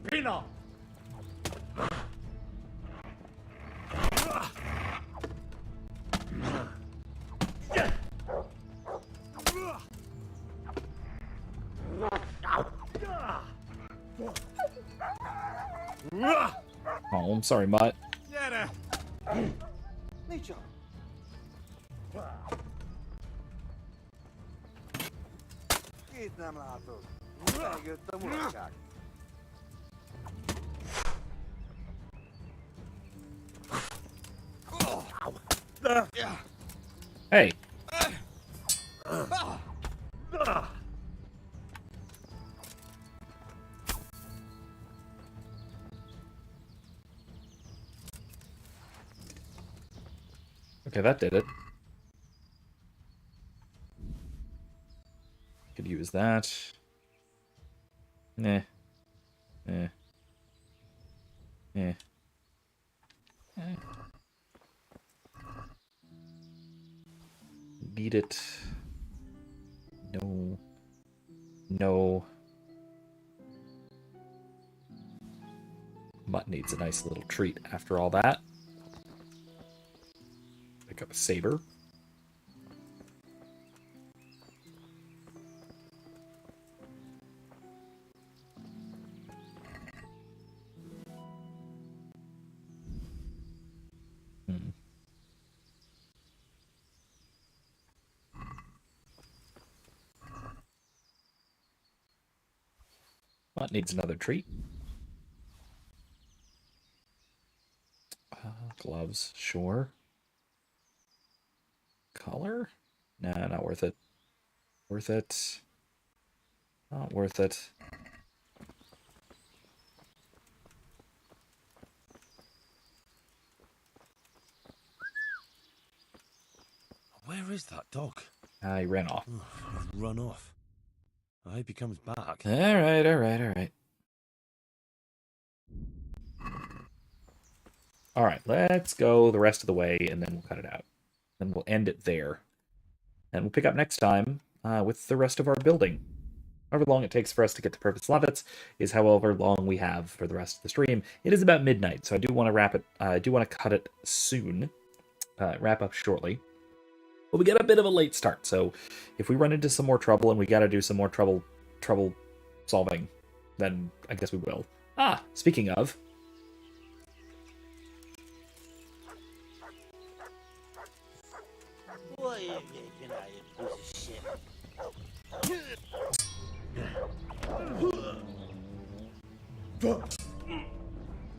Pino! Oh, I'm sorry, Mutt. Get her! Nicho. Git nam lato. Nego tamurakak. Hey. Okay, that did it. Could use that. Nah. Eh. Eh. Eh. Beat it. No. No. Mutt needs a nice little treat after all that. Pick up a saber. Mutt needs another treat. Gloves, sure. Collar? Nah, not worth it. Worth it. Not worth it. Where is that dog? He ran off. Run off. I hope he comes back. Alright, alright, alright. Alright, let's go the rest of the way, and then we'll cut it out. Then we'll end it there. And we'll pick up next time with the rest of our building. However long it takes for us to get to Purvis Levitz is however long we have for the rest of the stream. It is about midnight, so I do want to wrap it. I do want to cut it soon. Wrap up shortly. But we get a bit of a late start, so if we run into some more trouble and we got to do some more trouble solving, then I guess we will. Speaking of. What are you making out, you piece of shit?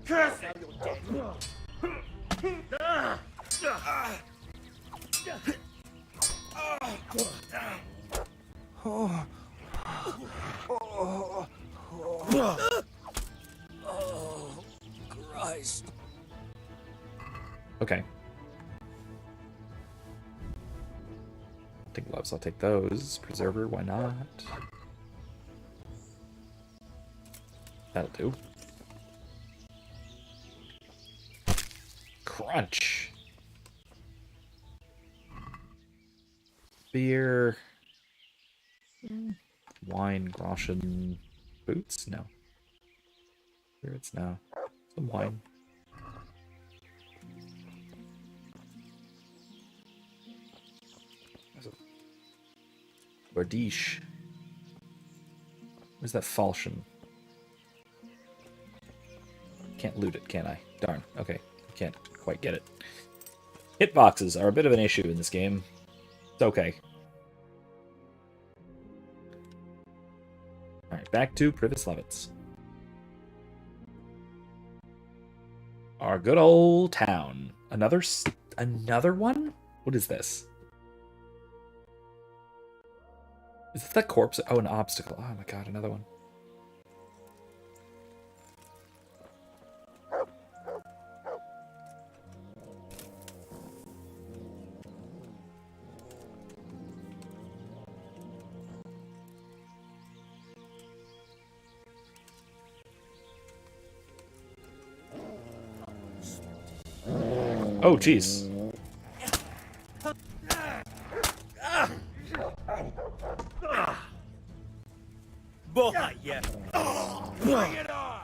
Curse it! You're dead. Oh. Oh, Christ. Okay. Take gloves, I'll take those. Preserver, why not? That'll do. Crunch. Beer. Wine, groschen. Boots? No. Spirits? No. Some wine. Bordiche. Where's that falchion? Can't loot it, can I? Darn. Okay. Can't quite get it. Hitboxes are a bit of an issue in this game. It's okay. Alright, back to Purvis Levitz. Our good old town. Another one? What is this? Is this that corpse? Oh, an obstacle. Oh my god, another one. Oh, jeez. Boy, yeah. Bring it on!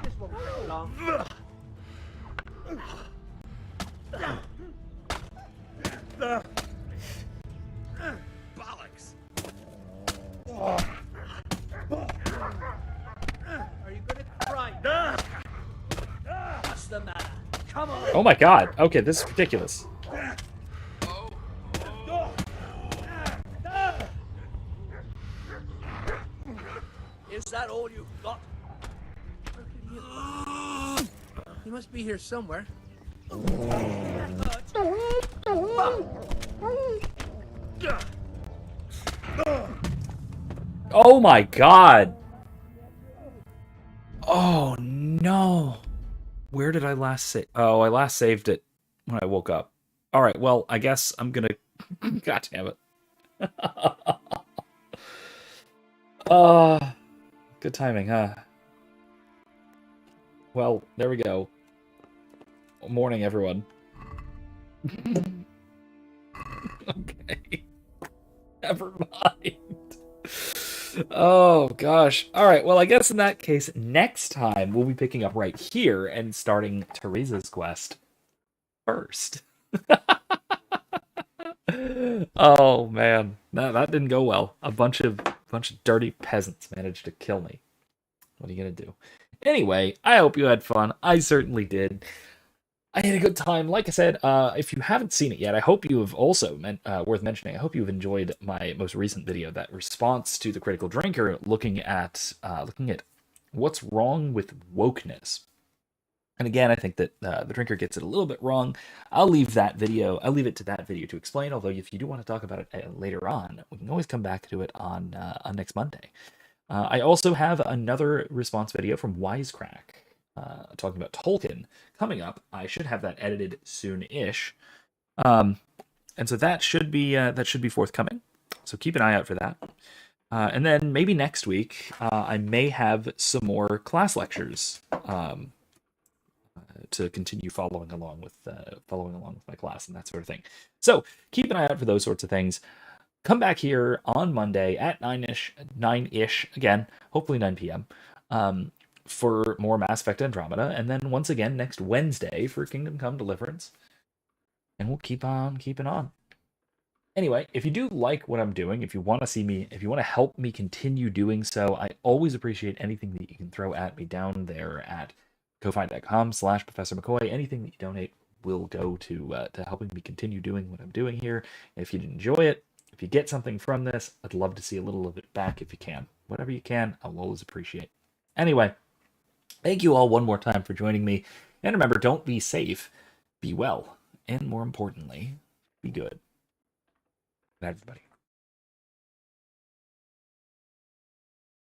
This won't take long. the matter? Come on. Oh my god. Okay, this is ridiculous. Is that all you've got? He must be here somewhere. Oh my god. Oh no. Where did I last save? Oh, I last saved it when I woke up. All right, well, I guess I'm gonna... God damn it. Good timing, huh? Well, there we go. Morning, everyone. Okay. Never mind. Oh, gosh. All right, well, I guess in that case, next time we'll be picking up right here and starting Teresa's quest first. Oh, man. That didn't go well. A bunch of dirty peasants managed to kill me. What are you going to do? Anyway, I hope you had fun. I certainly did. I had a good time. Like I said, if you haven't seen it yet, I hope you have also, worth mentioning, I hope you've enjoyed my most recent video, that response to the Critical Drinker, looking at what's wrong with wokeness. And again, I think that the Drinker gets it a little bit wrong. I'll leave it to that video to explain, although if you do want to talk about it later on, we can always come back to it on next Monday. I also have another response video from Wisecrack, talking about Tolkien coming up. I should have that edited soon-ish, and so that should be forthcoming. So keep an eye out for that. And then maybe next week I may have some more class lectures to continue following along with my class and that sort of thing. So keep an eye out for those sorts of things. Come back here on Monday at 9-ish again, hopefully 9 p.m. For more Mass Effect Andromeda, and then once again next Wednesday for Kingdom Come Deliverance. And we'll keep on keeping on. Anyway, if you do like what I'm doing, if you want to help me continue doing so, I always appreciate anything that you can throw at me down there at ko-fi.com/Professor McCoy. Anything that you donate will go to helping me continue doing what I'm doing here. If you enjoy it, if you get something from this, I'd love to see a little of it back if you can. Whatever you can, I'll always appreciate. Anyway, thank you all one more time for joining me. And remember, don't be safe, be well, and more importantly, be good. Good night, everybody.